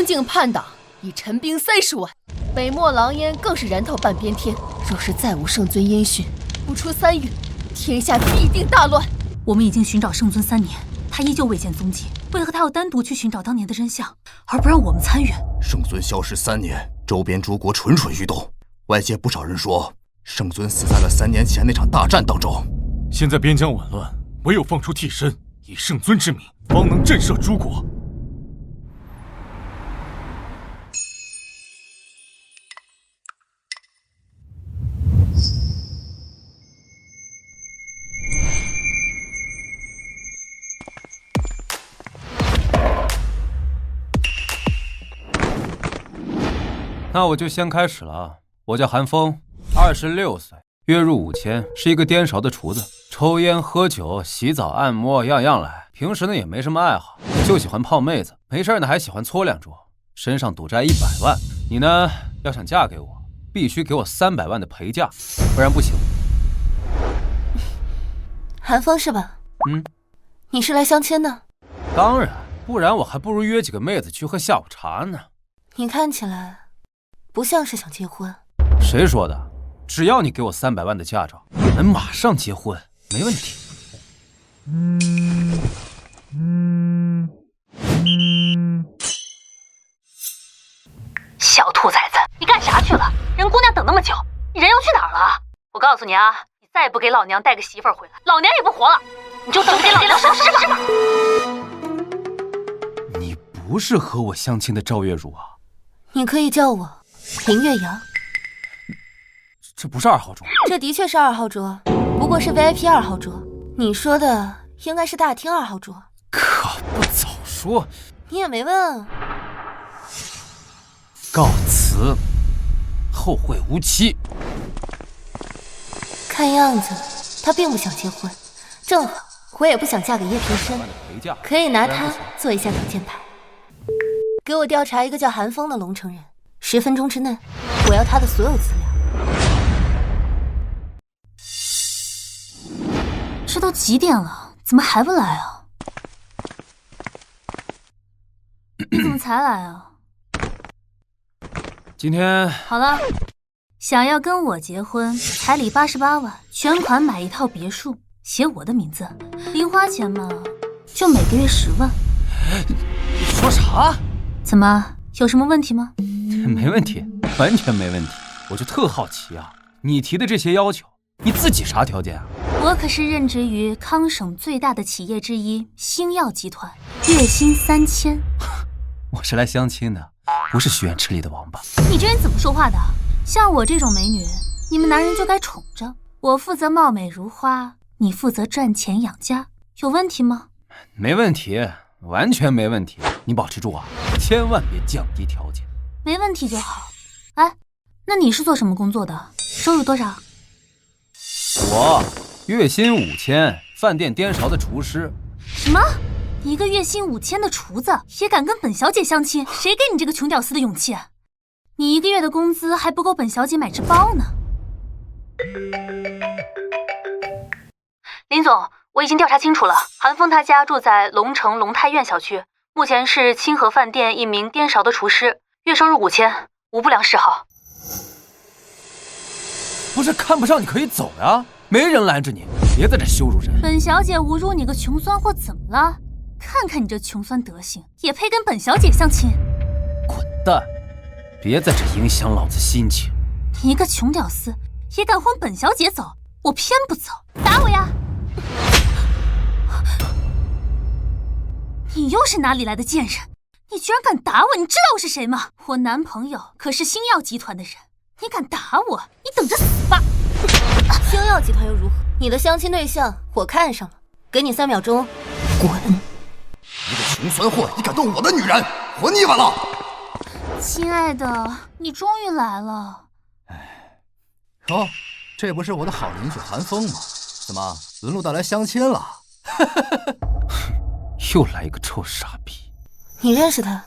境叛党，已陈兵30万，北漠狼烟更是燃透半边天。若是再无圣尊音讯，不出3月，天下必定大乱。我们已经寻找圣尊3年，他依旧未见踪迹，为何他要单独去寻找当年的真相，而不让我们参与？圣尊消失3年，周边诸国蠢蠢欲动，外界不少人说圣尊死在了3年前那场大战当中。现在边疆紊乱，唯有放出替身，以圣尊之名，方能震慑诸国。那我就先开始了。我叫韩风，26岁，月入5000，是一个颠勺的厨子，抽烟、喝酒、洗澡、按摩，样样来。平时呢也没什么爱好，就喜欢泡妹子，没事呢还喜欢搓2桌，身上赌债100万。你呢，要想嫁给我，必须给我300万的陪嫁，不然不行。韩风是吧？你是来相亲的？当然，不然我还不如约几个妹子去喝下午茶呢。你看起来不像是想结婚。谁说的？只要你给我300万的嫁妆，我们马上结婚，没问题。小兔崽子，你干啥去了？人姑娘等那么久，你人又去哪儿了？我告诉你啊，你再不给老娘带个媳妇儿回来，老娘也不活了！你就等着给老娘收尸吧！你不是和我相亲的赵月茹啊？你可以叫我林月阳。这不是2号桌？这的确是2号桌，不过是 VIP 2号桌。你说的应该是大厅2号桌。可不早说！你也没问啊。告辞，后会无期。看样子他并不想结婚，正好我也不想嫁给叶平生，可以拿他做一下挡箭牌。给我调查一个叫韩风的龙城人，10分钟之内，我要他的所有资料。这都几点了，怎么还不来啊？你怎么才来啊？今天好了，想要跟我结婚，彩礼88万，全款买一套别墅，写我的名字，零花钱嘛，就每个月10万。你说啥？怎么，有什么问题吗？没问题，完全没问题。我就特好奇啊，你提的这些要求，你自己啥条件啊？我可是任职于康省最大的企业之一星耀集团，月薪3000。我是来相亲的，不是许愿池里的王八。你这人怎么说话的？像我这种美女，你们男人就该宠着。我负责貌美如花，你负责赚钱养家，有问题吗？没问题，完全没问题。你保持住啊，千万别降低条件。没问题就好。哎，那你是做什么工作的？收入多少？我月薪5000，饭店颠勺的厨师。什么？一个月薪5000的厨子也敢跟本小姐相亲？谁给你这个穷屌丝的勇气？你一个月的工资还不够本小姐买只包呢。林总，我已经调查清楚了，韩风他家住在龙城龙泰苑小区，目前是清河饭店一名颠勺的厨师，月收入5000，无不良嗜好。不是看不上你可以走呀，没人拦着你，别在这羞辱人。本小姐侮辱你个穷酸货怎么了？看看你这穷酸德行，也配跟本小姐相亲？滚蛋！别在这影响老子心情。你一个穷屌丝也敢轰本小姐走，我偏不走，打我呀！你又是哪里来的贱人？你居然敢打我！你知道我是谁吗？我男朋友可是星耀集团的人，你敢打我，你等着死吧！星耀集团又如何？你的相亲对象我看上了，给你3秒钟，滚！一个穷酸货，你敢动我的女人，活腻歪了！亲爱的，你终于来了。哦，这不是我的好邻居韩风吗？怎么轮路到来相亲了？又来一个臭傻逼！你认识他？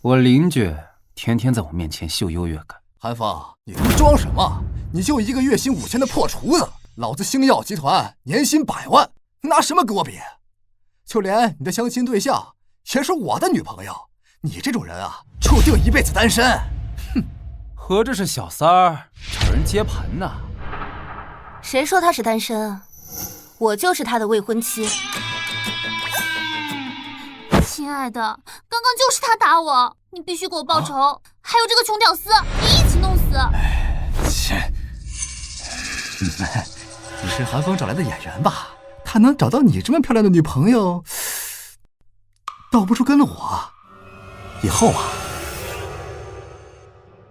我邻居天天在我面前秀优越感。韩风，你他妈装什么？你就一个月薪5000的破厨子，老子星耀集团年薪100万，拿什么跟我比？就连你的相亲对象也是我的女朋友，你这种人啊，注定一辈子单身。哼，合着是小三儿找人接盘呢？谁说他是单身啊？我就是他的未婚妻。亲爱的，刚刚就是他打我，你必须给我报仇。还有这个穷屌丝，你一起弄死。切，你是韩风找来的演员吧？他能找到你这么漂亮的女朋友，倒不如跟了我。以后啊，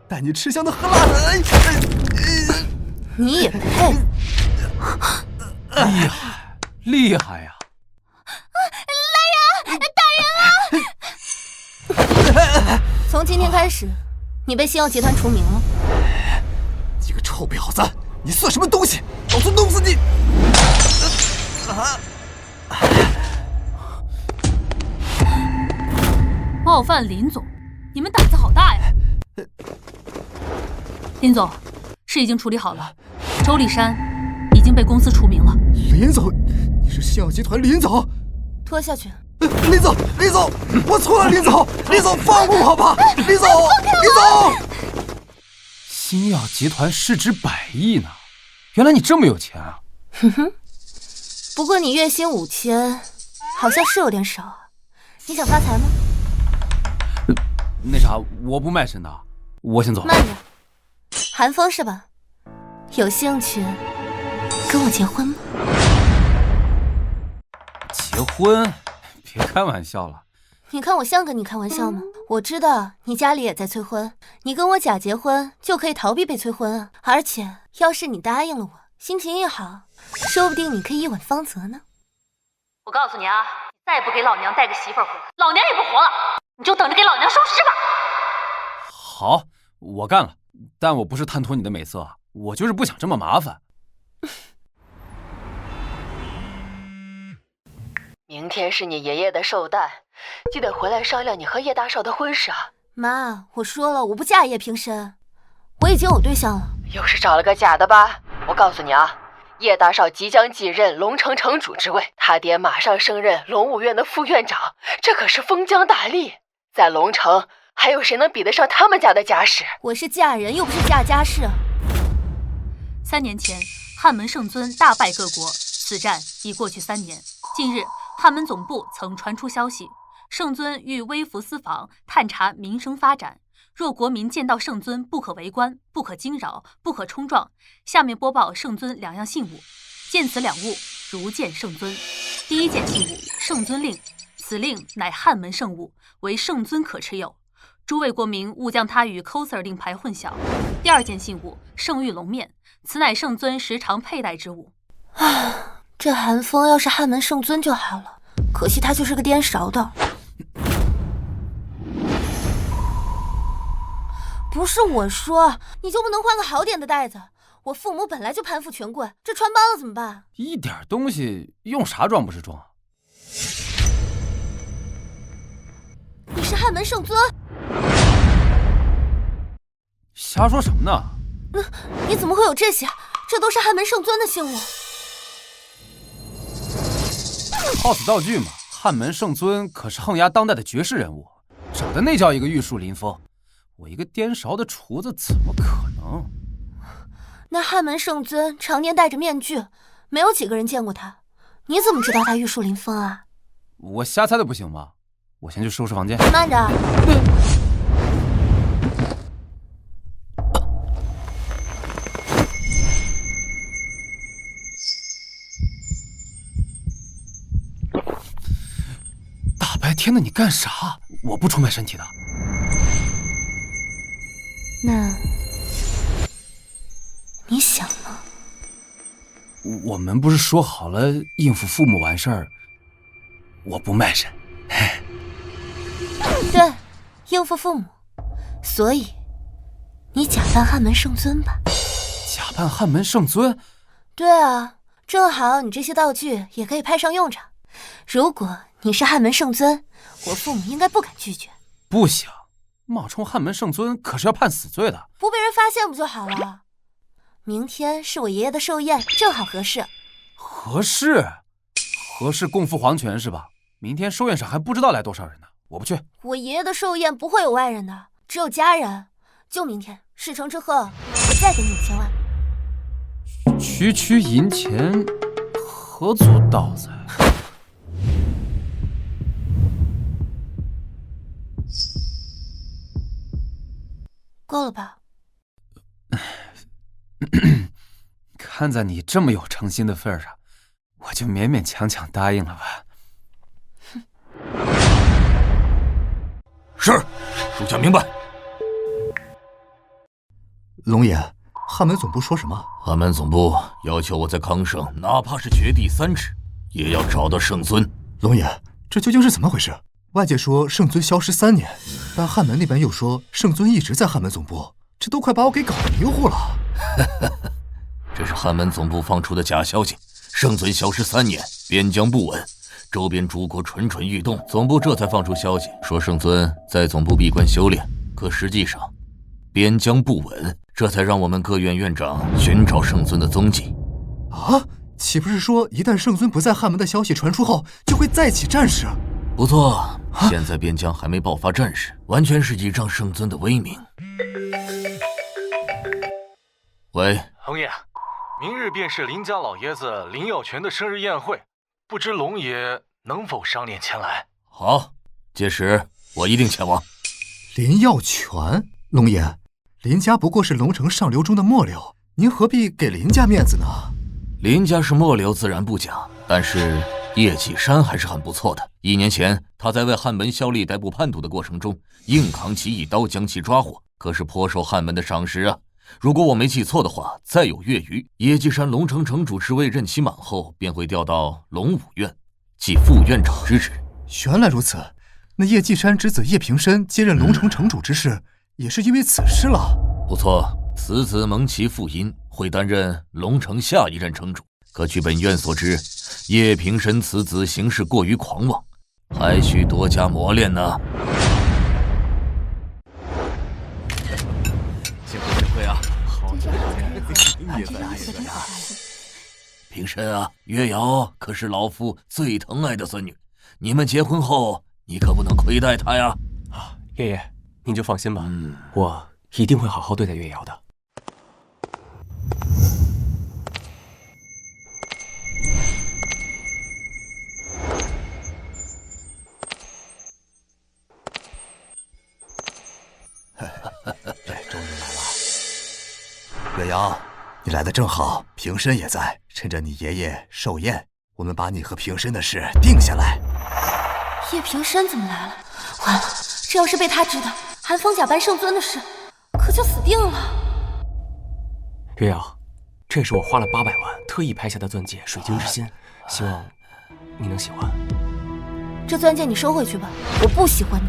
带你吃香的喝辣的。你也配？厉害，厉害呀！从今天开始，你被星耀集团除名了。你个臭婊子，你算什么东西？老子弄死你！冒犯林总，你们胆子好大呀！林总，事已经处理好了，周立山已经被公司除名了。林总，你是星耀集团林总？拖下去。林总，林总，我错了，林总，林总放过我吧，林总，林总。星耀集团市值100亿呢，原来你这么有钱啊！哼哼，不过你月薪5000，好像是有点少啊。你想发财吗？那啥，我不卖身的，我先走了。慢着，韩风是吧？有兴趣跟我结婚吗？结婚？别开玩笑了。你看我像跟你开玩笑吗？我知道你家里也在催婚，你跟我假结婚就可以逃避被催婚啊。而且要是你答应了我，心情一好，说不定你可以一吻芳泽呢。我告诉你啊，再不给老娘带个媳妇儿回来，老娘也不活了，你就等着给老娘收尸吧。好，我干了，但我不是贪图你的美色，我就是不想这么麻烦。明天是你爷爷的寿诞，记得回来商量你和叶大少的婚事啊。妈，我说了，我不嫁叶平生，我已经有对象了。又是找了个假的吧？我告诉你啊，叶大少即将继任龙城城主之位，他爹马上升任龙武院的副院长，这可是封疆大吏，在龙城还有谁能比得上他们家的家世？我是嫁人，又不是嫁家世。3年前，汉门圣尊大败各国，此战已过去3年。近日，汉门总部曾传出消息，圣尊欲微服私访，探查民生发展。若国民见到圣尊，不可围观，不可惊扰，不可冲撞。下面播报圣尊2样信物，见此2物，如见圣尊。第1件信物，圣尊令，此令乃汉门圣物，为圣尊可持有。诸位国民勿将它与 coser 令牌混淆。第2件信物，圣玉龙面，此乃圣尊时常佩戴之物。这韩风要是汉门圣尊就好了，可惜他就是个颠勺的。不是我说，你就不能换个好点的袋子？我父母本来就攀附权贵，这穿帮了怎么办？一点东西用啥装不是装？你是汉门圣尊？瞎说什么呢？你怎么会有这些？这都是汉门圣尊的信物。好死道具嘛，汉门圣尊可是横压当代的绝世人物，整的那叫一个玉树临风。我一个颠勺的厨子怎么可能？那汉门圣尊常年戴着面具，没有几个人见过他，你怎么知道他玉树临风啊？我瞎猜的不行吗？我先去收拾房间。慢着。大白天的你干啥？我不出卖身体的。那你想呢？我们不是说好了应付父母完事儿，我不卖身。对，应付父母，所以你假扮汉门圣尊吧。假扮汉门圣尊？对啊，正好你这些道具也可以派上用场。如果你是汉门圣尊，我父母应该不敢拒绝。不行，冒充汉门圣尊可是要判死罪的。不被人发现不就好了？明天是我爷爷的寿宴，正好合适。合适？合适共赴黄泉是吧？明天寿宴上还不知道来多少人呢。我不去。我爷爷的寿宴不会有外人的，只有家人。就明天事成之后，我再给你5000万。区区银钱，何足道哉？够了吧？看在你这么有诚心的份上，我就勉勉强强答应了吧。是，属下明白。龙爷，汉门总部说什么？汉门总部要求我在康省，哪怕是掘地3尺，也要找到圣尊。龙爷，这究竟是怎么回事？外界说圣尊消失3年，但汉门那边又说圣尊一直在汉门总部，这都快把我给搞迷糊了。这是汉门总部放出的假消息。圣尊消失3年，边疆不稳，周边诸国蠢蠢欲动，总部这才放出消息说圣尊在总部闭关修炼。可实际上，边疆不稳，这才让我们各院院长寻找圣尊的踪迹。啊，岂不是说一旦圣尊不在汉门的消息传出后，就会再起战事？不错，现在边疆还没爆发战事，完全是倚仗圣尊的威名。喂，龙爷，明日便是林家老爷子林耀全的生日宴会，不知龙爷能否赏脸前来？好，届时我一定前往。林耀全，龙爷，林家不过是龙城上流中的末流，您何必给林家面子呢？林家是末流自然不假，但是叶启山还是很不错的。1年前，他在为汉门效力逮捕叛徒的过程中，硬扛起一刀将其抓获，可是颇受汉门的赏识啊。如果我没记错的话，再有月余，叶继山龙城城主之位任期满后，便会调到龙武院，即副院长之职。原来如此，那叶继山之子叶平深接任龙城城主之事，也是因为此事了。不错，此子蒙其父荫，会担任龙城下一任城主。可据本院所知，叶平深此子行事过于狂妄，还需多加磨练呢。幸会啊！好久不见，平深啊，月瑶可是老夫最疼爱的孙女，你们结婚后，你可不能亏待她呀！啊，爷爷，您就放心吧，我一定会好好对待月瑶的。终于来了，月瑶，你来的正好，平深也在，趁着你爷爷寿宴，我们把你和平深的事定下来。叶平深怎么来了？完了，这要是被他知道韩风假扮圣尊的事，可就死定了。月瑶，这是我花了800万特意拍下的钻戒水晶之心，希望你能喜欢。这钻戒你收回去吧，我不喜欢你。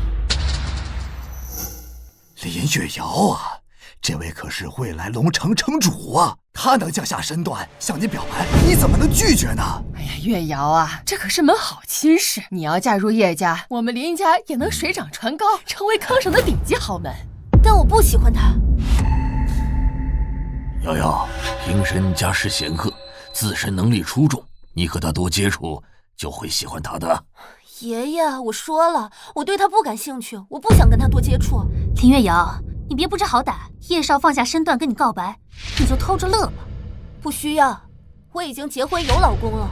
林月瑶啊，这位可是未来龙城城主啊，他能降下身段向你表白，你怎么能拒绝呢？哎呀，月瑶啊，这可是门好亲事，你要嫁入叶家，我们林家也能水涨船高，成为康省的顶级豪门。但我不喜欢他。瑶瑶，平深家世显赫，自身能力出众，你和他多接触，就会喜欢他的。爷爷，我说了，我对他不感兴趣，我不想跟他多接触。林月瑶，你别不知好歹，叶少放下身段跟你告白，你就偷着乐吧。不需要，我已经结婚有老公了。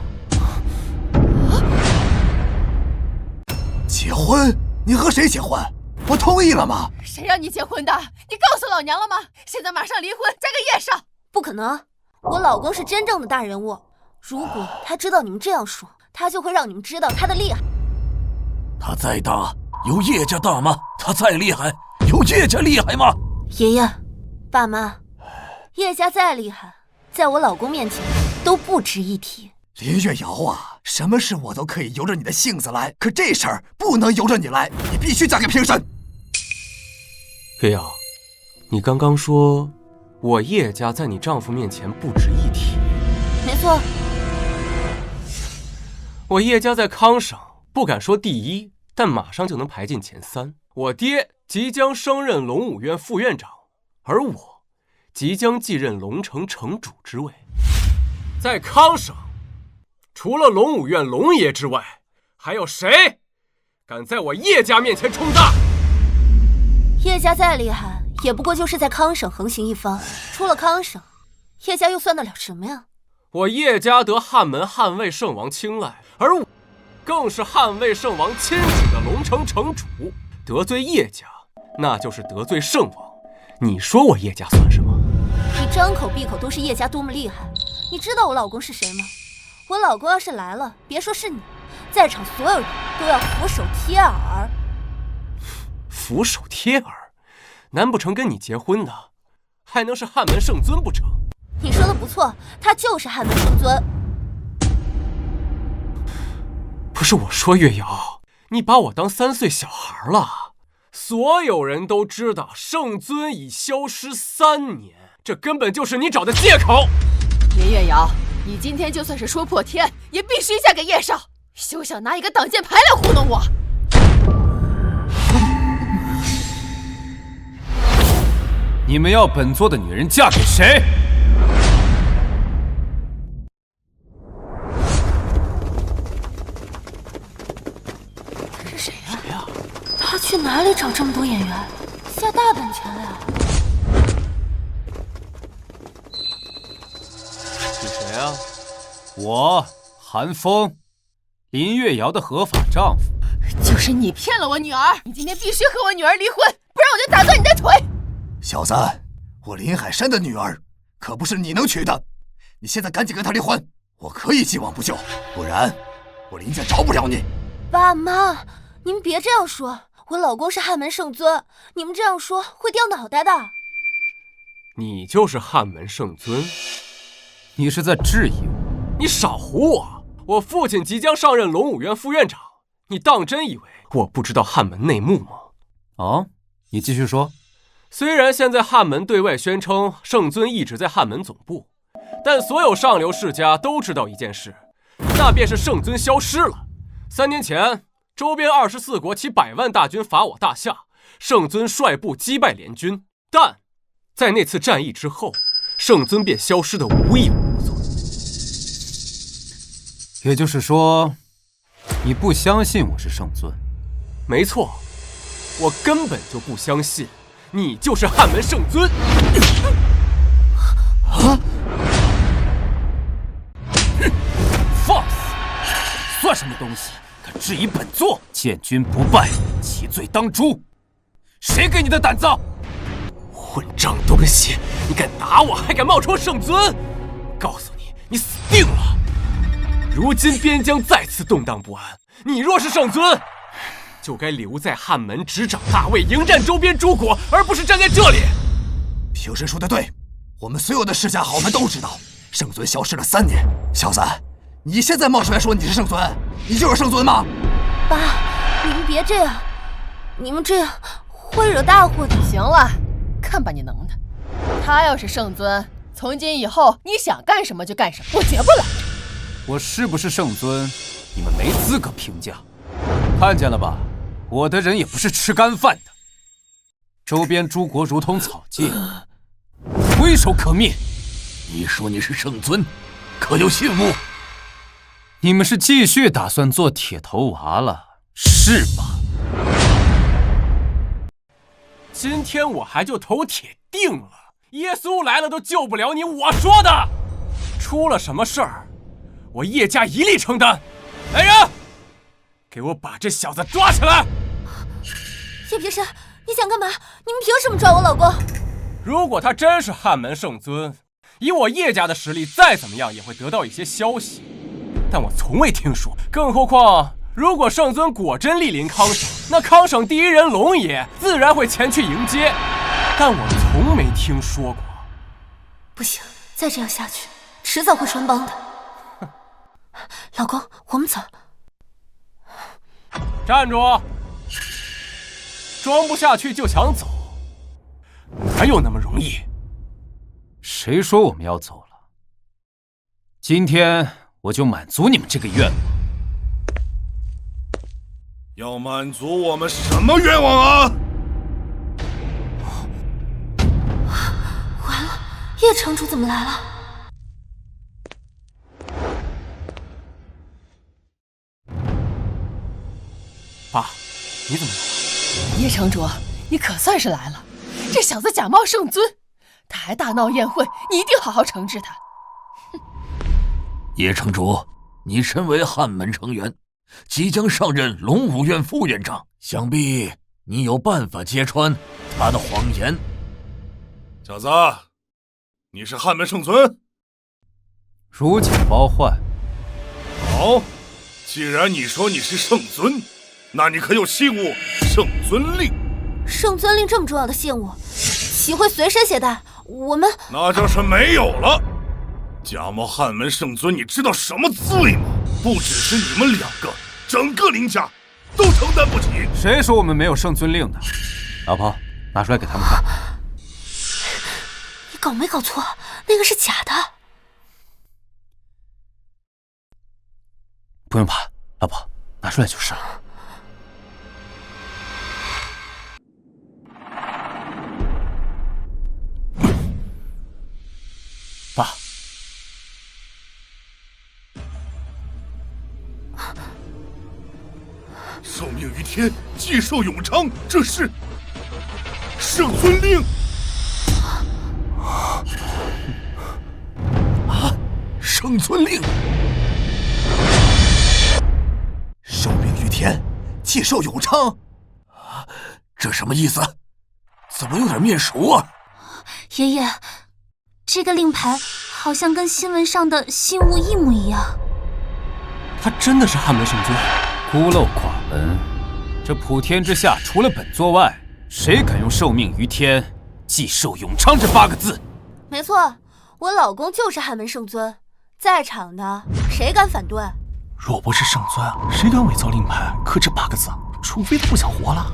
结婚？你和谁结婚？我同意了吗？谁让你结婚的？你告诉老娘了吗？现在马上离婚，嫁给叶少。不可能，我老公是真正的大人物，如果他知道你们这样说，他就会让你们知道他的厉害。他再大，有叶家大吗？他再厉害，有叶家厉害吗？爷爷，爸妈，叶家再厉害，在我老公面前都不值一提。林月瑶啊，什么事我都可以由着你的性子来，可这事儿不能由着你来，你必须嫁给平深。月瑶，你刚刚说我叶家在你丈夫面前不值一提。没错，我叶家在康省不敢说第1，但马上就能排进前3。我爹即将升任龙武院副院长，而我即将继任龙城城主之位。在康省，除了龙武院龙爷之外，还有谁敢在我叶家面前冲大！叶家再厉害，也不过就是在康省横行一方，出了康省，叶家又算得了什么呀？我叶家得汉门汉魏圣王青睐，而我更是汉魏圣王亲指的龙城城主，得罪叶家，那就是得罪圣王。你说我叶家算什么？你张口闭口都是叶家多么厉害，你知道我老公是谁吗？我老公要是来了，别说是你，在场所有人都要俯首贴耳。俯首贴耳？难不成跟你结婚的还能是汉门圣尊不成？你说的不错，他就是汉门圣尊。不是我说，月瑶，你把我当3岁小孩了。所有人都知道圣尊已消失3年，这根本就是你找的借口。林月瑶，你今天就算是说破天，也必须嫁给叶少，休想拿一个挡箭牌来糊弄我。你们要本座的女人嫁给谁？这是谁呀？他去哪里找这么多演员？下大本钱了呀？是谁啊？我，韩风，林月瑶的合法丈夫。就是你骗了我女儿，你今天必须和我女儿离婚，不然我就打断你的腿。小子，我林海山的女儿可不是你能娶的，你现在赶紧跟她离婚，我可以既往不咎，不然我林家饶不了你。爸妈，你们别这样说，我老公是汉门圣尊，你们这样说会掉脑袋的。你就是汉门圣尊？你是在质疑我？你少唬我！我父亲即将上任龙武院副院长，你当真以为我不知道汉门内幕吗？哦，你继续说。虽然现在汉门对外宣称圣尊一直在汉门总部，但所有上流世家都知道一件事，那便是圣尊消失了。3年前，周边24国起100万大军伐我大夏，圣尊率部击败联军，但在那次战役之后，圣尊便消失得无影无踪。也就是说，你不相信我是圣尊？没错，我根本就不相信你就是汉门圣尊。放肆！算什么东西？敢质疑本座？见君不拜，其罪当诛。谁给你的胆子？混账东西！你敢打我，还敢冒充圣尊？告诉你，你死定了！如今边疆再次动荡不安，你若是圣尊，就该留在汉门执掌大魏，迎战周边诸国，而不是站在这里。平生说的对，我们所有的世家豪门都知道，圣尊消失了3年。小子，你现在冒出来说你是圣尊，你就是圣尊吗？爸，你们别这样，你们这样会惹大祸的。行了，看把你能的！他要是圣尊，从今以后你想干什么就干什么，我绝不拦着。我是不是圣尊，你们没资格评价。看见了吧，我的人也不是吃干饭的。周边诸国如同草芥，挥手可灭。你说你是圣尊，可有信物？你们是继续打算做铁头娃了，是吧？今天我还就头铁定了，耶稣来了都救不了你，我说的。出了什么事儿，我叶家一力承担。来人，给我把这小子抓起来！叶平生，你想干嘛？你们凭什么抓我老公？如果他真是汉门圣尊，以我叶家的实力，再怎么样也会得到一些消息。但我从未听说，更何况如果圣尊果真莅临康省，那康省第一人龙爷自然会前去迎接。但我从没听说过。不行，再这样下去，迟早会穿帮的。老公，我们走。站住！装不下去就想走，哪有那么容易？谁说我们要走了？今天我就满足你们这个愿望。要满足我们什么愿望啊？完了，叶城主怎么来了？爸，你怎么来了？叶城主，你可算是来了。这小子假冒圣尊，他还大闹宴会，你一定好好惩治他。叶城主，你身为汉门成员，即将上任龙武院副院长，想必你有办法揭穿他的谎言。小子，你是汉门圣尊？如假包换。好，既然你说你是圣尊，那你可有信物圣尊令？圣尊令这么重要的信物，岂会随身携带？我们那就是没有了。假冒汉门圣尊，你知道什么罪吗？不只是你们两个，整个林家都承担不起。谁说我们没有圣尊令的？老婆，拿出来给他们看。你搞没搞错？那个是假的。不用怕，老婆，拿出来就是了。爸，受命于天，既寿永昌，这是圣尊令。圣尊令，受命于天，既寿永昌。这什么意思？怎么有点面熟啊？爷爷，这个令牌好像跟新闻上的信物一模一样。他真的是汉门圣尊？孤陋寡闻，这普天之下除了本座外，谁敢用受命于天，既寿永昌这8个字？没错，我老公就是汉门圣尊，在场的谁敢反对？若不是圣尊，谁敢伪造令牌刻这8个字？除非他不想活了。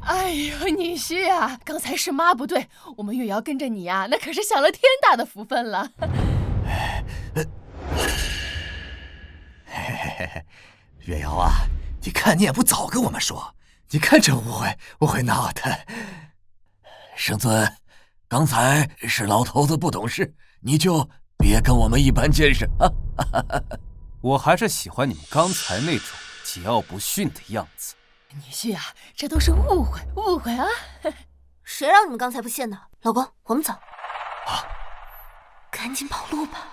哎呦，女婿啊，刚才是妈不对，我们月瑶跟着你啊，那可是享了天大的福分了。月瑶啊，你看你也不早跟我们说，你看这误会闹的。圣尊，刚才是老头子不懂事，你就别跟我们一般见识啊。我还是喜欢你们刚才那种桀骜不驯的样子。女婿啊，这都是误会啊！谁让你们刚才不信的？老公，我们走。赶紧跑路吧！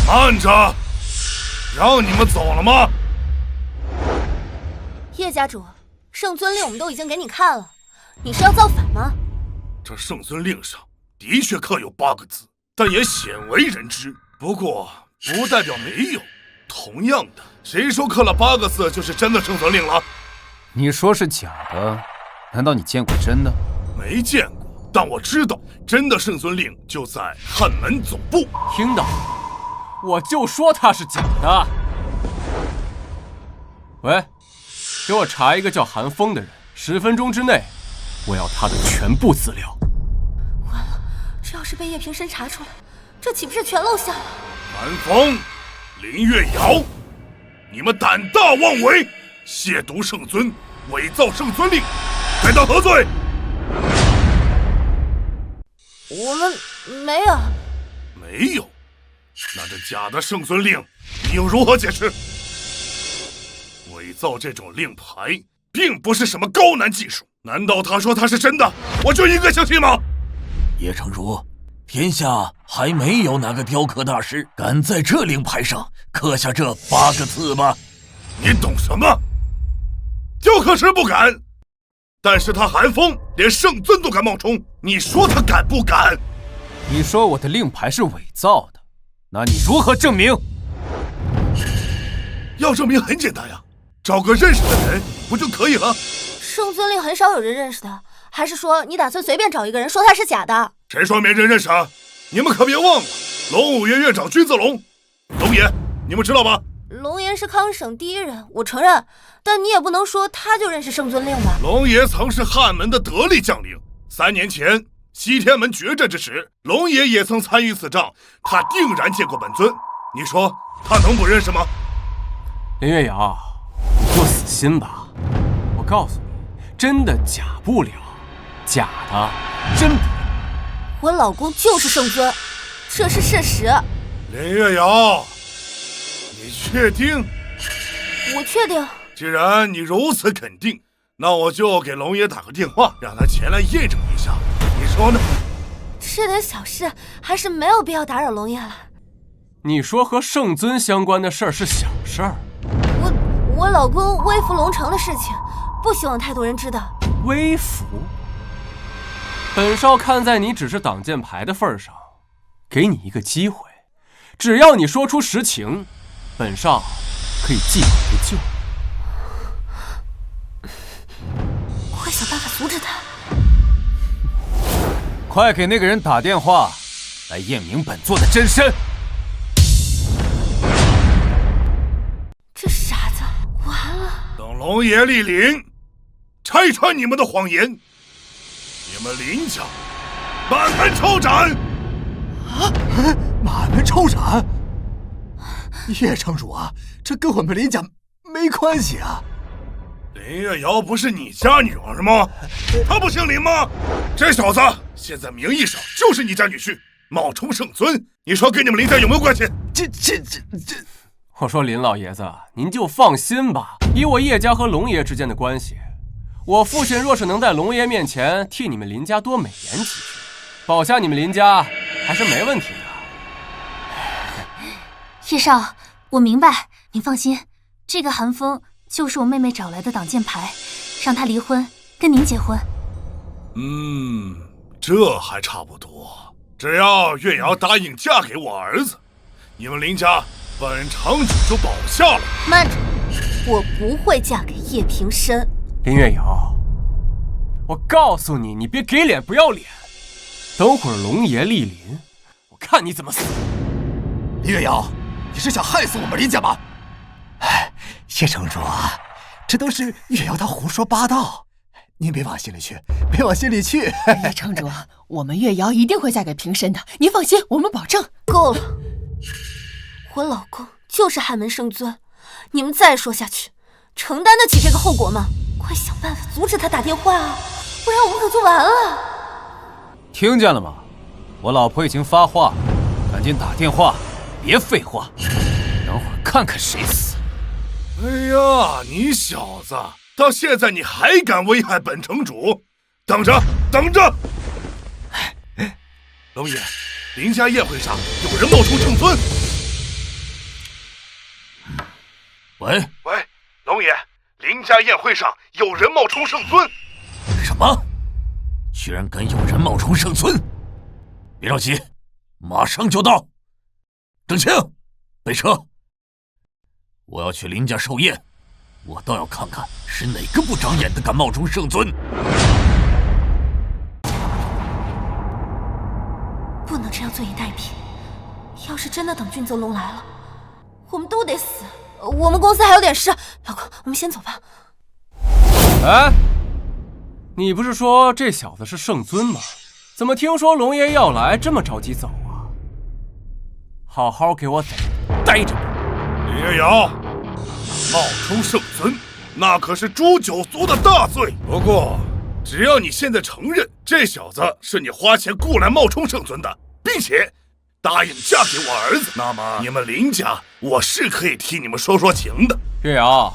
慢着，让你们走了吗？叶家主，圣尊令我们都已经给你看了，你是要造反吗？这圣尊令上的确刻有8个字，但也鲜为人知。不过不代表没有。同样的，谁说刻了8个字就是真的圣尊令了？你说是假的，难道你见过真的？没见过，但我知道真的圣尊令就在汉门总部。听到？我就说他是假的。喂，给我查一个叫韩风的人，10分钟之内，我要他的全部资料。完了，这要是被叶平生查出来，这岂不是全露馅了？韩风、林月瑶，你们胆大妄为，亵渎圣尊，伪造圣尊令，该当何罪？我们没有。没有？那这假的圣尊令，你又如何解释？伪造这种令牌，并不是什么高难技术。难道他说他是真的，我就应该相信吗？叶城主，天下还没有哪个雕刻大师敢在这令牌上刻下这8个字吧？你懂什么？雕刻师不敢，但是他韩风连圣尊都敢冒充，你说他敢不敢？你说我的令牌是伪造的，那你如何证明？要证明很简单呀，找个认识的人不就可以了？圣尊令很少有人认识的，还是说你打算随便找一个人说他是假的？谁说没人认识啊？你们可别忘了，龙武院院长君子龙，龙爷，你们知道吧？龙爷是康省第1人，我承认，但你也不能说他就认识圣尊令吧？龙爷曾是汉门的得力将领，3年前西天门决战之时，龙爷也曾参与此仗，他定然见过本尊。你说他能不认识吗？林月瑶，你就死心吧。我告诉你，真的假不了，假的真不了。我老公就是圣尊，这是事实。林月瑶，你确定？我确定。既然你如此肯定，那我就给龙爷打个电话，让他前来验证一下，你说呢？这点小事还是没有必要打扰龙爷了。你说和圣尊相关的事儿是小事儿？我老公微服龙城的事情，不希望太多人知道。微服？本少看在你只是挡箭牌的份上，给你一个机会，只要你说出实情，本少可以既往不咎。我会想办法阻止他。快给那个人打电话，来验明本座的真身。这傻子，完了！等龙爷莅临，拆穿你们的谎言，你们林家满门抄斩！啊！满门抄斩？叶城主啊，这跟我们林家没关系啊。林月瑶不是你家女儿吗？她不姓林吗？这小子现在名义上就是你家女婿，冒充圣尊，你说跟你们林家有没有关系？这……我说林老爷子，您就放心吧。以我叶家和龙爷之间的关系，我父亲若是能在龙爷面前替你们林家多美言几句，保下你们林家还是没问题的。叶少，我明白，您放心，这个韩风就是我妹妹找来的挡箭牌，让她离婚，跟您结婚。这还差不多。只要月瑶答应嫁给我儿子，你们林家本城主就保下了。慢着，我不会嫁给叶平深。林月瑶，我告诉你，你别给脸不要脸。等会儿龙爷莅临，我看你怎么死。林月瑶，你是想害死我们林家吗？哎，叶城主啊，这都是月瑶她胡说八道，您别往心里去，别往心里去。叶城主，我们月瑶一定会嫁给平深的，您放心，我们保证。够了，我老公就是汉门圣尊，你们再说下去，承担得起这个后果吗？快想办法阻止他打电话啊，不然我们可就完了。听见了吗？我老婆已经发话，赶紧打电话，别废话，等会儿看看谁死。哎呀，你小子到现在你还敢危害本城主？等着，等着！龙爷，林家宴会上有人冒充圣尊。喂，龙爷，林家宴会上有人冒充圣尊。什么？居然敢有人冒充圣尊？别着急，马上就到。郑清，备车。我要去林家寿宴，我倒要看看是哪个不长眼的敢冒充圣尊。不能这样坐以待毙，要是真的等俊泽龙来了，我们都得死。我们公司还有点事，老公，我们先走吧。哎，你不是说这小子是圣尊吗？怎么听说龙爷要来，这么着急走啊？好好给我待着吧。林月瑶，冒充圣尊，那可是诛九族的大罪。不过，只要你现在承认这小子是你花钱雇来冒充圣尊的，并且答应嫁给我儿子，那么你们林家我是可以替你们说说情的。月瑶，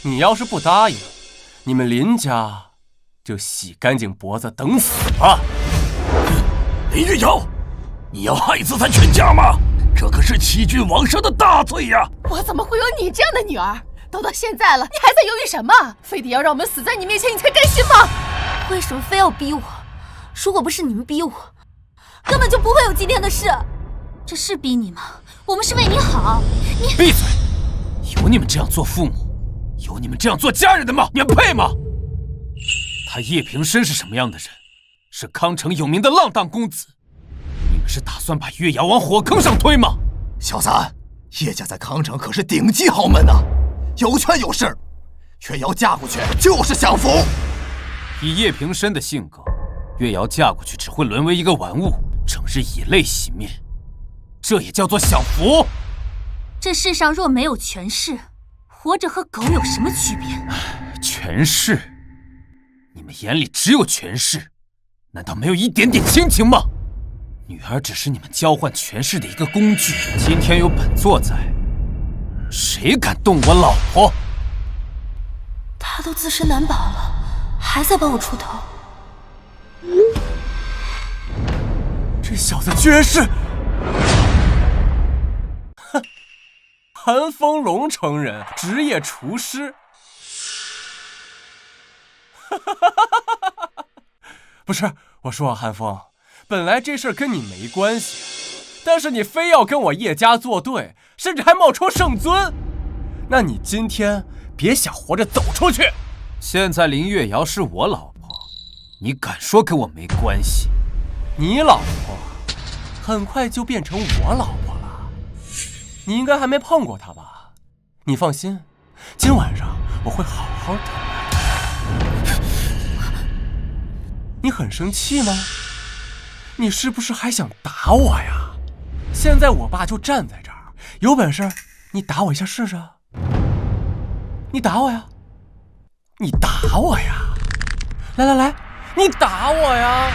你要是不答应，你们林家就洗干净脖子等死吧。林月瑶，你要害死咱全家吗？这可是欺君罔上的大罪呀！我怎么会有你这样的女儿？都到现在了，你还在犹豫什么？非得要让我们死在你面前，你才甘心吗？为什么非要逼我？如果不是你们逼我，根本就不会有今天的事。这是逼你吗？我们是为你好。你闭嘴！有你们这样做父母，有你们这样做家人的吗？你们配吗？他叶平深是什么样的人？是康城有名的浪荡公子。你们是打算把月瑶往火坑上推吗？小三，叶家在康城可是顶级豪门啊，有权有势，月瑶嫁过去就是享福。以叶平深的性格，月瑶嫁过去只会沦为一个玩物，整日以泪洗面，这也叫做享福？这世上若没有权势，活着和狗有什么区别？权势？你们眼里只有权势，难道没有一点点亲情吗？女儿只是你们交换权势的一个工具。今天有本座在，谁敢动我老婆？他都自身难保了，还在帮我出头。这小子居然是……哼，寒风龙城人，职业厨师。不是，我说啊，寒风，本来这事儿跟你没关系，但是你非要跟我叶家作对，甚至还冒充圣尊，那你今天别想活着走出去。现在林月瑶是我老婆，你敢说跟我没关系？你老婆很快就变成我老婆了，你应该还没碰过她吧？你放心，今晚上我会好好疼爱她。你很生气吗？你是不是还想打我呀？现在我爸就站在这儿，有本事你打我一下试试。你打我呀！你打我呀！来来来，你打我呀！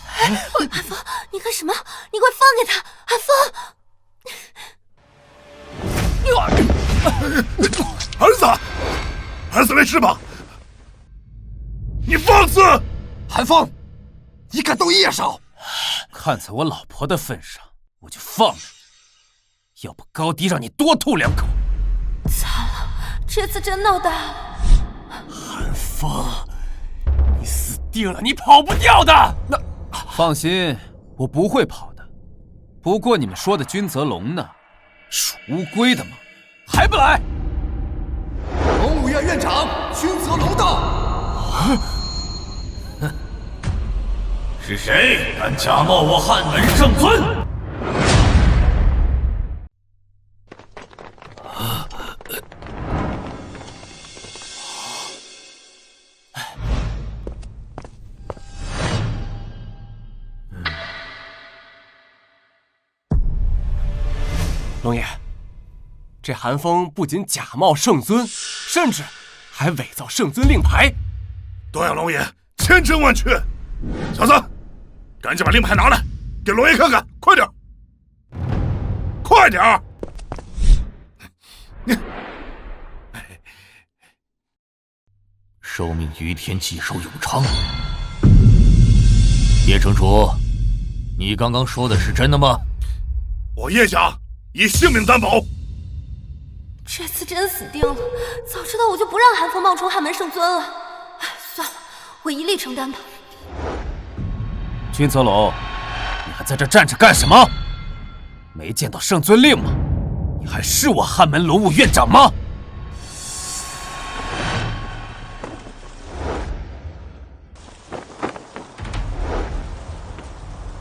韩风，你干什么？你快放开他！韩风，儿子没事吧？你放肆！韩风，你敢动叶少？看在我老婆的份上，我就放了你，要不高低让你多吐2口。惨了，这次真闹大了。韩风，你死定了，你跑不掉的。放心，我不会跑的。不过你们说的君泽龙呢？属乌龟的吗？还不来！龙武院院长君泽龙到。是谁敢假冒我汉门圣尊？龙爷，这韩风不仅假冒圣尊，甚至还伪造圣尊令牌。多谢龙爷，千真万确。小子，赶紧把令牌拿来，给龙爷看看，快点，快点！受命于天，既寿永昌。叶城主，你刚刚说的是真的吗？我叶家以性命担保。这次真死定了！早知道我就不让韩风冒充汉门圣尊了。算了，我一力承担吧。君泽龙，你还在这站着干什么？没见到圣尊令吗？你还是我汉门龙武院长吗？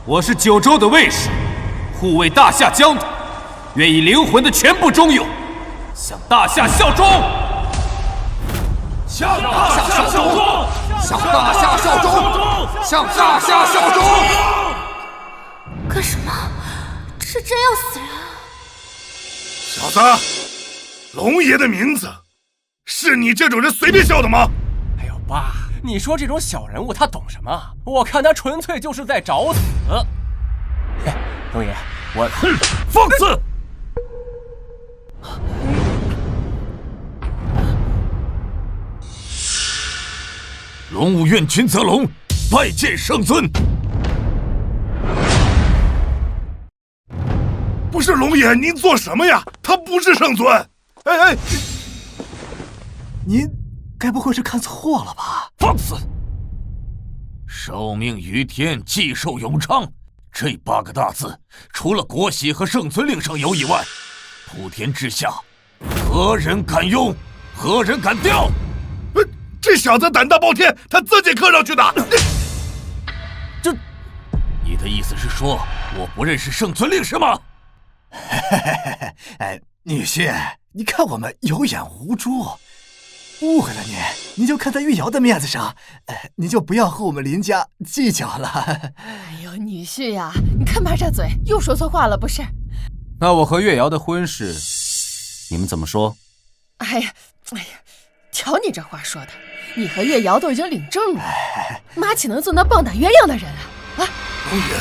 我是九州的卫士，护卫大夏疆土，愿以灵魂的全部忠勇，向大夏效忠。向大夏效忠！向大夏效忠！向大夏效忠！干什么？这真要死人啊！小子，龙爷的名字是你这种人随便叫的吗？哎呦，爸，你说这种小人物他懂什么？我看他纯粹就是在找死。嘿，龙爷，我放肆！龙武院君泽龙拜见圣尊。不是龙爷，您做什么呀？他不是圣尊。哎，您该不会是看错了吧？放肆！受命于天，既寿永昌，这8个大字，除了国玺和圣尊令上有以外，普天之下，何人敢用？何人敢调？这小子胆大包天，他自己刻上去的。这，你的意思是说我不认识圣尊令是吗？哎，女婿，你看我们有眼无珠，误会了您就看在玉瑶的面子上，您就不要和我们林家计较了。哎呦，女婿呀，你看他这嘴，又说错话了不是？那我和月瑶的婚事，你们怎么说？哎呀，瞧你这话说的，你和月瑶都已经领证了，妈岂能做那棒打鸳鸯的人啊？龙爷，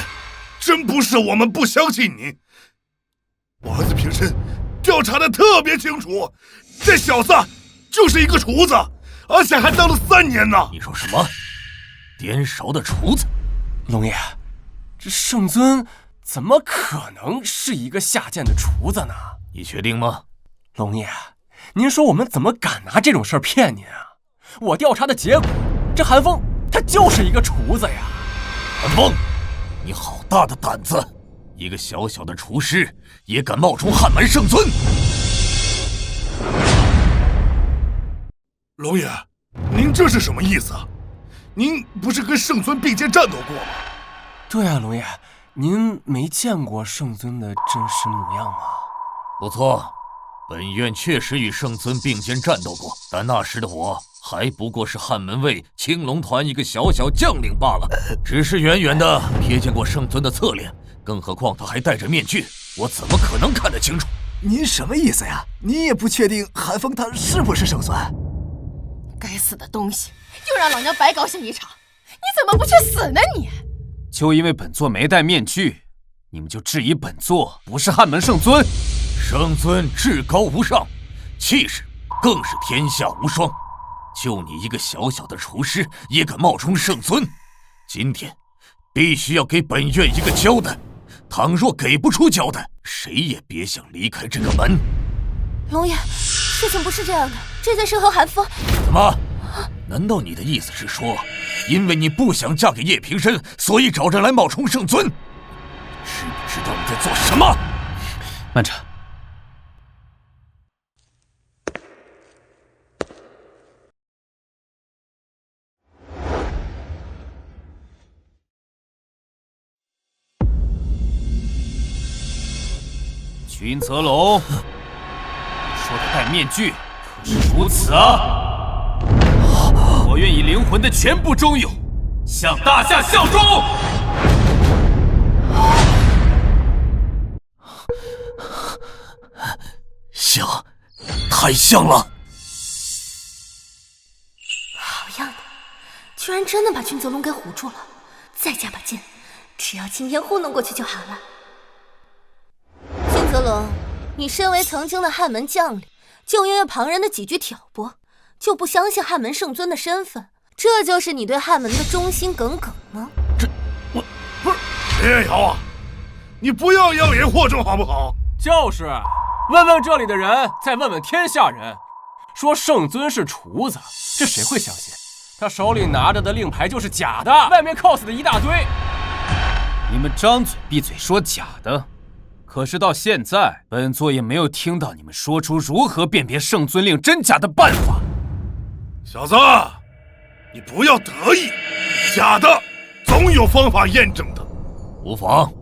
真不是我们不相信你。我儿子平身调查的特别清楚，这小子就是一个厨子，而且还当了3年呢。你说什么？颠勺的厨子？龙爷，这圣尊怎么可能是一个下贱的厨子呢？你确定吗？龙爷，您说我们怎么敢拿这种事儿骗您啊？我调查的结果，这韩风他就是一个厨子呀。韩风，你好大的胆子！一个小小的厨师也敢冒充汉门圣尊？龙爷，您这是什么意思啊？您不是跟圣尊并肩战斗过吗？对啊，龙爷，您没见过圣尊的真实模样吗？不错，本院确实与圣尊并肩战斗过，但那时的我还不过是汉门卫青龙团一个小小将领罢了，只是远远的瞥见过圣尊的侧脸，更何况他还戴着面具，我怎么可能看得清楚？您什么意思呀？你也不确定韩风他是不是圣尊？该死的东西，又让老娘白高兴一场！你怎么不去死呢你？就因为本座没戴面具，你们就质疑本座不是汉门圣尊？圣尊至高无上，气势更是天下无双。就你一个小小的厨师，也敢冒充圣尊？今天必须要给本院一个交代，倘若给不出交代，谁也别想离开这个门。龙爷，事情不是这样的，这件事和韩风……怎么？难道你的意思是说，因为你不想嫁给叶平身，所以找人来冒充圣尊？知不知道你在做什么？慢着。君泽龙，你说的戴面具可是如此啊？我愿以灵魂的全部忠勇，向大夏效忠。像，太像了。好样的，居然真的把君泽龙给唬住了。再加把劲，只要今天糊弄过去就好了。君泽龙，你身为曾经的汉门将领，就因为旁人的几句挑拨，就不相信汉门圣尊的身份，这就是你对汉门的忠心耿耿吗？我不是叶瑶啊，你不要妖言惑众好不好？就是，问问这里的人，再问问天下人，说圣尊是厨子，这谁会相信？他手里拿着的令牌就是假的，外面 cos 的一大堆。你们张嘴闭嘴说假的。可是到现在，本座也没有听到你们说出如何辨别圣尊令真假的办法。小子，你不要得意，假的总有方法验证的。无妨，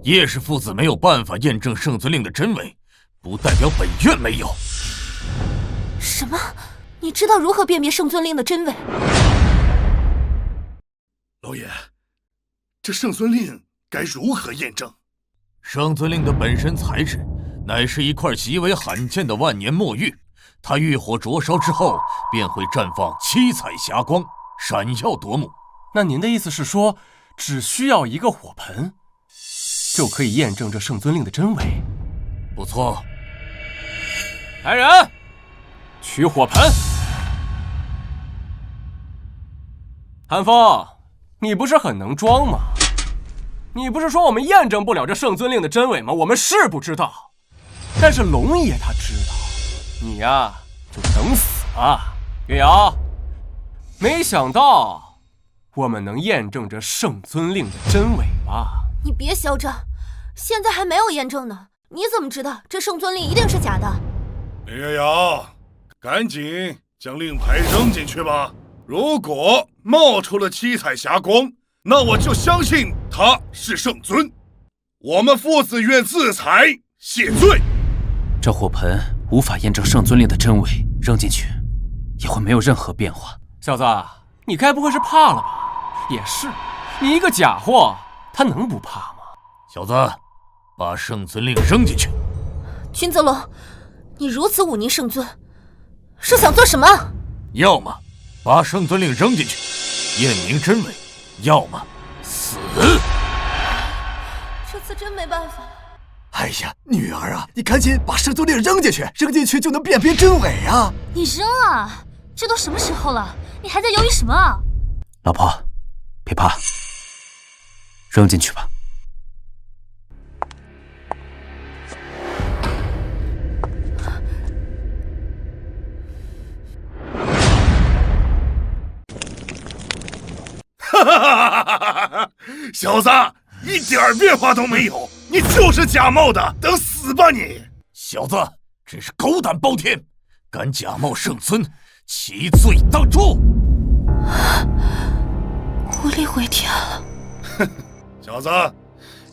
叶氏父子没有办法验证圣尊令的真伪，不代表本院没有。什么？你知道如何辨别圣尊令的真伪？老爷，这圣尊令该如何验证？圣尊令的本身材质乃是一块极为罕见的万年墨玉，它遇火灼烧之后便会绽放七彩霞光，闪耀夺目。那您的意思是说，只需要一个火盆，就可以验证这圣尊令的真伪？不错。来人，取火盆。韩风，你不是很能装吗？你不是说我们验证不了这圣尊令的真伪吗？我们是不知道，但是龙爷他知道。你呀，就等死吧。月瑶，没想到我们能验证这圣尊令的真伪吧？你别嚣张，现在还没有验证呢，你怎么知道这圣尊令一定是假的？林月瑶，赶紧将令牌扔进去吧。如果冒出了七彩霞光，那我就相信他是圣尊，我们父子愿自裁谢罪。这火盆无法验证圣尊令的真伪，扔进去也会没有任何变化。小子，你该不会是怕了吧？也是，你一个假货，他能不怕吗？小子，把圣尊令扔进去。君泽龙，你如此忤逆圣尊，是想做什么？要么把圣尊令扔进去，验明真伪。要么死！真没办法。哎呀，女儿啊，你赶紧把圣尊令扔进去，扔进去就能辨别真伪啊！你扔啊！这都什么时候了，你还在犹豫什么啊？老婆，别怕，扔进去吧。哈哈哈哈哈！小子，一点变化都没有，你就是假冒的，等死吧你！小子，真是狗胆包天，敢假冒圣尊，其罪当诛！无力回天了。哼，小子，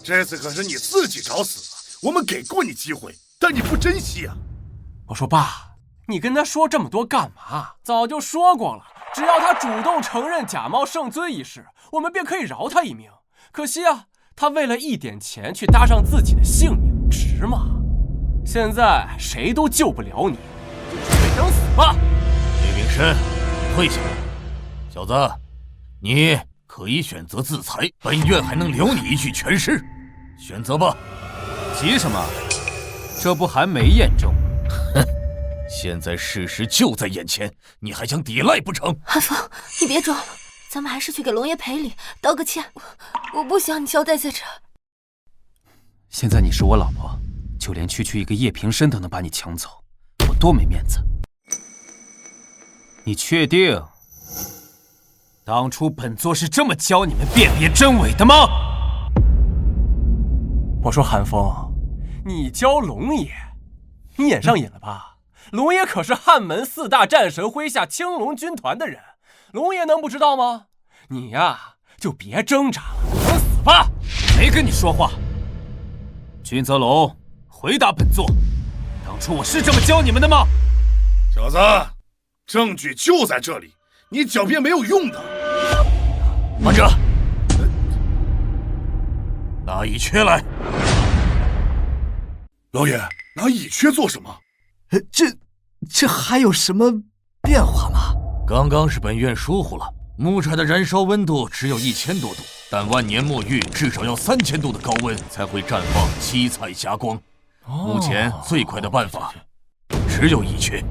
这次可是你自己找死了。我们给过你机会，但你不珍惜啊！我说爸，你跟他说这么多干嘛？早就说过了。只要他主动承认假冒圣尊一事，我们便可以饶他一命。可惜啊，他为了一点钱去搭上自己的性命，值吗？现在谁都救不了你，就准备等死吧。叶秉申，退下。小子，你可以选择自裁，本院还能留你一具全尸，选择吧。急什么？这不还没验证吗？哼。现在事实就在眼前，你还想抵赖不成？韩风，你别装了，咱们还是去给龙爷赔礼，道个歉。我不想你交代在这。现在你是我老婆，就连区区一个叶平申都能把你抢走，我多没面子。你确定当初本座是这么教你们辨别真伪的吗？我说韩风，你教龙爷，你演上瘾了吧？龙爷可是汉门4大战神麾下青龙军团的人，龙爷能不知道吗？你呀，就别挣扎了，等死吧！没跟你说话。君泽龙，回答本座，当初我是这么教你们的吗？小子，证据就在这里，你狡辩没有用的。慢着，拿乙炔来。老爷，拿乙炔做什么？这还有什么变化吗？刚刚是本院疏忽了，木柴的燃烧温度只有1000多度，但万年墨玉至少要3000度的高温才会绽放七彩霞光。目前最快的办法只有乙炔。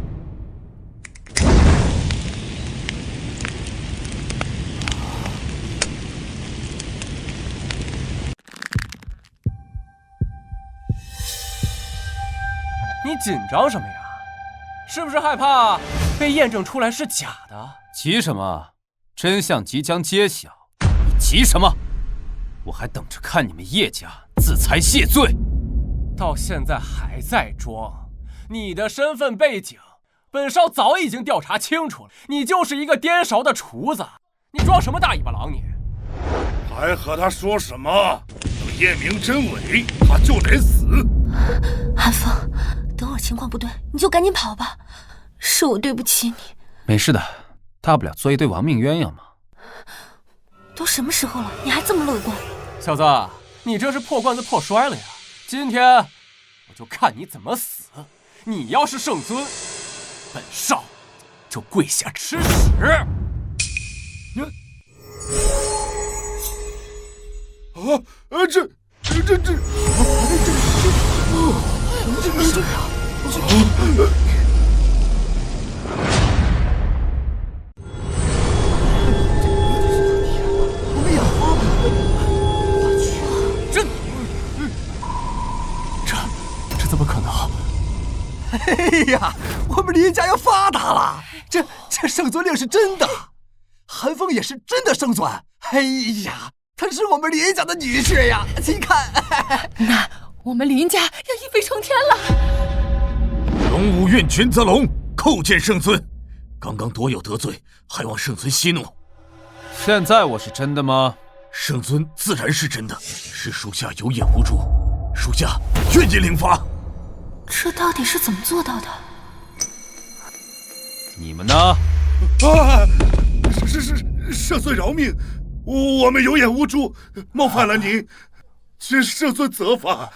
你紧张什么呀？是不是害怕被验证出来是假的？急什么？真相即将揭晓，你急什么？我还等着看你们叶家自裁谢罪。到现在还在装，你的身份背景，本少早已经调查清楚了，你就是一个颠勺的厨子，你装什么大尾巴狼你？还和他说什么？等验明真伪，他就得死。韩风，等会儿情况不对，你就赶紧跑吧。是我对不起你。没事的，大不了做一对亡命鸳鸯嘛。都什么时候了，你还这么乐观？小子，你这是破罐子破摔了呀！今天我就看你怎么死。你要是圣尊，本少就跪下吃屎。这怎么可能？哎呀，我们林家要发达了！这圣尊令是真的，韩风也是真的圣尊。哎呀，他是我们林家的女婿呀！你看，那我们林家要一飞冲天了。龙武院君泽龙叩见圣尊，刚刚多有得罪，还望圣尊息怒。现在我是真的吗？圣尊自然是真的，是属下有眼无珠，属下愿意领罚。这到底是怎么做到的？你们呢？圣尊饶命，我们有眼无珠，冒犯了您，请圣尊责罚。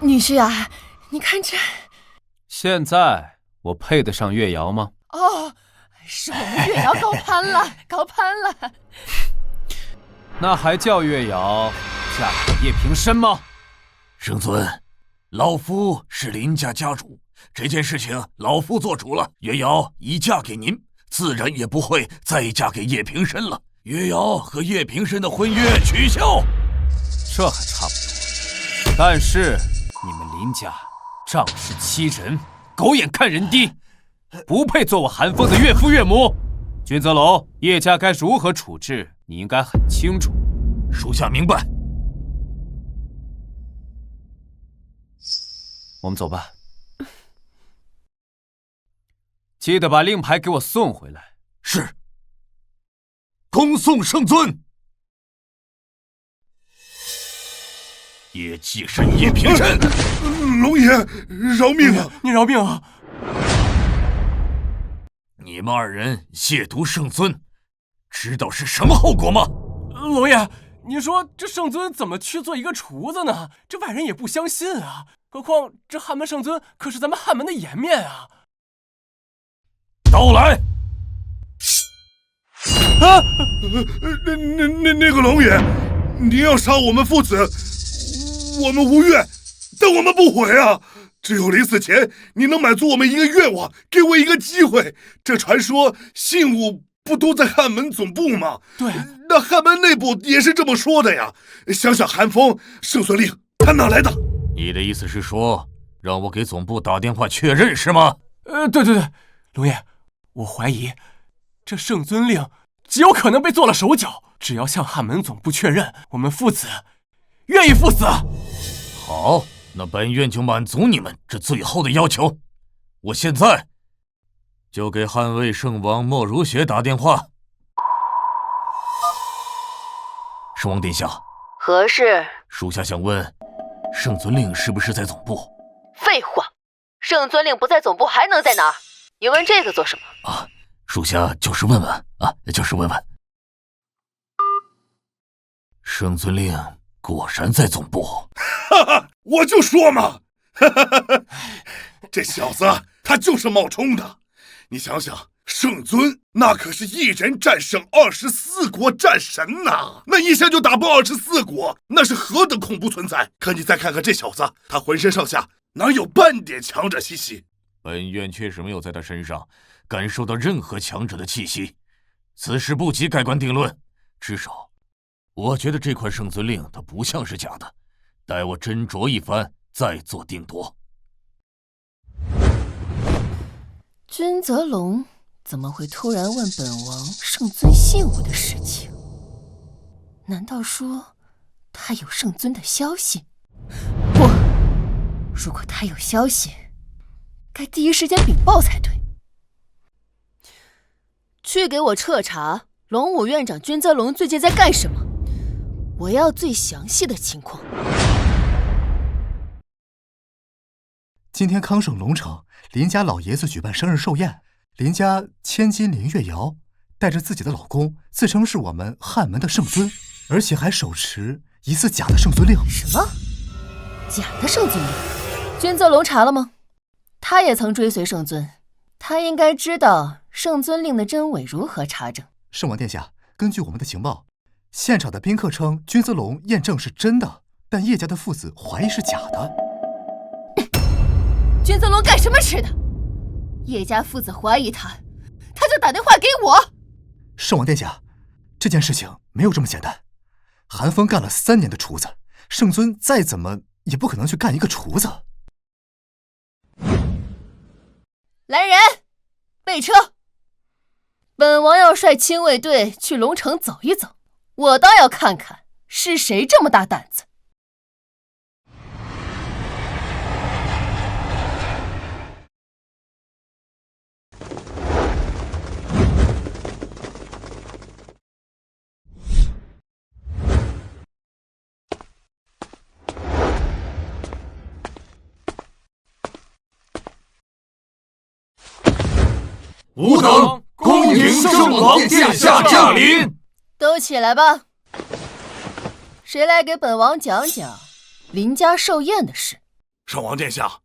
女婿啊，你看这……现在我配得上月瑶吗？哦，是我们月瑶高攀了，高攀了。那还叫月瑶，嫁给叶平生吗？圣尊，老夫是林家家主，这件事情老夫做主了。月瑶已嫁给您，自然也不会再嫁给叶平生了。月瑶和叶平生的婚约取消。这还差不多，但是你们林家仗势欺人，狗眼看人低，不配做我韩风的岳父岳母。君泽龙，叶家该如何处置，你应该很清楚。属下明白。我们走吧。记得把令牌给我送回来。是。恭送圣尊。叶继深、叶平生，龙爷，饶命啊！你饶命啊！你们二人亵渎圣尊，知道是什么后果吗？龙爷，你说这圣尊怎么去做一个厨子呢？这外人也不相信啊。何况这汉门圣尊可是咱们汉门的颜面啊！刀来！啊！那个龙爷，您要杀我们父子，我们无怨，但我们不悔啊！只有临死前，你能满足我们一个愿望，给我一个机会。这传说信物不都在汉门总部吗？对，那汉门内部也是这么说的呀。想想韩风、圣孙令，他哪来的？你的意思是说，让我给总部打电话确认是吗？对，龙爷，我怀疑这圣尊令极有可能被做了手脚。只要向汉门总部确认，我们父子愿意赴死。好，那本院就满足你们这最后的要求。我现在就给汉魏圣王莫如雪打电话。圣王殿下，何事？属下想问，圣尊令是不是在总部？废话，圣尊令不在总部还能在哪儿？你问这个做什么？啊，属下就是问问啊，就是问问。圣尊令果然在总部。哈哈，我就说嘛，这小子他就是冒充的。你想想，圣尊那可是一人战胜24国战神呐，那一下就打爆24国，那是何等恐怖存在！可你再看看这小子，他浑身上下哪有半点强者气息？本院确实没有在他身上感受到任何强者的气息，此事不及盖棺定论。至少，我觉得这块圣尊令它不像是假的，待我斟酌一番再做定夺。君泽龙怎么会突然问本王圣尊信物的事情？难道说他有圣尊的消息？不，如果他有消息，该第一时间禀报才对。去给我彻查龙武院长君泽龙最近在干什么，我要最详细的情况。今天康省龙城林家老爷子举办生日寿宴，林家千金林月瑶带着自己的老公，自称是我们汉门的圣尊，而且还手持疑似假的圣尊令。什么？假的圣尊令？君泽龙查了吗？他也曾追随圣尊，他应该知道圣尊令的真伪如何查证。圣王殿下，根据我们的情报，现场的宾客称君泽龙验证是真的，但叶家的父子怀疑是假的。君泽龙干什么吃的？叶家父子怀疑他，他就打电话给我。圣王殿下，这件事情没有这么简单。韩风干了3年的厨子，圣尊再怎么也不可能去干一个厨子。来人，备车！本王要率亲卫队去龙城走一走，我倒要看看是谁这么大胆子。吾等恭迎圣王殿下驾临。都起来吧。谁来给本王讲讲林家寿宴的事？圣王殿下，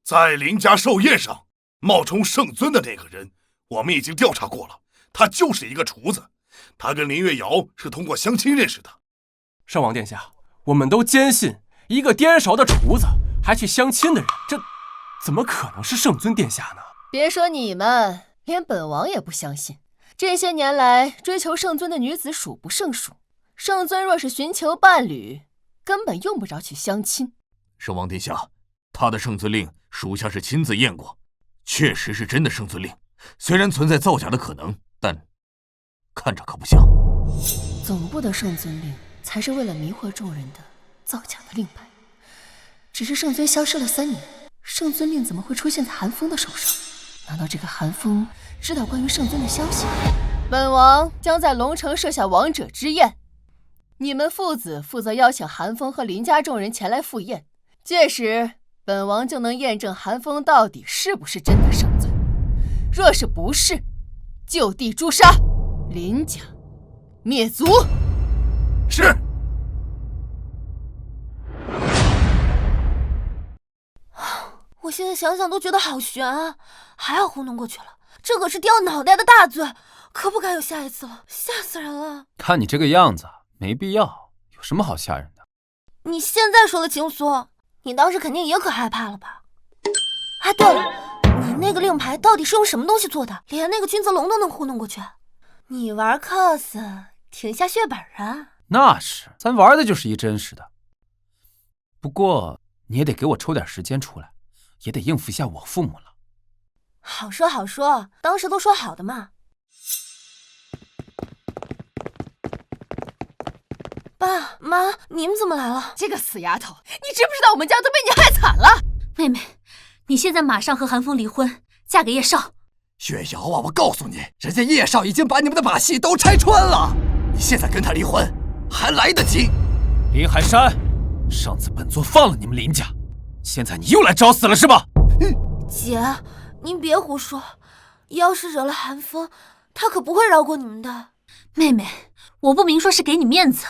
在林家寿宴上冒充圣尊的那个人，我们已经调查过了，他就是一个厨子。他跟林月瑶是通过相亲认识的。圣王殿下，我们都坚信，一个颠勺的厨子还去相亲的人，这怎么可能是圣尊殿下呢？别说你们，连本王也不相信。这些年来，追求圣尊的女子数不胜数。圣尊若是寻求伴侣，根本用不着去相亲。圣王殿下，他的圣尊令属下是亲自验过，确实是真的圣尊令。虽然存在造假的可能，但看着可不像。总部的圣尊令才是为了迷惑众人的造假的令牌。只是圣尊消失了3年，圣尊令怎么会出现在韩风的手上？难道这个韩风知道关于圣尊的消息？本王将在龙城设下王者之宴，你们父子负责邀请韩风和林家众人前来赴宴。届时，本王就能验证韩风到底是不是真的圣尊。若是不是，就地诛杀，林家灭族。是。我现在想想都觉得好悬啊，还好糊弄过去了。这可是掉脑袋的大罪，可不敢有下一次了，吓死人了。看你这个样子，没必要，有什么好吓人的？你现在说了情愫，你当时肯定也可害怕了吧？哎，对了，你那个令牌到底是用什么东西做的？连那个君泽龙都能糊弄过去？你玩 cos 挺下血本啊？那是，咱玩的就是一真实的。不过你也得给我抽点时间出来，也得应付一下我父母了。好说好说，当时都说好的嘛。爸妈，你们怎么来了？这个死丫头，你知不知道我们家都被你害惨了？妹妹，你现在马上和韩风离婚，嫁给叶少。雪瑶啊，我告诉你，人家叶少已经把你们的把戏都拆穿了，你现在跟他离婚还来得及。林海山，上次本座放了你们林家，现在你又来找死了是吧？姐，您别胡说，要是惹了韩风，他可不会饶过你们的。妹妹，我不明说是给你面子，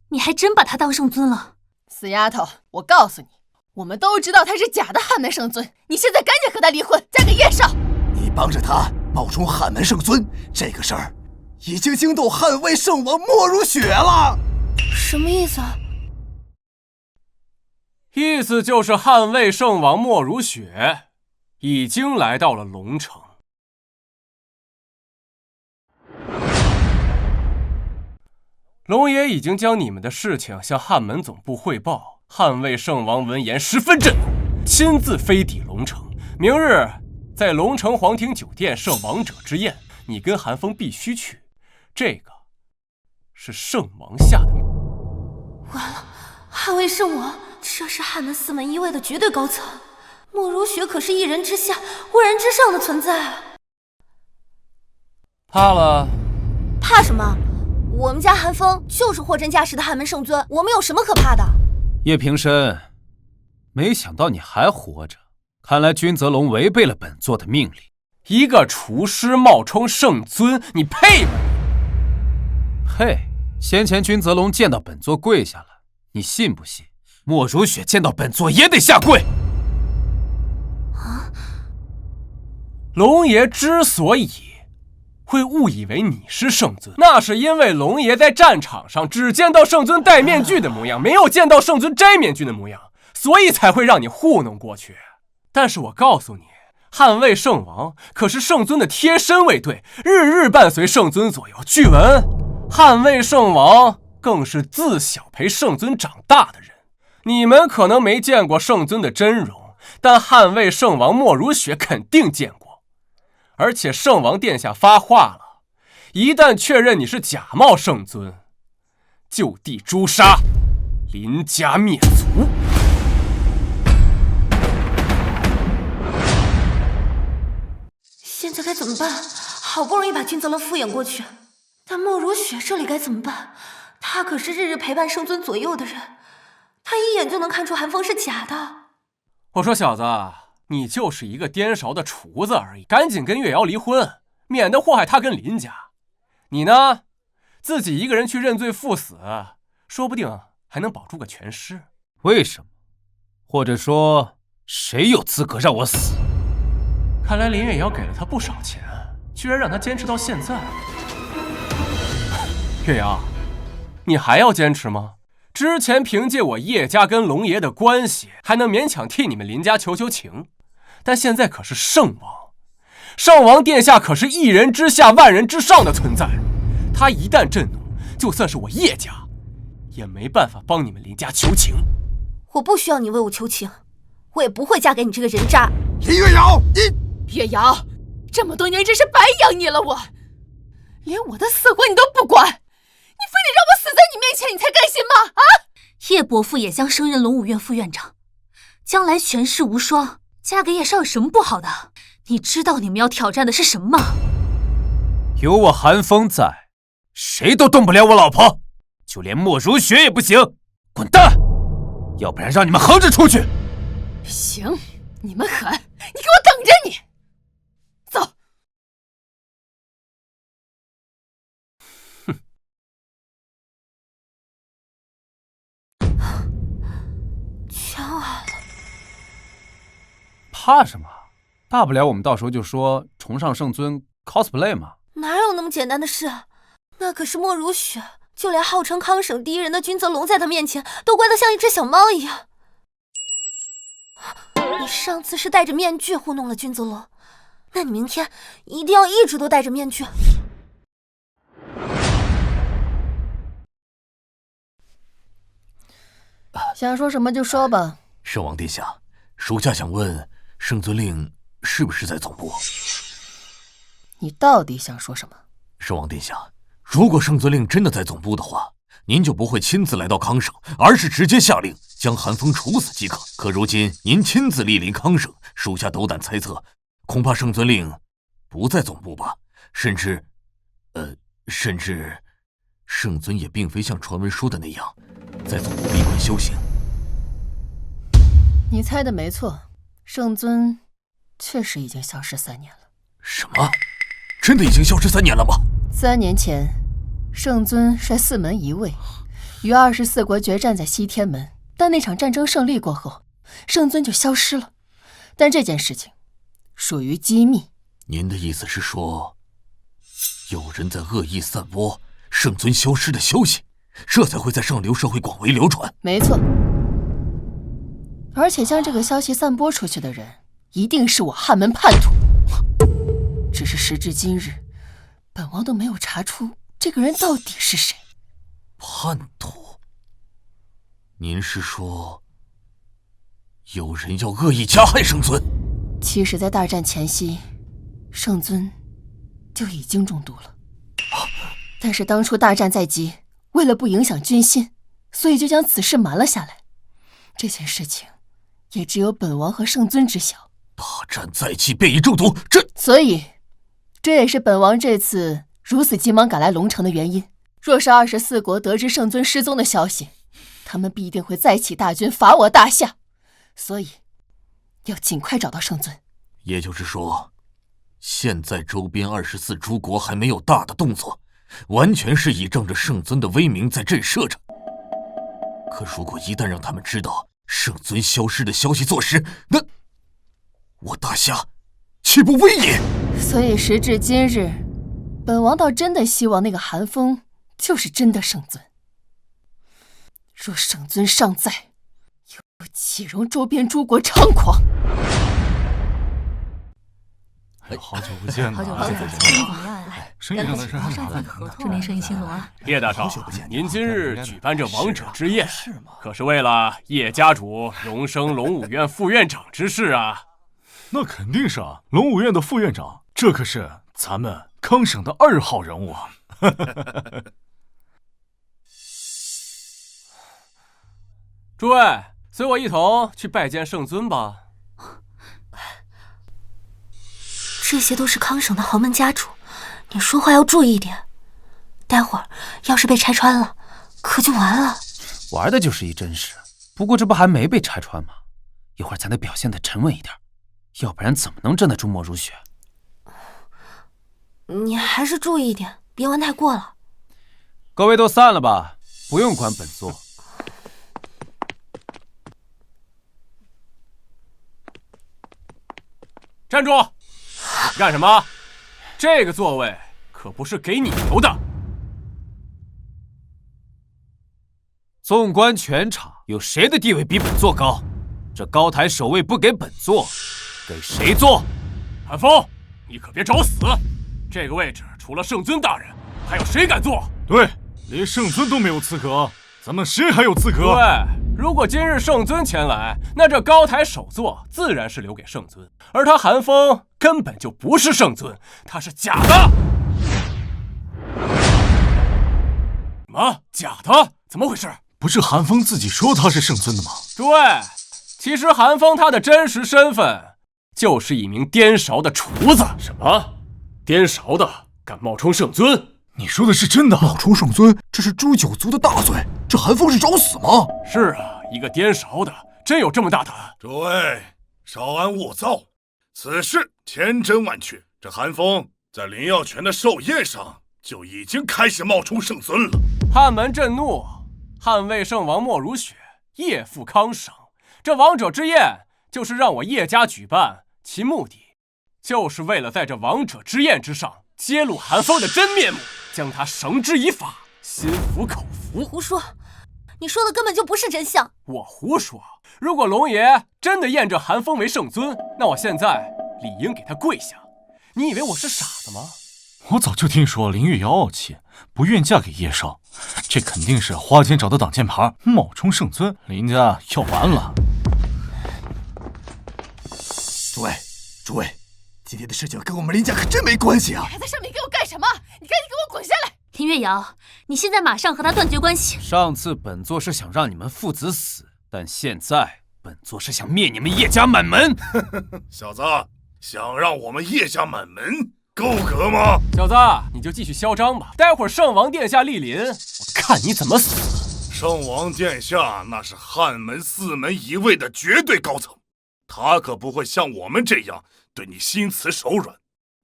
你还真把他当圣尊了。死丫头，我告诉你，我们都知道他是假的汉门圣尊，你现在赶紧和他离婚，嫁给叶少。你帮着他冒充汉门圣尊，这个事儿已经惊动汉魏圣王莫如雪了。什么意思啊？意思就是汉魏圣王莫如雪已经来到了龙城。龙爷已经将你们的事情向汉门总部汇报，汉魏圣王闻言十分震怒，亲自飞抵龙城，明日在龙城皇庭酒店设王者之宴，你跟韩风必须去，这个是圣王下的命。完了，汉魏圣王，这是汉门4门1卫的绝对高层，莫如雪可是一人之下万人之上的存在啊！怕了？怕什么？我们家韩风就是货真价实的汉门圣尊，我们有什么可怕的？叶平深，没想到你还活着，看来君泽龙违背了本座的命令。一个厨师冒充圣尊，你配吗？配？先前君泽龙见到本座跪下了，你信不信？莫如雪见到本座也得下跪。啊！龙爷之所以会误以为你是圣尊，那是因为龙爷在战场上只见到圣尊戴面具的模样，没有见到圣尊摘面具的模样，所以才会让你糊弄过去。但是我告诉你，汉魏圣王可是圣尊的贴身卫队，日日伴随圣尊左右。据闻汉魏圣王更是自小陪圣尊长大的人。你们可能没见过圣尊的真容，但汉魏圣王莫如雪肯定见过。而且圣王殿下发话了，一旦确认你是假冒圣尊，就地诛杀，林家灭族。现在该怎么办？好不容易把君泽龙敷衍过去，但莫如雪这里该怎么办？他可是日日陪伴圣尊左右的人，他一眼就能看出韩风是假的。我说小子，你就是一个颠勺的厨子而已，赶紧跟月瑶离婚，免得祸害他跟林家。你呢，自己一个人去认罪赴死，说不定还能保住个全尸。为什么？或者说，谁有资格让我死？看来林月瑶给了他不少钱，居然让他坚持到现在。月瑶，你还要坚持吗？之前凭借我叶家跟龙爷的关系，还能勉强替你们林家求求情，但现在可是圣王，圣王殿下可是一人之下万人之上的存在，他一旦震怒，就算是我叶家，也没办法帮你们林家求情。我不需要你为我求情，我也不会嫁给你这个人渣。林月瑶，你月瑶，这么多年真是白养你了，我连我的死活你都不管，你非得让我死在你面前，你才甘心吗？啊！叶伯父也将升任龙武院副院长，将来权势无双，嫁给叶少有什么不好的？你知道你们要挑战的是什么吗？有我韩风在，谁都动不了我老婆，就连莫如雪也不行。滚蛋！要不然让你们横着出去。行，你们狠，你给我等着你！走。全完了。怕什么？大不了我们到时候就说崇尚圣尊 cosplay 嘛。哪有那么简单的事？那可是莫如雪，就连号称康省第一人的君泽龙在他面前都乖得像一只小猫一样。你上次是戴着面具糊弄了君泽龙，那你明天一定要一直都戴着面具。想说什么就说吧。圣王殿下，属下想问，圣尊令是不是在总部？你到底想说什么？圣王殿下，如果圣尊令真的在总部的话，您就不会亲自来到康省，而是直接下令将韩风处死即可。可如今您亲自莅临康省，属下斗胆猜测，恐怕圣尊令不在总部吧？甚至圣尊也并非像传闻说的那样，在总部闭关修行。你猜的没错，圣尊确实已经消失3年了。什么？真的已经消失3年了吗？3年前，圣尊率4门一卫与24国决战在西天门，但那场战争胜利过后，圣尊就消失了。但这件事情属于机密。您的意思是说，有人在恶意散播圣尊消失的消息，这才会在上流社会广为流传？没错。而且将这个消息散播出去的人，一定是我汉门叛徒。只是时至今日，本王都没有查出这个人到底是谁。叛徒？您是说，有人要恶意加害圣尊？其实，在大战前夕，圣尊就已经中毒了。但是当初大战在即，为了不影响军心，所以就将此事瞒了下来。这件事情也只有本王和圣尊知晓。大战在即便已中毒，所以这也是本王这次如此急忙赶来龙城的原因。若是24国得知圣尊失踪的消息，他们必定会再起大军伐我大夏，所以要尽快找到圣尊。也就是说，现在周边24诸国还没有大的动作，完全是倚仗着圣尊的威名在震慑着。可如果一旦让他们知道圣尊消失的消息坐实，那我大夏岂不危也？所以时至今日，本王倒真的希望那个韩风就是真的圣尊。若圣尊尚在，又岂容周边诸国猖狂？好久不见，好久不见，最近怎么样呀？生意上的事还上一次合同，祝您生意兴隆啊！叶大少，您今日举办这王者之宴，可是为了叶家主荣升龙武院副院长之事啊？那肯定是啊，龙武院的副院长，这可是咱们康省的2号人物啊！诸位，随我一同去拜见圣尊吧。这些都是康省的豪门家主，你说话要注意一点。待会儿要是被拆穿了，可就完了。玩的就是一真实，不过这不还没被拆穿吗？一会儿咱得表现得沉稳一点，要不然怎么能镇得住莫如雪？你还是注意一点，别玩太过了。各位都散了吧，不用管本座。站住！干什么？这个座位可不是给你留的。纵观全场，有谁的地位比本座高？这高台守卫不给本座，给谁做？韩风，你可别找死！这个位置除了圣尊大人，还有谁敢坐？对，连圣尊都没有资格，咱们谁还有资格？对，如果今日圣尊前来，那这高台首座自然是留给圣尊，而他韩风根本就不是圣尊，他是假的。什么？假的？怎么回事？不是韩风自己说他是圣尊的吗？对，其实韩风他的真实身份就是一名颠勺的厨子。什么？颠勺的敢冒充圣尊？你说的是真的？冒充圣尊，这是诛九族的大罪，这韩风是找死吗？是啊，一个颠勺的，真有这么大胆？诸位，稍安勿躁，此事千真万确。这韩风在林耀全的寿宴上就已经开始冒充圣尊了。汉门震怒，汉魏圣王莫如雪夜赴康省，这王者之宴就是让我叶家举办，其目的就是为了在这王者之宴之上揭露韩风的真面目，将他绳之以法，心服口服。胡说，你说的根本就不是真相。我胡说？如果龙爷真的验这韩风为圣尊，那我现在理应给他跪下。你以为我是傻子吗？我早就听说林月瑶傲气，不愿嫁给叶少，这肯定是花间找的挡箭牌，冒充圣尊，林家要完了。诸位，今天的事情跟我们林家可真没关系啊！还在上面给我干什么？你赶紧给我滚下来！林月瑶，你现在马上和他断绝关系。上次本座是想让你们父子死，但现在本座是想灭你们叶家满门。小子，想让我们叶家满门，够格吗？小子，你就继续嚣张吧，待会儿圣王殿下莅临，我看你怎么死。圣王殿下那是汉门4门1位的绝对高层，他可不会像我们这样对你心慈手软。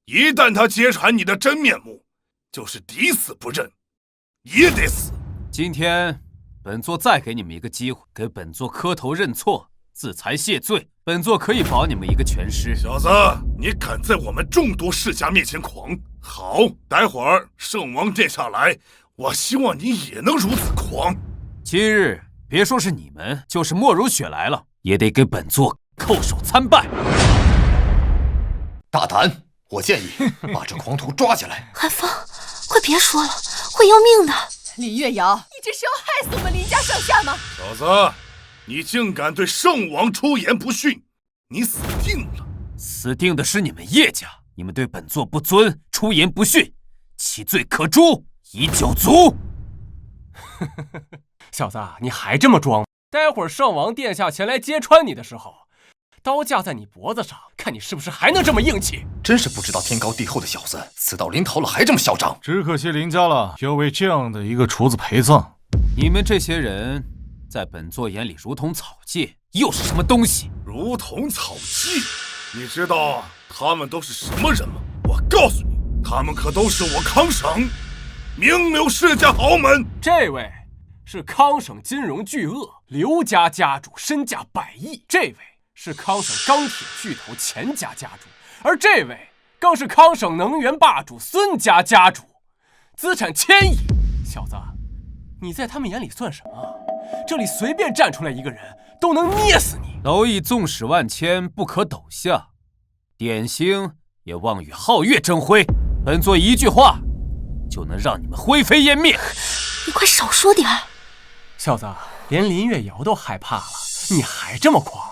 一旦他揭穿你的真面目，就是抵死不认，也得死。今天本座再给你们一个机会，给本座磕头认错，自裁谢罪，本座可以保你们一个全尸。小子，你敢在我们众多世家面前狂？好，待会儿圣王殿下来，我希望你也能如此狂。今日别说是你们，就是莫如雪来了，也得给本座叩首参拜。大胆！我建议把这狂徒抓起来。韩风，快别说了，会要命的。林月瑶，你这是要害死我们林家上下吗？小子，你竟敢对圣王出言不逊，你死定了！死定的是你们叶家，你们对本座不尊，出言不逊，其罪可诛，以九族。小子，你还这么装？待会儿圣王殿下前来揭穿你的时候，刀架在你脖子上，看你是不是还能这么硬气。真是不知道天高地厚的小子，死到临头了还这么嚣张。只可惜林家了，要为这样的一个厨子陪葬。你们这些人在本座眼里如同草芥，又是什么东西？如同草芥？你知道他们都是什么人吗？我告诉你，他们可都是我康省名流世家豪门。这位是康省金融巨鳄刘家家主，身价100亿。这位是康省钢铁巨头钱家家主，而这位更是康省能源霸主孙家家主，资产1000亿。小子，你在他们眼里算什么？这里随便站出来一个人都能捏死你。蝼蚁纵使万千，不可斗下；点星也望与皓月争辉。本座一句话就能让你们灰飞烟灭。你快少说点儿。小子，连林月瑶都害怕了，你还这么狂？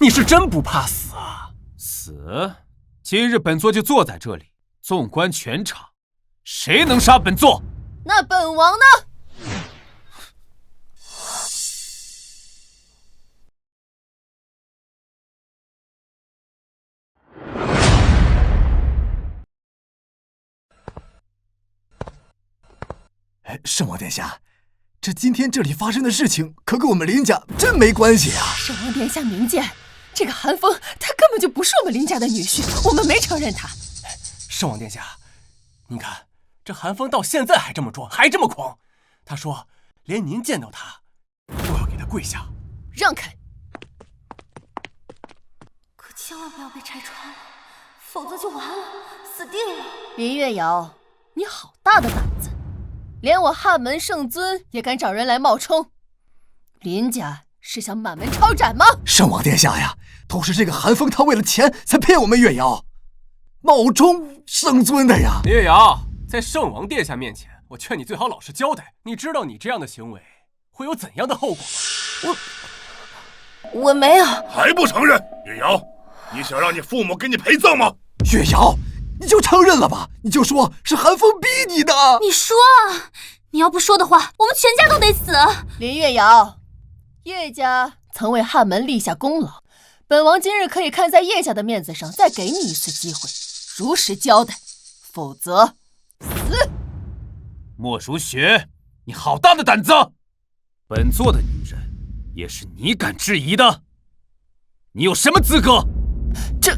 你是真不怕死啊？死？今日本座就坐在这里，纵观全场，谁能杀本座？那本王呢？圣王殿下，这今天这里发生的事情可跟我们林家真没关系啊！圣王殿下明鉴，这个韩风他根本就不是我们林家的女婿，我们没承认他。圣王殿下，您看这韩风到现在还这么装，还这么狂。他说连您见到他都要给他跪下。让开！可千万不要被拆穿了，否则就完了，死定了。林月瑶，你好大的胆子！连我汉门圣尊也敢找人来冒充，林家是想满门抄斩吗？圣王殿下呀，都是这个韩风他为了钱才骗我们月瑶，冒充圣尊的呀。月瑶，在圣王殿下面前，我劝你最好老实交代。你知道你这样的行为会有怎样的后果吗？我没有。还不承认？月瑶，你想让你父母给你陪葬吗？月瑶，你就承认了吧，你就说是韩风逼你的。你说啊，你要不说的话，我们全家都得死。林月瑶，叶家曾为汉门立下功劳，本王今日可以看在叶家的面子上，再给你一次机会，如实交代，否则死。莫如雪，你好大的胆子！本座的女人也是你敢质疑的？你有什么资格？这……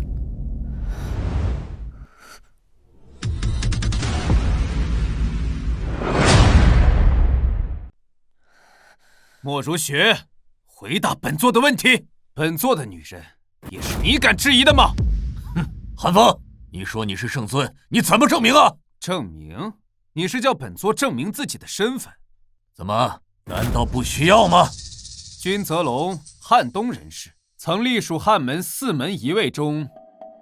莫如雪，回答本座的问题。本座的女人也是你敢质疑的吗？哼，韩风，你说你是圣尊，你怎么证明啊？证明？你是叫本座证明自己的身份？怎么？难道不需要吗？君泽龙，汉东人士，曾隶属汉门4门一卫中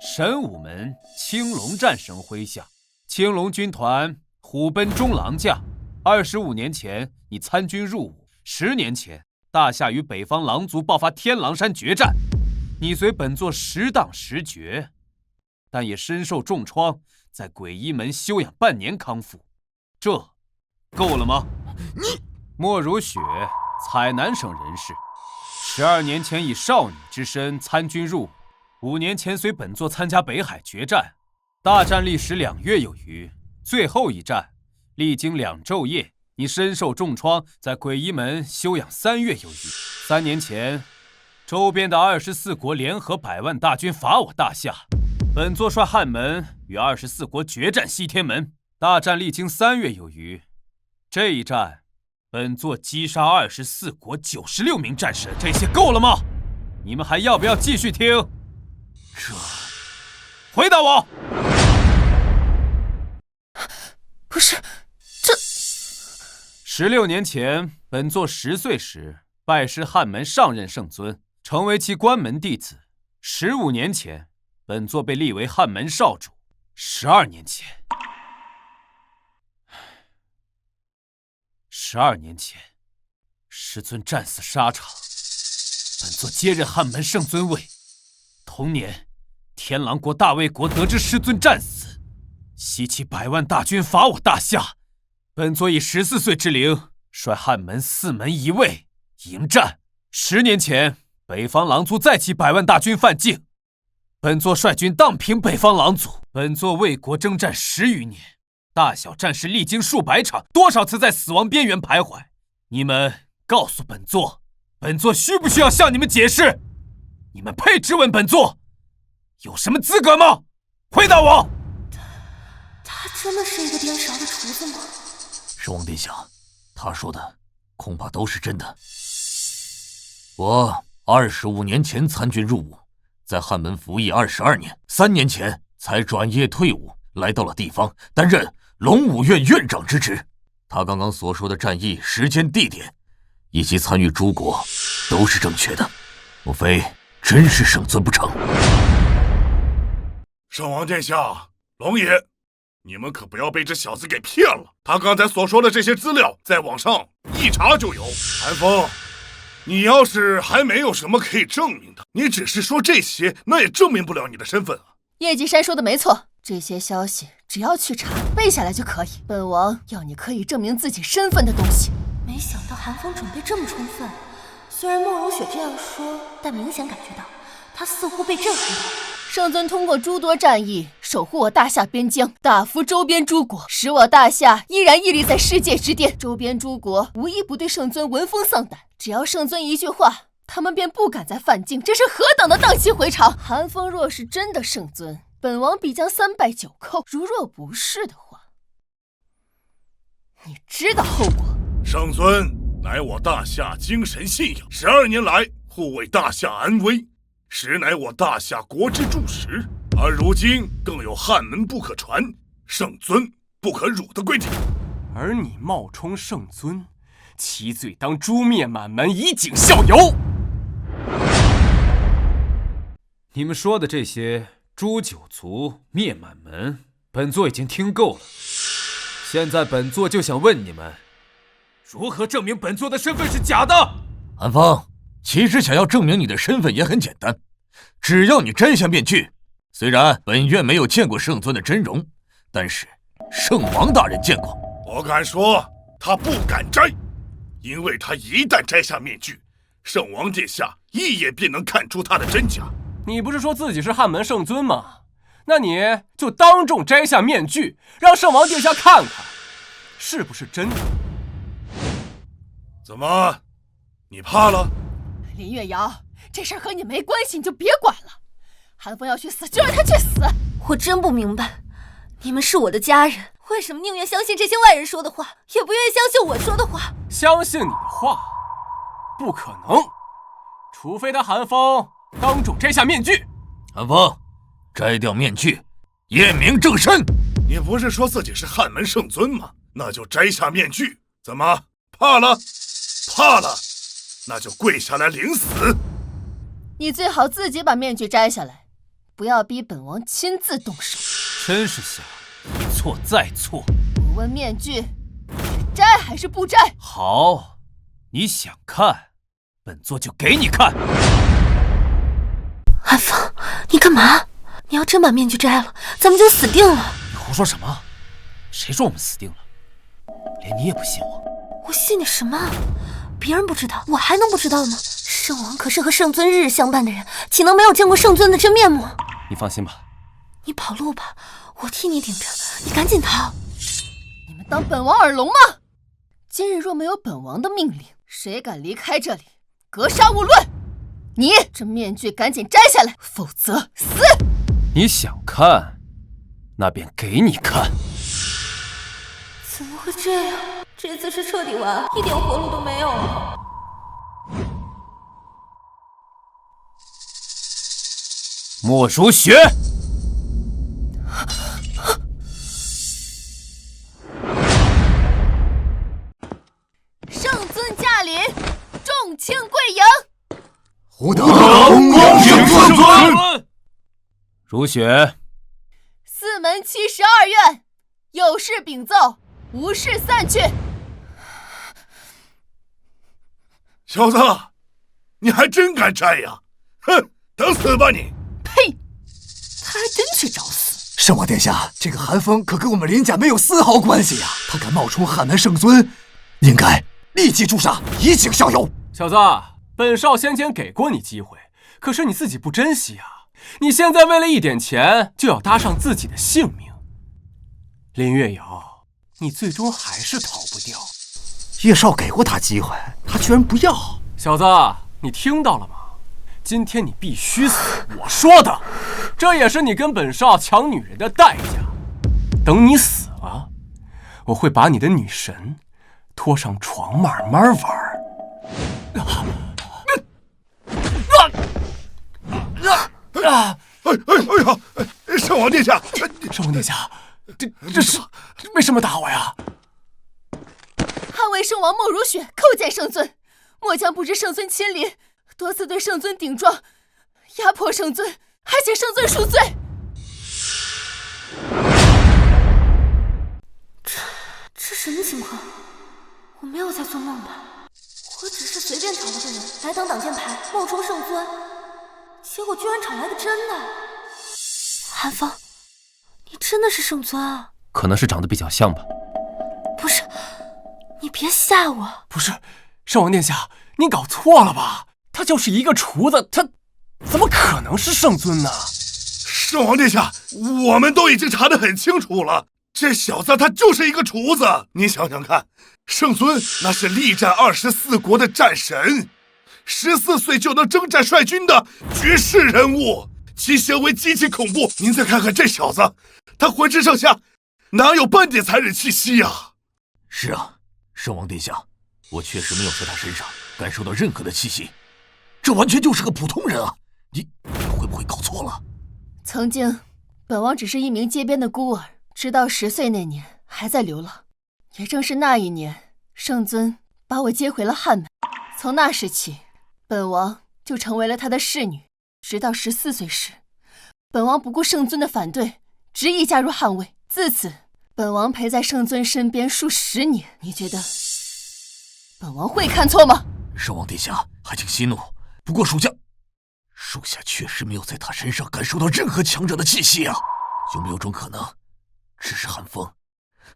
神武门青龙战神麾下。青龙军团虎贲中郎将。25年前，你参军入伍。10年前，大夏与北方狼族爆发天狼山决战，你随本座10当10决，但也身受重创，在鬼医门休养半年康复。这够了吗？你莫如雪，采南省人士，12年前以少女之身参军入伍，5年前随本座参加北海决战，大战历时2月有余，最后一战历经2昼夜，你身受重创，在鬼医门休养3月有余。3年前，周边的24国联合100万大军伐我大夏，本座率汉门与24国决战西天门，大战历经3月有余。这一战，本座击杀24国96名战神，这些够了吗？你们还要不要继续听？回答我！不是，这16年前，本座10岁时拜师汉门上任圣尊，成为其关门弟子。15年前，本座被立为汉门少主。12年前，师尊战死沙场，本座接任汉门圣尊位。同年，天狼国大魏国得知师尊战死，西起100万大军伐我大夏。本座以14岁之龄，率汉门4门一卫迎战。10年前，北方狼族再起100万大军犯境，本座率军荡平北方狼族。本座为国征战10余年，大小战事历经数百场，多少次在死亡边缘徘徊。你们告诉本座，本座需不需要向你们解释？你们配质问本座有什么资格吗？回答我！他真的是一个颠勺的厨子吗？圣王殿下，他说的恐怕都是真的。我25年前参军入伍，在汉门服役22年，3年前才转业退伍，来到了地方，担任龙武院院长之职。他刚刚所说的战役时间、地点，以及参与诸国，都是正确的。莫非真是圣尊不成？圣王殿下，龙爷，你们可不要被这小子给骗了。他刚才所说的这些资料，在网上一查就有。韩风，你要是还没有什么可以证明的，你只是说这些，那也证明不了你的身份啊。叶继山说的没错，这些消息只要去查背下来就可以。本王要你可以证明自己身份的东西。没想到韩风准备这么充分，虽然莫如雪这样说，但明显感觉到他似乎被震撼到。圣尊通过诸多战役守护我大夏边疆，打服周边诸国，使我大夏依然屹立在世界之巅。周边诸国无一不对圣尊闻风丧胆，只要圣尊一句话，他们便不敢再犯境，这是何等的荡气回肠！韩风若是真的圣尊，本王必将3拜9叩；如若不是的话，你知道后果。圣尊乃我大夏精神信仰，12年来护卫大夏安危，实乃我大夏国之柱石。而如今更有汉门不可传，圣尊不可辱的规定。而你冒充圣尊，其罪当诛灭满门，以儆效尤。你们说的这些诛九族、灭满门，本座已经听够了。现在本座就想问你们，如何证明本座的身份是假的？韩风，其实想要证明你的身份也很简单，只要你摘下面具。虽然本院没有见过圣尊的真容，但是圣王大人见过。我敢说，他不敢摘，因为他一旦摘下面具，圣王殿下一眼便能看出他的真假。你不是说自己是汉门圣尊吗？那你就当众摘下面具，让圣王殿下看看，是不是真的？怎么，你怕了？林月瑶，这事儿和你没关系，你就别管了。韩风要去死，就让他去死。我真不明白，你们是我的家人，为什么宁愿相信这些外人说的话，也不愿意相信我说的话？相信你的话，不可能，除非他韩风当众摘下面具。韩风，摘掉面具，验明正身。你不是说自己是汉门圣尊吗？那就摘下面具。怎么，怕了？怕了，那就跪下来领死。你最好自己把面具摘下来，不要逼本王亲自动手。真是想一错再错。我问面具是摘还是不摘？好，你想看，本座就给你看。韩风，你干嘛？你要真把面具摘了，咱们就死定了。你胡说什么？谁说我们死定了？连你也不信我？我信你什么？别人不知道，我还能不知道吗？圣王可是和圣尊日日相伴的人，岂能没有见过圣尊的真面目？你放心吧，你跑路吧，我替你顶着，你赶紧逃。你们当本王耳聋吗？今日若没有本王的命令，谁敢离开这里，格杀勿论。你这面具赶紧摘下来，否则死！你想看，那便给你看。怎么会这样？这次是彻底完，一点活路都没有了。莫如雪，圣尊驾临，众卿贵迎。吾等恭迎圣尊。如雪，四门72院有事禀奏，无事散去。小子，你还真敢摘呀！哼，等死吧你！呸！他还真去找死！圣王殿下，这个韩风可跟我们林家没有丝毫关系呀！他敢冒充汉门圣尊，应该立即诛杀，以儆效尤。小子，本少先前给过你机会，可是你自己不珍惜啊！你现在为了一点钱，就要搭上自己的性命。林月瑶，你最终还是逃不掉。叶少给过他机会，他居然不要。小子，你听到了吗？今天你必须死，我说的，这也是你跟本少抢女人的代价。等你死了，我会把你的女神拖上床慢慢玩。哎呀！圣王殿下，圣王殿下，这是为什么打我呀？捍卫圣王莫如雪叩见圣尊，末将不知圣尊亲临，多次对圣尊顶撞，压迫圣尊，还请圣尊恕罪。这什么情况？我没有在做梦吧？我只是随便找了个人来当挡箭牌，冒充圣尊，结果居然找来个真的。韩风，你真的是圣尊啊？可能是长得比较像吧。不是，你别吓我。不是，圣王殿下，你搞错了吧？他就是一个厨子，他怎么可能是圣尊呢？圣王殿下，我们都已经查得很清楚了，这小子他就是一个厨子。你想想看，圣尊那是力战24国的战神，14岁就能征战率军的绝世人物，其行为极其恐怖。您再看看这小子，他浑身上下哪有半点残忍气息呀？是啊，圣王殿下，我确实没有在他身上感受到任何的气息，这完全就是个普通人啊！你会不会搞错了？曾经，本王只是一名街边的孤儿，直到10岁那年还在流浪。也正是那一年，圣尊把我接回了汉门。从那时起，本王就成为了他的侍女，直到14岁时，本王不顾圣尊的反对，执意加入汉卫。自此，本王陪在圣尊身边数10年。你觉得本王会看错吗？圣王殿下，还请息怒。不过属下确实没有在他身上感受到任何强者的气息啊。有没有种可能，只是寒风，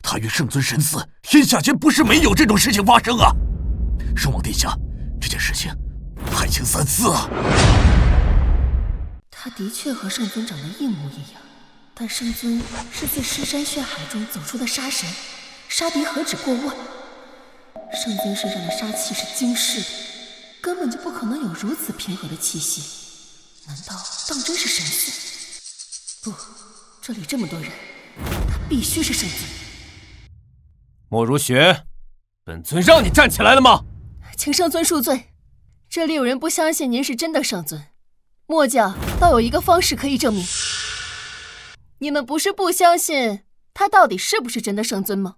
他与圣尊神似，天下间不是没有这种事情发生啊？圣王殿下，这件事情还请三思啊。他的确和圣尊长得一模一样，但圣尊是自尸山血海中走出的杀神，杀敌何止过万。圣尊身上的杀气是惊世的，根本就不可能有如此平和的气息。难道当真是神似？不，这里这么多人，他必须是圣尊。莫如雪，本尊让你站起来了吗？请圣尊恕罪，这里有人不相信您是真的圣尊。末将倒有一个方式可以证明。你们不是不相信他到底是不是真的圣尊吗？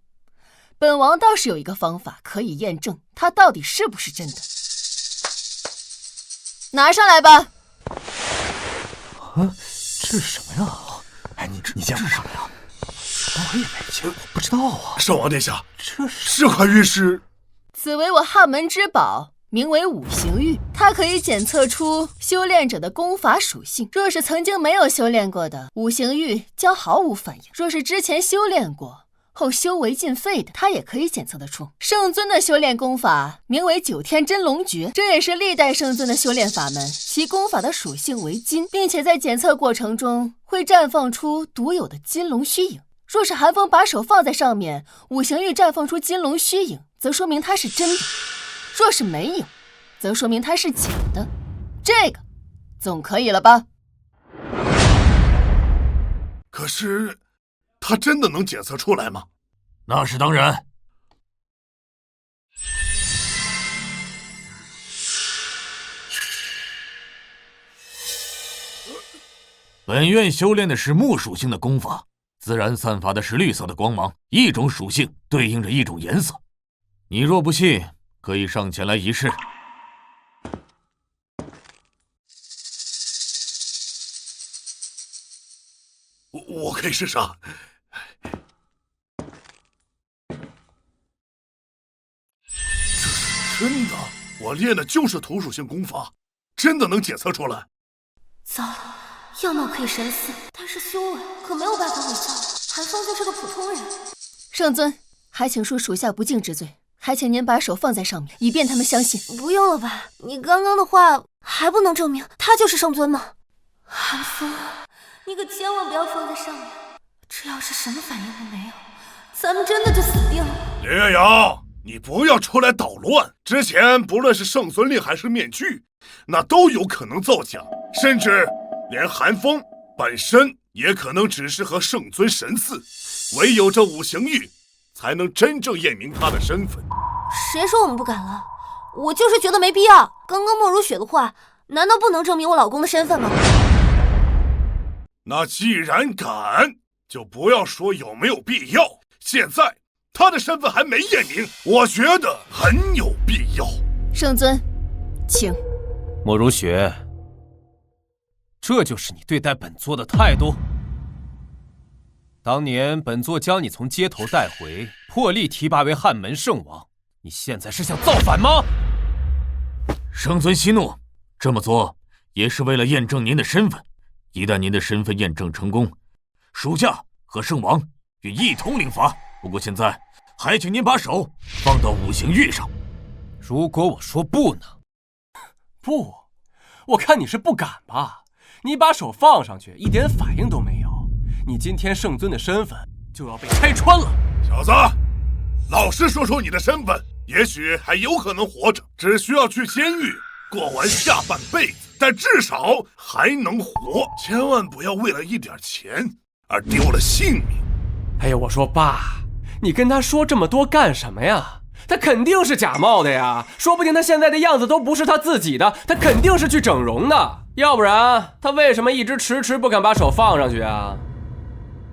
本王倒是有一个方法可以验证他到底是不是真的。拿上来吧。这是什么呀？哎，你见过什么呀？我也没见过，不知道啊。圣王殿下，这块玉是？此为我汉门之宝，名为五行玉，它可以检测出修炼者的功法属性。若是曾经没有修炼过的，五行玉将毫无反应；若是之前修炼过后修为尽废的，它也可以检测得出。圣尊的修炼功法名为九天真龙诀，这也是历代圣尊的修炼法门。其功法的属性为金，并且在检测过程中会绽放出独有的金龙虚影。若是寒风把手放在上面，五行玉绽放出金龙虚影，则说明它是真的；若是没有，则说明它是假的。这个总可以了吧？可是他真的能检测出来吗？那是当然。本院修炼的是木属性的功法，自然散发的是绿色的光芒，一种属性对应着一种颜色。你若不信，可以上前来一试。我可以试试啊。这是真的，我练的就是土属性功法，真的能检测出来。糟了，样貌可以神似，但是修为可没有办法伪造。寒风就是个普通人。圣尊，还请恕属下不敬之罪，还请您把手放在上面，以便他们相信。不用了吧？你刚刚的话还不能证明他就是圣尊吗？寒风，你可千万不要放在上面，这要是什么反应都没有，咱们真的就死定了。林月瑶，你不要出来捣乱。之前不论是圣尊令还是面具，那都有可能造假，甚至连寒风本身也可能只是和圣尊神似。唯有这五行玉才能真正验明他的身份。谁说我们不敢了？我就是觉得没必要。刚刚莫如雪的话，难道不能证明我老公的身份吗？那既然敢，就不要说有没有必要。现在他的身份还没验明，我觉得很有必要。圣尊，请。莫如雪，这就是你对待本座的态度？当年本座将你从街头带回，破例提拔为汉门圣王，你现在是想造反吗？圣尊息怒，这么做也是为了验证您的身份。一旦您的身份验证成功，属下和圣王愿一同领罚。不过现在还请您把手放到五行玉上。如果我说不呢？不，我看你是不敢吧？你把手放上去，一点反应都没有，你今天圣尊的身份就要被拆穿了。小子，老实说出你的身份，也许还有可能活着，只需要去监狱过完下半辈子，但至少还能活。千万不要为了一点钱而丢了性命。哎呀，我说爸，你跟他说这么多干什么呀？他肯定是假冒的呀，说不定他现在的样子都不是他自己的，他肯定是去整容的。要不然他为什么一直迟迟不敢把手放上去啊？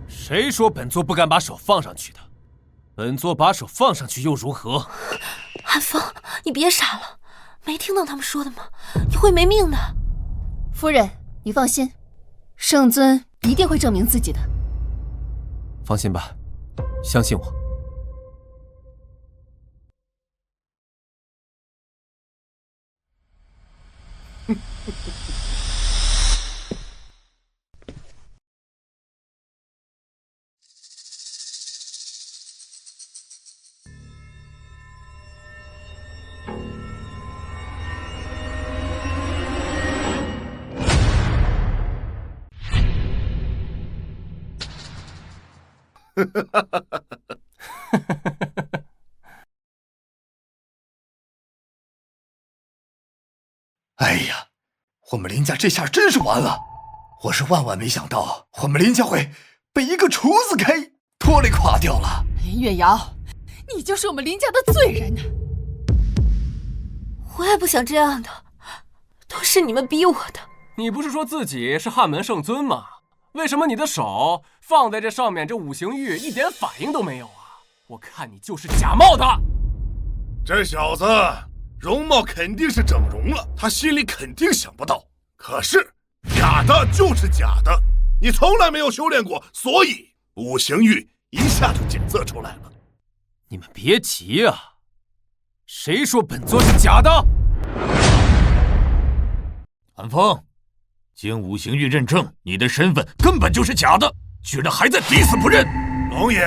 谁说本座不敢把手放上去的？本座把手放上去又如何？寒风，你别傻了，没听到他们说的吗？你会没命的。夫人，你放心，圣尊一定会证明自己的。放心吧，相信我。哎呀，我们林家这下真是完了！我是万万没想到，我们林家会被一个厨子给拖累垮掉了。林月瑶，你就是我们林家的罪人啊！我也不想这样的，都是你们逼我的。你不是说自己是汉门圣尊吗？为什么你的手放在这上面，这五行玉一点反应都没有啊？我看你就是假冒的。这小子容貌肯定是整容了，他心里肯定想不到。可是假的就是假的，你从来没有修炼过，所以五行玉一下就检测出来了。你们别急啊，谁说本座是假的？韩风，经五行玉认证，你的身份根本就是假的，居然还在抵死不认！龙爷，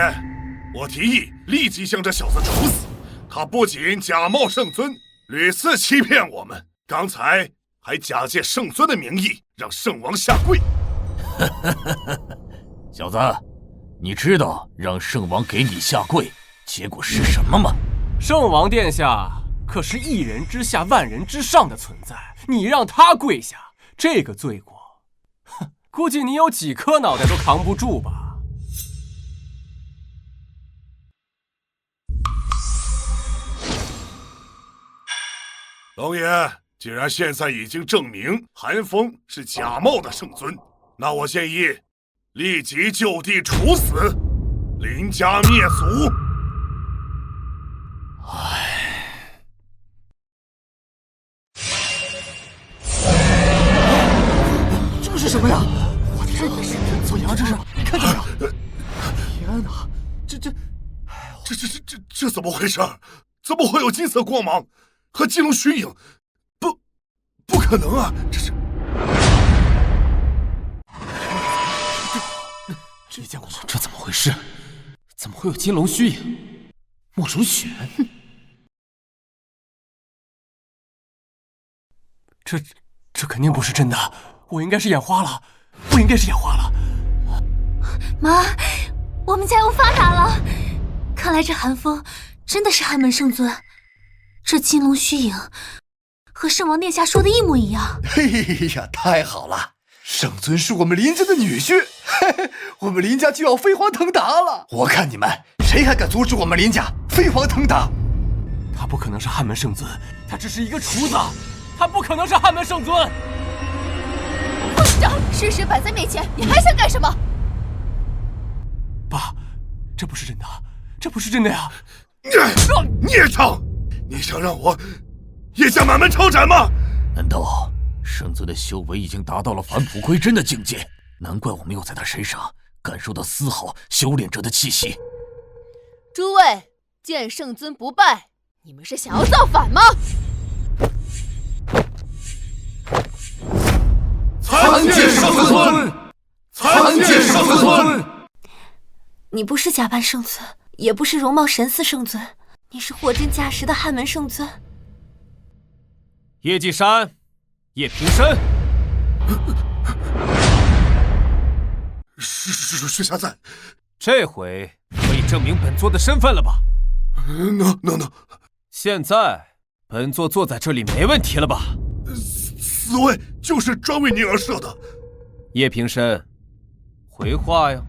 我提议立即将这小子处死。他不仅假冒圣尊，屡次欺骗我们，刚才还假借圣尊的名义让圣王下跪。小子，你知道让圣王给你下跪，结果是什么吗？圣王殿下可是一人之下万人之上的存在，你让他跪下，这个罪过，哼，估计你有几颗脑袋都扛不住吧。龙爷，既然现在已经证明韩风是假冒的圣尊，那我建议立即就地处死，林家灭族。这是什么呀？我的天，左阳，这是你看见没有？天哪，这怎么回事？怎么会有金色光芒和金龙虚影？不可能啊！这见过吗？这怎么回事？怎么会有金龙虚影？莫如雪？这肯定不是真的，我应该是眼花了，我应该是眼花了。妈，我们家又发达了！看来这韩风真的是汉门圣尊，这金龙虚影和圣王殿下说的一模一样。嘿呀，太好了！圣尊是我们林家的女婿，嘿嘿，我们林家就要飞黄腾达了。我看你们谁还敢阻止我们林家飞黄腾达？他不可能是汉门圣尊，他只是一个厨子，他不可能是汉门圣尊。副市长，事实摆在面前，你还想干什么？爸，这不是真的，这不是真的呀！孽障！你想让我叶家满门抄斩吗？难道圣尊的修为已经达到了返璞归真的境界？难怪我没有在他身上感受到丝毫修炼者的气息。诸位，见圣尊不拜，你们是想要造反吗？参见圣尊！参见圣尊！你不是假扮圣尊，也不是容貌神似圣尊，你是货真价实的汉门圣尊。叶继山，叶平生，是下在，这回可以证明本座的身份了吧？能。现在本座坐在这里没问题了吧？此位就是专为您而设的。叶平生，回话呀！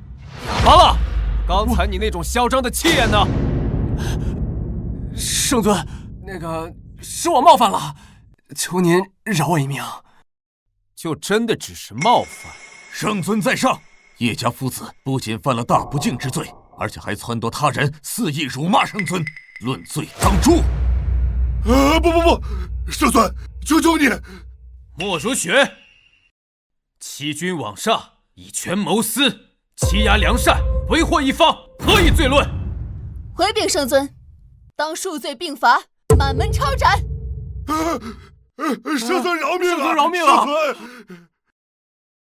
哑巴了！刚才你那种嚣张的气焰呢？圣尊，那个是我冒犯了，求您饶我一命。就真的只是冒犯？圣尊在上，叶家父子不仅犯了大不敬之罪，而且还撺掇他人肆意辱骂圣尊，论罪当诛。不，圣尊，求求你！莫如雪，欺君罔上，以权谋私，欺压良善，为祸一方，何以罪论？回禀圣尊，当数罪并罚，满门抄斩。圣尊饶命啊！圣尊饶命啊！圣尊，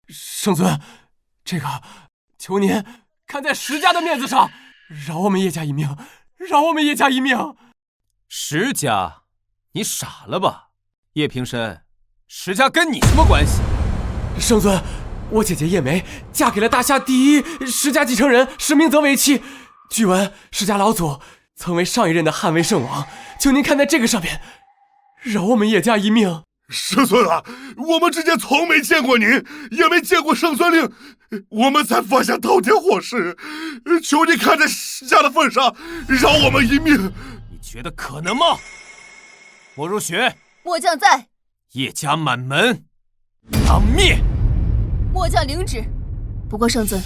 圣尊，这个求您看在石家的面子上，饶我们叶家一命，饶我们叶家一命。石家，你傻了吧？叶平生，石家跟你什么关系？圣尊，我姐姐叶梅嫁给了大夏第一石家继承人石明泽为妻。据闻石家老祖曾为上一任的汉魏圣王，求您看在这个上面，饶我们叶家一命。圣尊啊，我们之间从没见过您，也没见过圣尊令，我们才犯下滔天祸事，求你看在石家的份上，饶我们一命。你觉得可能吗？莫如雪，末将在。叶家满门当灭。末将领旨。不过圣尊，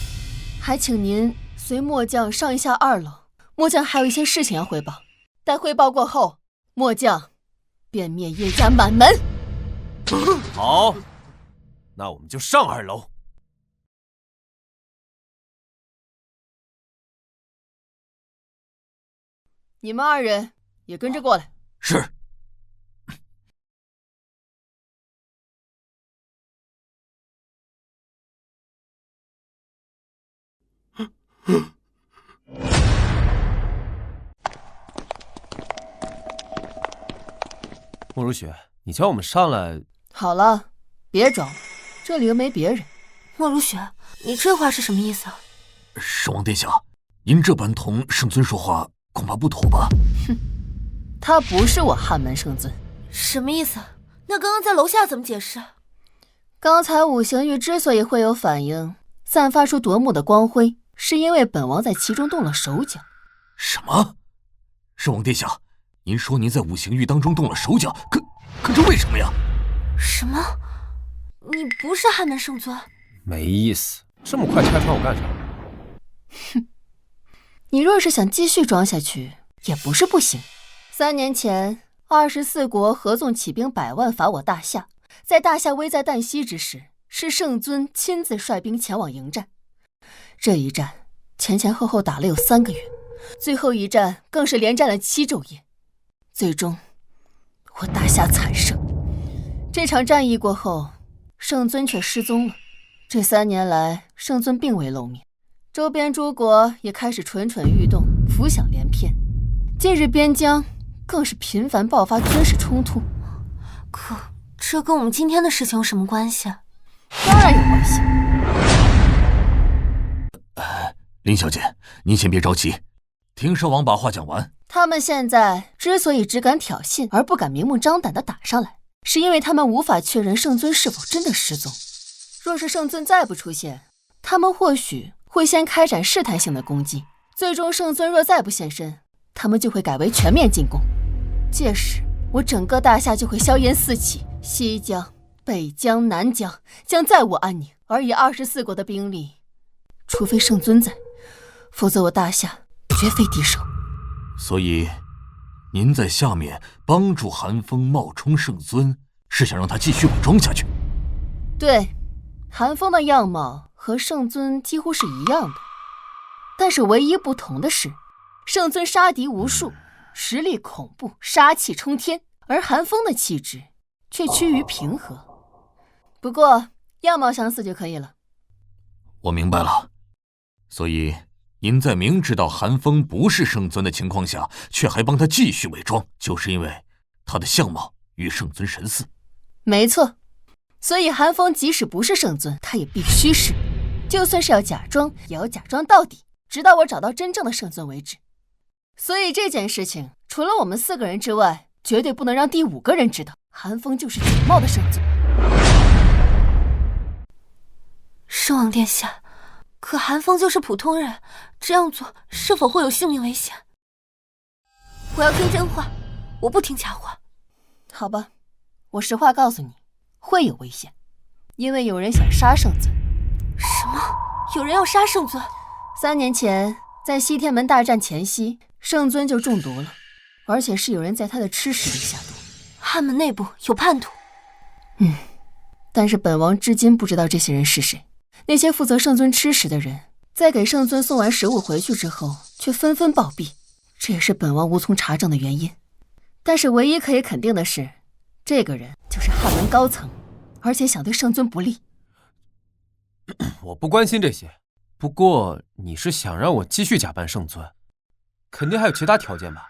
还请您随末将上一下2楼，末将还有一些事情要汇报。待汇报过后，末将便灭叶家满门。好，那我们就上2楼。你们2人也跟着过来。是。莫如雪，你叫我们上来。好了，别装了，这里又没别人。莫如雪，你这话是什么意思啊？圣王殿下，您这般同圣尊说话，恐怕不妥吧？哼，他不是我汉门圣尊。什么意思？那刚刚在楼下怎么解释？刚才五行玉之所以会有反应，散发出夺目的光辉，是因为本王在其中动了手脚。什么？圣王殿下，您说您在五行玉当中动了手脚，可这为什么呀？什么？你不是汉门圣尊？没意思，这么快拆穿我干啥？哼，你若是想继续装下去，也不是不行。3年前，24国合纵起兵100万伐我大夏，在大夏危在旦夕之时，是圣尊亲自率兵前往迎战。这一战前后后打了有3个月，最后一战更是连战了7昼夜，最终我大夏惨胜。这场战役过后，圣尊却失踪了。这3年来，圣尊并未露面，周边诸国也开始蠢蠢欲动，浮想联翩。近日边疆更是频繁爆发军事冲突。可这跟我们今天的事情有什么关系啊？当然有关系。林小姐，您先别着急，听圣王把话讲完。他们现在之所以只敢挑衅，而不敢明目张胆地打上来，是因为他们无法确认圣尊是否真的失踪。若是圣尊再不出现，他们或许会先开展试探性的攻击，最终圣尊若再不现身，他们就会改为全面进攻。届时我整个大夏就会硝烟四起，西疆、北疆、南疆将再无安宁。而以24国的兵力，除非圣尊在，否则我大夏绝非敌手。所以您在下面帮助韩风冒充圣尊，是想让他继续伪装下去？对，韩风的样貌和圣尊几乎是一样的，但是唯一不同的是，圣尊杀敌无数，实力恐怖，杀气冲天，而韩风的气质却趋于平和。不过样貌相似就可以了。我明白了。所以您在明知道韩风不是圣尊的情况下，却还帮他继续伪装，就是因为他的相貌与圣尊神似。没错，所以韩风即使不是圣尊，他也必须是。就算是要假装，也要假装到底，直到我找到真正的圣尊为止。所以这件事情，除了我们4个人之外，绝对不能让第5个人知道，韩风就是假冒的圣尊。圣王殿下，可韩风就是普通人，这样做是否会有性命危险？我要听真话，我不听假话。好吧，我实话告诉你，会有危险，因为有人想杀圣尊。什么？有人要杀圣尊？ 3年前，在西天门大战前夕，圣尊就中毒了。而且是有人在他的吃食里下毒。汉门内部有叛徒。但是本王至今不知道这些人是谁。那些负责圣尊吃食的人，在给圣尊送完食物回去之后，却纷纷暴毙，这也是本王无从查证的原因。但是唯一可以肯定的是，这个人就是汉门高层，而且想对圣尊不利。我不关心这些，不过你是想让我继续假扮圣尊，肯定还有其他条件吧？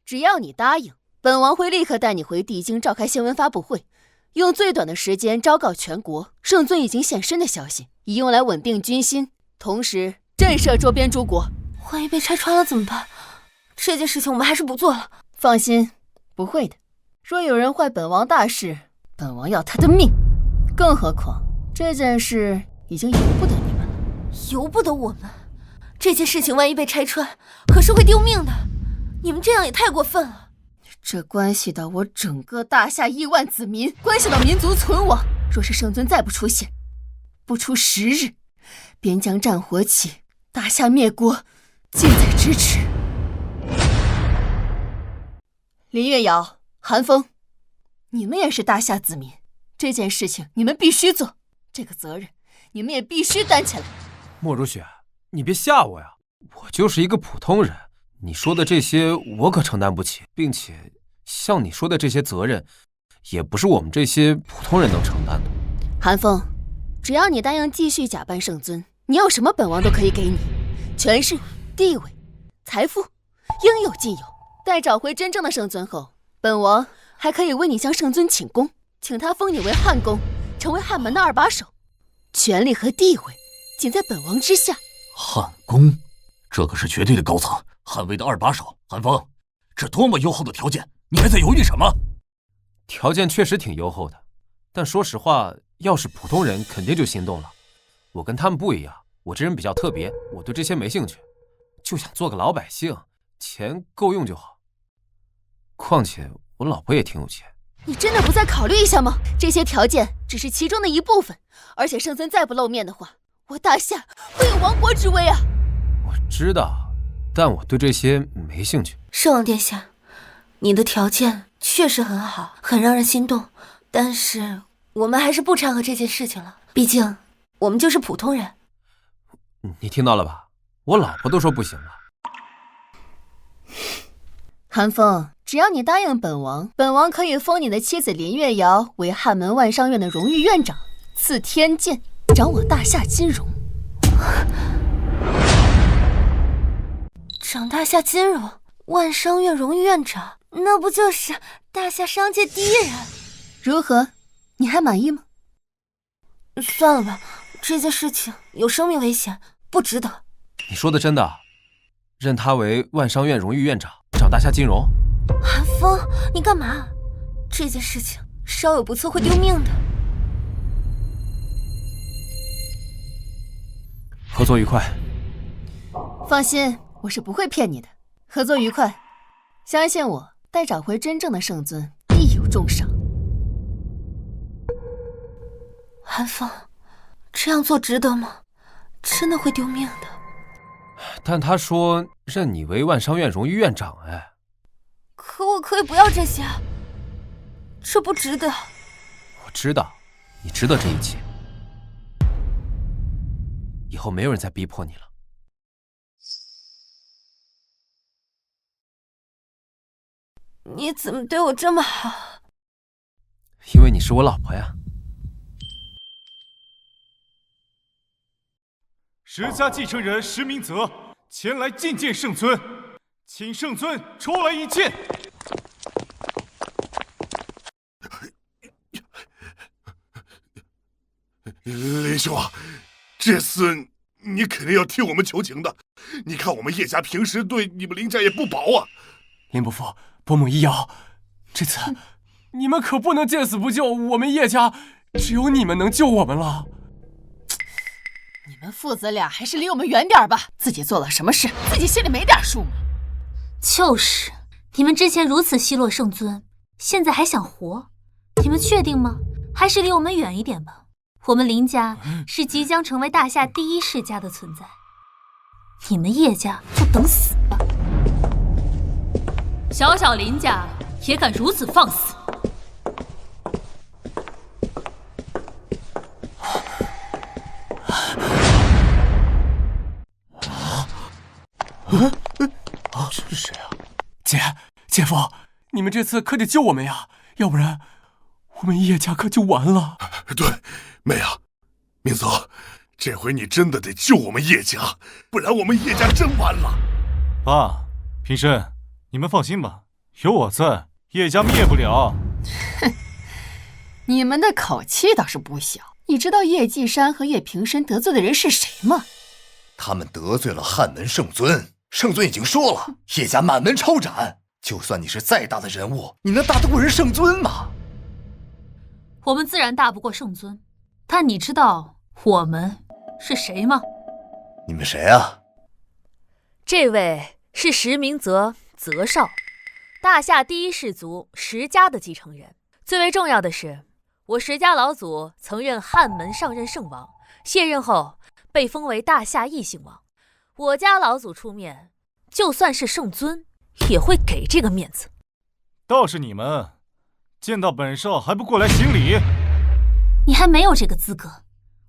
只要你答应，本王会立刻带你回帝京召开新闻发布会，用最短的时间昭告全国圣尊已经现身的消息，以用来稳定军心，同时震慑周边诸国。万一被拆穿了怎么办？这件事情我们还是不做了。放心，不会的。若有人坏本王大事，本王要他的命。更何况这件事已经由不得你们了。由不得我们？这件事情万一被拆穿，可是会丢命的。你们这样也太过分了。这关系到我整个大夏亿万子民，关系到民族存亡。若是圣尊再不出现，不出10日，边疆战火起，大夏灭国，近在咫尺。林月瑶、韩风，你们也是大夏子民，这件事情你们必须做，这个责任你们也必须担起来。莫如雪，你别吓我呀，我就是一个普通人，你说的这些我可承担不起，并且像你说的这些责任，也不是我们这些普通人能承担的。韩风，只要你答应继续假扮圣尊，你要什么本王都可以给你，权势、地位、财富，应有尽有。待找回真正的圣尊后，本王还可以为你向圣尊请功，请他封你为汉公，成为汉门的2把手，权力和地位仅在本王之下。汉公，这可是绝对的高层，汉魏的2把手。韩风，这多么优厚的条件，你还在犹豫什么？条件确实挺优厚的，但说实话，要是普通人肯定就心动了。我跟他们不一样，我这人比较特别，我对这些没兴趣，就想做个老百姓，钱够用就好。况且我老婆也挺有钱。你真的不再考虑一下吗？这些条件只是其中的一部分，而且圣尊再不露面的话，我大夏会有亡国之危啊！我知道，但我对这些没兴趣。圣王殿下，你的条件确实很好，很让人心动，但是我们还是不掺和这件事情了，毕竟我们就是普通人。你听到了吧？我老婆都说不行了。韩风，只要你答应本王，本王可以封你的妻子林月瑶为汉门万商院的荣誉院长，赐天剑，掌我大夏金融。掌大夏金融，万商院荣誉院长，那不就是大夏商界第一人？如何？你还满意吗？算了吧，这件事情有生命危险，不值得。你说的真的？任他为万商院荣誉院长，掌大夏金融？韩风，你干嘛？这件事情稍有不测会丢命的。合作愉快。放心，我是不会骗你的。合作愉快，相信我，待找回真正的圣尊，必有重赏。韩风，这样做值得吗？真的会丢命的。但他说任你为万商院荣誉院长，哎。可我可以不要这些，这不值得。我知道，你值得这一切。以后没有人再逼迫你了。你怎么对我这么好？因为你是我老婆呀。石家继承人石明泽前来觐见圣尊，请圣尊出来一见。林兄啊，这次你肯定要替我们求情的。你看我们叶家平时对你们林家也不薄啊。林伯父，伯母一摇，这次你们可不能见死不救，我们叶家只有你们能救我们了。你们父子俩还是离我们远点吧，自己做了什么事，自己心里没点数吗？就是，你们之前如此奚落圣尊，现在还想活，你们确定吗？还是离我们远一点吧。我们林家是即将成为大夏第一世家的存在，你们叶家就等死吧。小小林家也敢如此放肆！这是谁啊？姐夫，你们这次可得救我们呀，要不然我们叶家可就完了。对，妹啊，明泽，这回你真的得救我们叶家，不然我们叶家真完了。爸，平生，你们放心吧，有我在，叶家灭不了。哼，你们的口气倒是不小。你知道叶继山和叶平生得罪的人是谁吗？他们得罪了汉门圣尊，圣尊已经说了，叶家满门抄斩。就算你是再大的人物，你能打得过人圣尊吗？我们自然打不过圣尊，但你知道我们是谁吗？你们谁啊？这位是石明泽，泽少，大夏第一氏族石家的继承人。最为重要的是，我石家老祖曾任汉门上任圣王，卸任后被封为大夏异姓王。我家老祖出面，就算是圣尊也会给这个面子。倒是你们见到本少还不过来行礼？你还没有这个资格。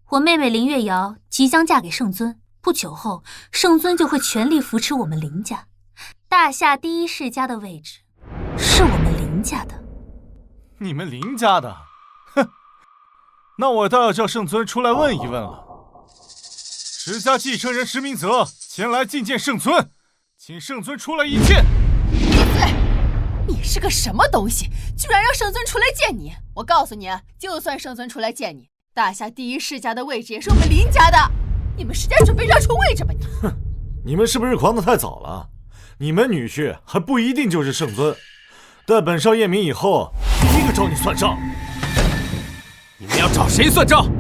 我妹妹林月瑶即将嫁给圣尊，不久后圣尊就会全力扶持我们林家。大夏第一世家的位置是我们林家的。你们林家的？哼，那我倒要叫圣尊出来问一问了。石家继承人石明泽前来觐见圣尊，请圣尊出来一见。闭嘴！你是个什么东西，居然让圣尊出来见你？我告诉你，就算圣尊出来见你，大夏第一世家的位置也是我们林家的。你们石家准备让出位置吧你！哼，你们是不是狂得太早了？你们女婿还不一定就是圣尊。待本少验明以后，第一个找你算账。你们要找谁算账？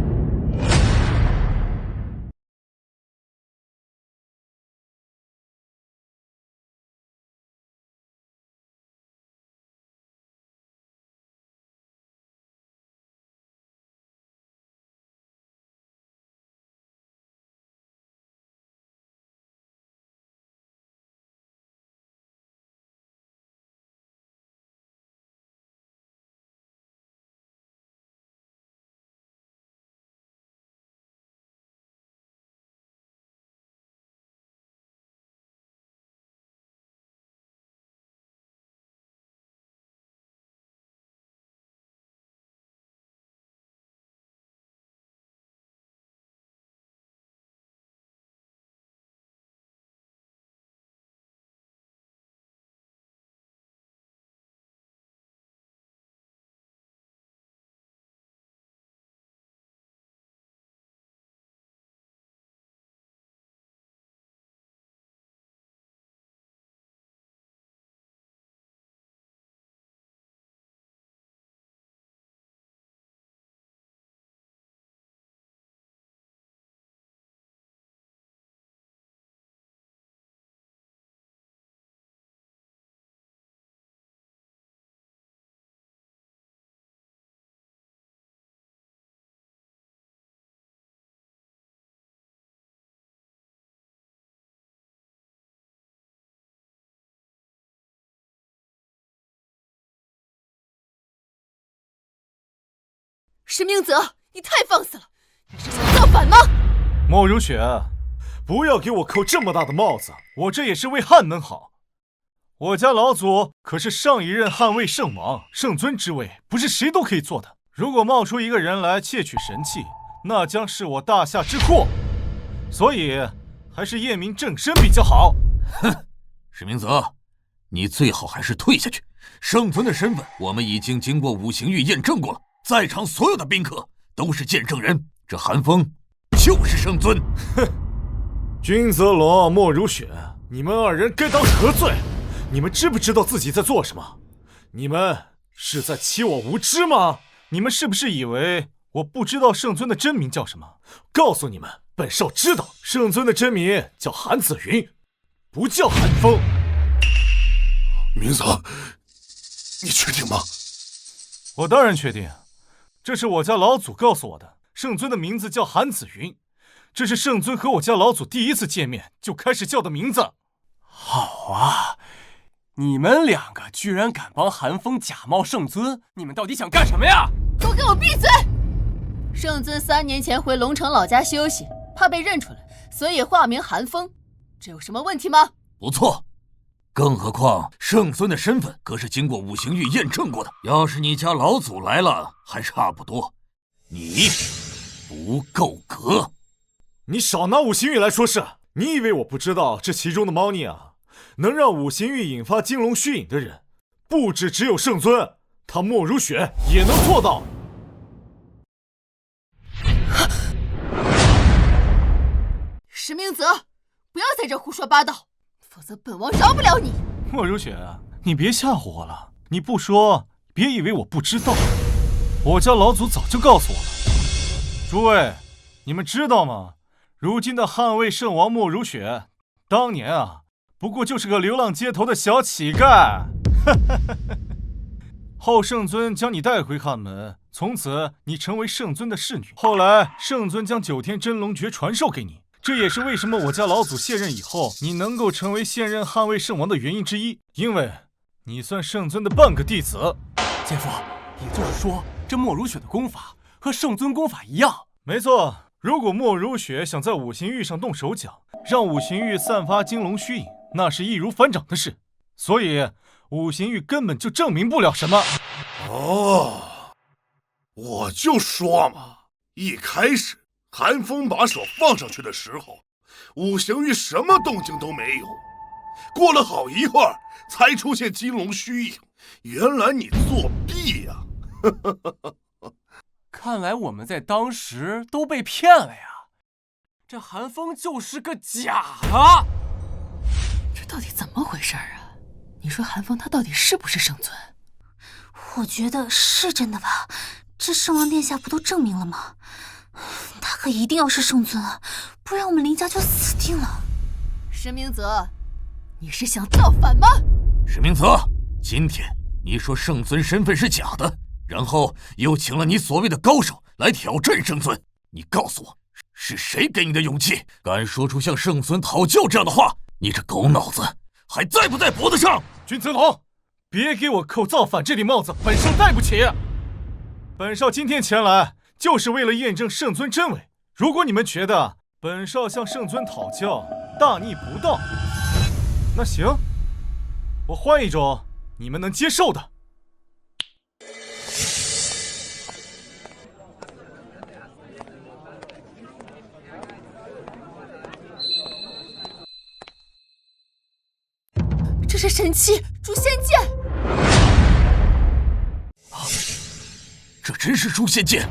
石明泽，你太放肆了！你是想造反吗？莫如雪，不要给我扣这么大的帽子，我这也是为汉门好。我家老祖可是上一任汉魏圣王，圣尊之位不是谁都可以做的。如果冒出一个人来窃取神器，那将是我大夏之祸。所以，还是验明正身比较好。哼，石明泽，你最好还是退下去。圣尊的身份，我们已经经过五行域验证过了。在场所有的宾客都是见证人，这韩风就是圣尊。哼，君泽龙、莫如雪，你们二人该当何罪？你们知不知道自己在做什么？你们是在欺我无知吗？你们是不是以为我不知道圣尊的真名叫什么？告诉你们，本少知道，圣尊的真名叫韩子云，不叫韩风。明泽，你确定吗？我当然确定。这是我家老祖告诉我的，圣尊的名字叫韩子云，这是圣尊和我家老祖第一次见面就开始叫的名字。好啊，你们两个居然敢帮韩风假冒圣尊，你们到底想干什么呀？都给我闭嘴！圣尊3年前回龙城老家休息，怕被认出来，所以化名韩风，这有什么问题吗？不错，更何况圣尊的身份可是经过五行玉验证过的。要是你家老祖来了，还差不多。你不够格。你少拿五行玉来说事！你以为我不知道这其中的猫腻啊？能让五行玉引发金龙虚影的人，不只有圣尊，他莫如雪也能做到。石明泽，不要在这胡说八道，否则本王饶不了你。莫如雪，你别吓唬我了，你不说，别以为我不知道。我家老祖早就告诉我了。诸位，你们知道吗？如今的汉魏圣王莫如雪，当年啊，不过就是个流浪街头的小乞丐。后圣尊将你带回汉门，从此你成为圣尊的侍女。后来圣尊将9天真龙诀传授给你，这也是为什么我家老祖卸任以后，你能够成为现任汉魏圣王的原因之一，因为你算圣尊的半个弟子。姐夫，也就是说，这莫如雪的功法和圣尊功法一样？没错。如果莫如雪想在五行玉上动手脚，让五行玉散发金龙虚影，那是易如反掌的事。所以五行玉根本就证明不了什么。哦，我就说嘛，一开始韩风把手放上去的时候，五行玉什么动静都没有。过了好一会儿，才出现金龙虚影。原来你作弊呀！看来我们在当时都被骗了呀！这韩风就是个假的。这到底怎么回事啊？你说韩风他到底是不是圣尊？我觉得是真的吧，这圣王殿下不都证明了吗？他可一定要是圣尊啊，不然我们林家就死定了。石明泽，你是想造反吗？石明泽，今天你说圣尊身份是假的，然后又请了你所谓的高手来挑战圣尊，你告诉我，是谁给你的勇气，敢说出向圣尊讨教这样的话？你这狗脑子还在不在脖子上？君子龙，别给我扣造反这顶帽子，本少戴不起。本少今天前来，就是为了验证圣尊真伪。如果你们觉得本少向圣尊讨教大逆不道，那行，我换一种你们能接受的。这是神器诛仙剑。这真是诛仙剑！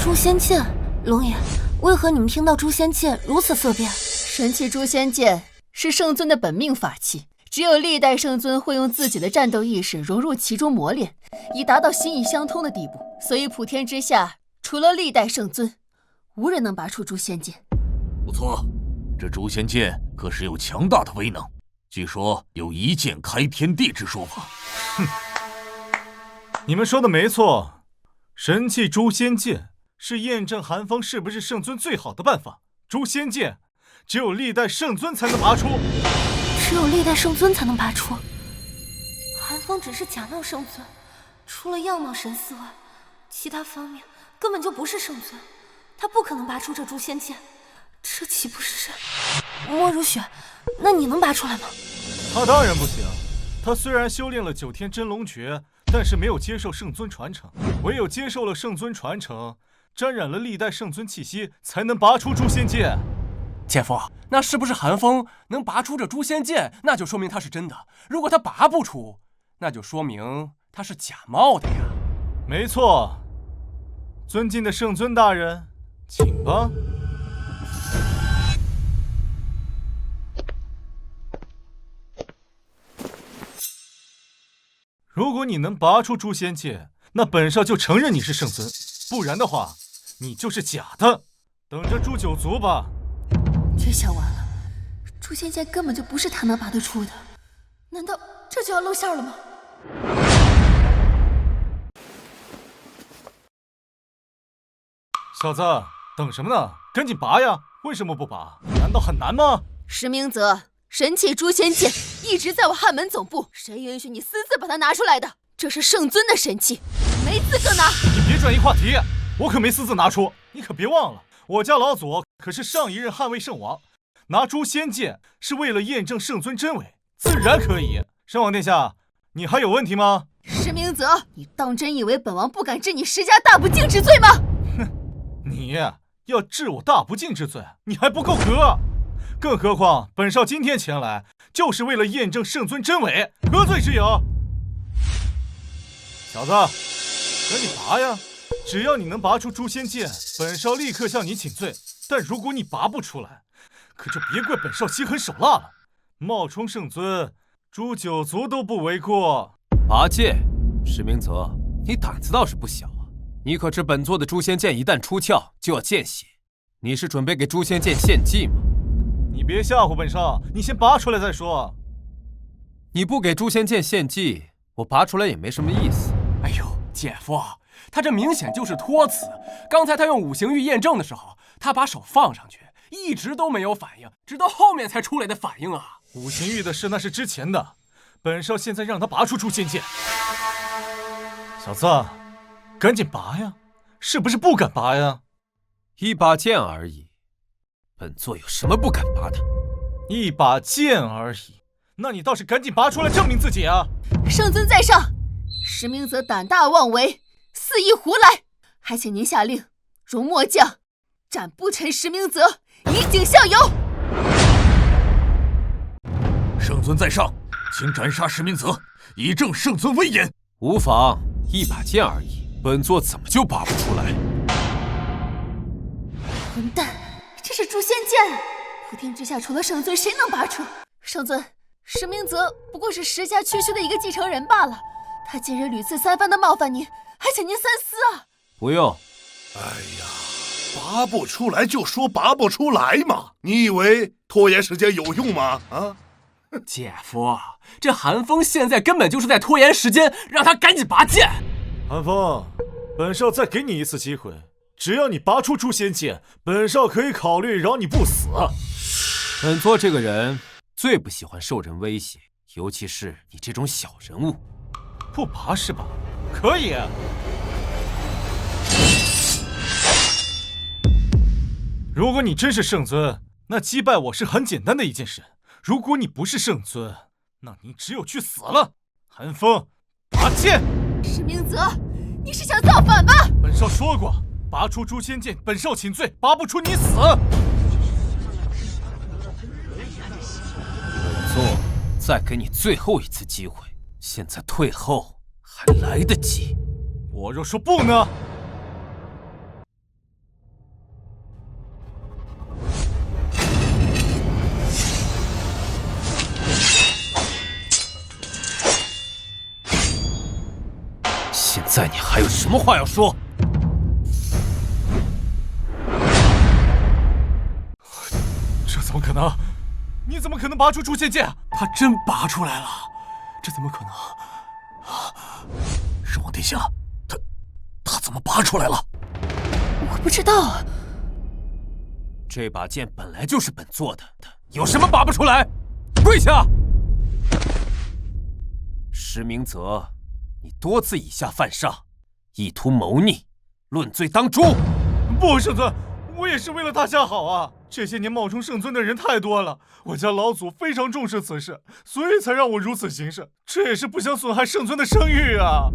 诛仙剑，龙爷，为何你们听到诛仙剑如此色变？神器诛仙剑是圣尊的本命法器，只有历代圣尊会用自己的战斗意识融入其中磨练，以达到心意相通的地步。所以普天之下，除了历代圣尊，无人能拔出诛仙剑。不错，这诛仙剑可是有强大的威能，据说有一剑开天地之说法。哼，你们说的没错，神器诛仙剑是验证韩风是不是圣尊最好的办法。诛仙剑只有历代圣尊才能拔出，只有历代圣尊才能拔出。韩风只是假冒圣尊，除了样貌神似外，其他方面根本就不是圣尊，他不可能拔出这诛仙剑。这岂不是莫如雪？那你能拔出来吗？他当然不行。他虽然修炼了9天真龙诀，但是没有接受圣尊传承，唯有接受了圣尊传承，沾染了历代圣尊气息，才能拔出诛仙剑。姐夫，那是不是韩风能拔出这诛仙剑，那就说明他是真的；如果他拔不出，那就说明他是假冒的呀。没错，尊敬的圣尊大人，请吧。如果你能拔出诛仙剑，那本少就承认你是圣尊；不然的话，你就是假的。等着诛九族吧。这下完了，诛仙剑根本就不是他能拔得出的，难道这就要露馅了吗？小子，等什么呢？赶紧拔呀！为什么不拔？难道很难吗？石明泽，神器诛仙剑一直在我汉门总部，谁允许你私自把它拿出来的？这是圣尊的神器，没资格拿。你别转移话题，我可没私自拿出，你可别忘了，我家老祖可是上一任捍卫圣王，拿诛仙剑是为了验证圣尊真伪，自然可以。圣王殿下，你还有问题吗？石明泽，你当真以为本王不敢治你石家大不敬之罪吗？哼，你要治我大不敬之罪，你还不够格。更何况本少今天前来，就是为了验证圣尊真伪，何罪之有？小子，赶紧拔呀！只要你能拔出诛仙剑，本少立刻向你请罪。但如果你拔不出来，可就别怪本少心狠手辣了。冒充圣尊，诛九族都不为过。拔剑，石明泽，你胆子倒是不小啊！你可知本座的诛仙剑一旦出鞘就要见血？你是准备给诛仙剑献祭吗？你别吓唬本少，你先拔出来再说。你不给诛仙剑献祭，我拔出来也没什么意思。哎呦，姐夫，他这明显就是托词。刚才他用五行玉验证的时候，他把手放上去，一直都没有反应，直到后面才出来的反应啊！五行玉的事那是之前的，本少现在让他拔出诛仙剑。小子，赶紧拔呀！是不是不敢拔呀？一把剑而已，本座有什么不敢拔的？一把剑而已，那你倒是赶紧拔出来证明自己啊！圣尊在上，石明泽胆大妄为，肆意胡来，还请您下令，容末将斩不臣石明泽，以儆效尤。圣尊在上，请斩杀石明泽，以正圣尊威严。无妨，一把剑而已，本座怎么就拔不出来？混蛋，这是诛仙剑，普天之下除了圣尊，谁能拔出？圣尊，石明泽不过是石家区区的一个继承人罢了，他今日屡次三番的冒犯您，还请您三思啊！不用。哎呀，拔不出来就说拔不出来嘛，你以为拖延时间有用吗？啊！姐夫，这韩风现在根本就是在拖延时间，让他赶紧拔剑。韩风，本少再给你一次机会，只要你拔出诛仙剑，本少可以考虑饶你不死。本座这个人最不喜欢受人威胁，尤其是你这种小人物。不拔是吧？可以。如果你真是圣尊，那击败我是很简单的一件事。如果你不是圣尊，那你只有去死了。韩风，拔剑！石明泽，你是想造反吧？本少说过，拔出诛仙剑，本少请罪，拔不出你死。本座再给你最后一次机会，现在退后还来得及。我若说不呢？现在你还有什么话要说？这怎么可能？你怎么可能拔出诛仙剑？他真拔出来了，这怎么可能？圣王殿下，他怎么拔出来了？我不知道啊。这把剑本来就是本座的，有什么拔不出来？跪下！石明泽，你多次以下犯上，意图谋逆，论罪当诛。不，圣尊，我也是为了大家好啊！这些年冒充圣尊的人太多了，我家老祖非常重视此事，所以才让我如此行事。这也是不想损害圣尊的声誉啊！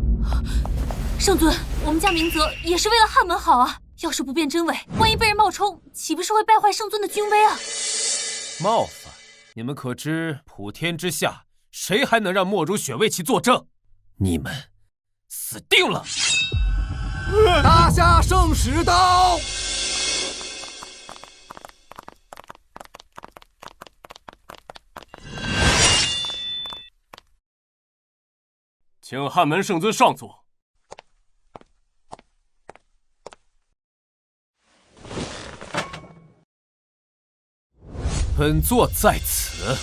圣尊，我们家明泽也是为了汉门好啊！要是不辨真伪，万一被人冒充，岂不是会败坏圣尊的军威啊？冒犯？你们可知普天之下，谁还能让莫如雪为其作证？你们死定了！拿下圣使刀！请汉门圣尊上座。本座在此。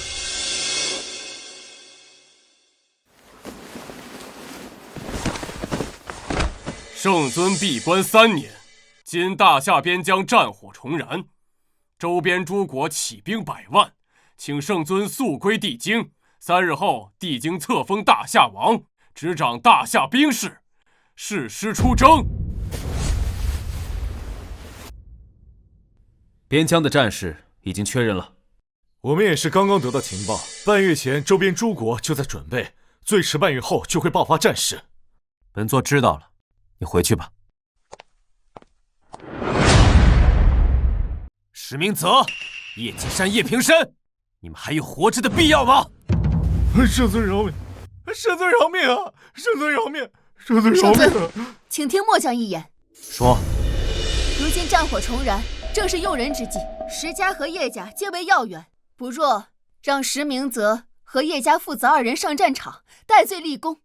圣尊闭关3年，今大夏边疆战火重燃，周边诸国起兵100万，请圣尊速归帝京， 3日后帝京册封大夏王，执掌大夏兵事，誓师出征。边疆的战事已经确认了。我们也是刚刚得到情报，半月前周边诸国就在准备，最迟半月后就会爆发战事。本座知道了，你回去吧。石明泽、叶继山、叶平山，你们还有活着的必要吗？圣尊饶命！圣尊饶命啊！圣尊饶命！圣尊饶命啊！请听末将一言。说。如今战火重燃，正是用人之际，石家和叶家皆为要员，不若让石明泽和叶家父子2人上战场，戴罪立功。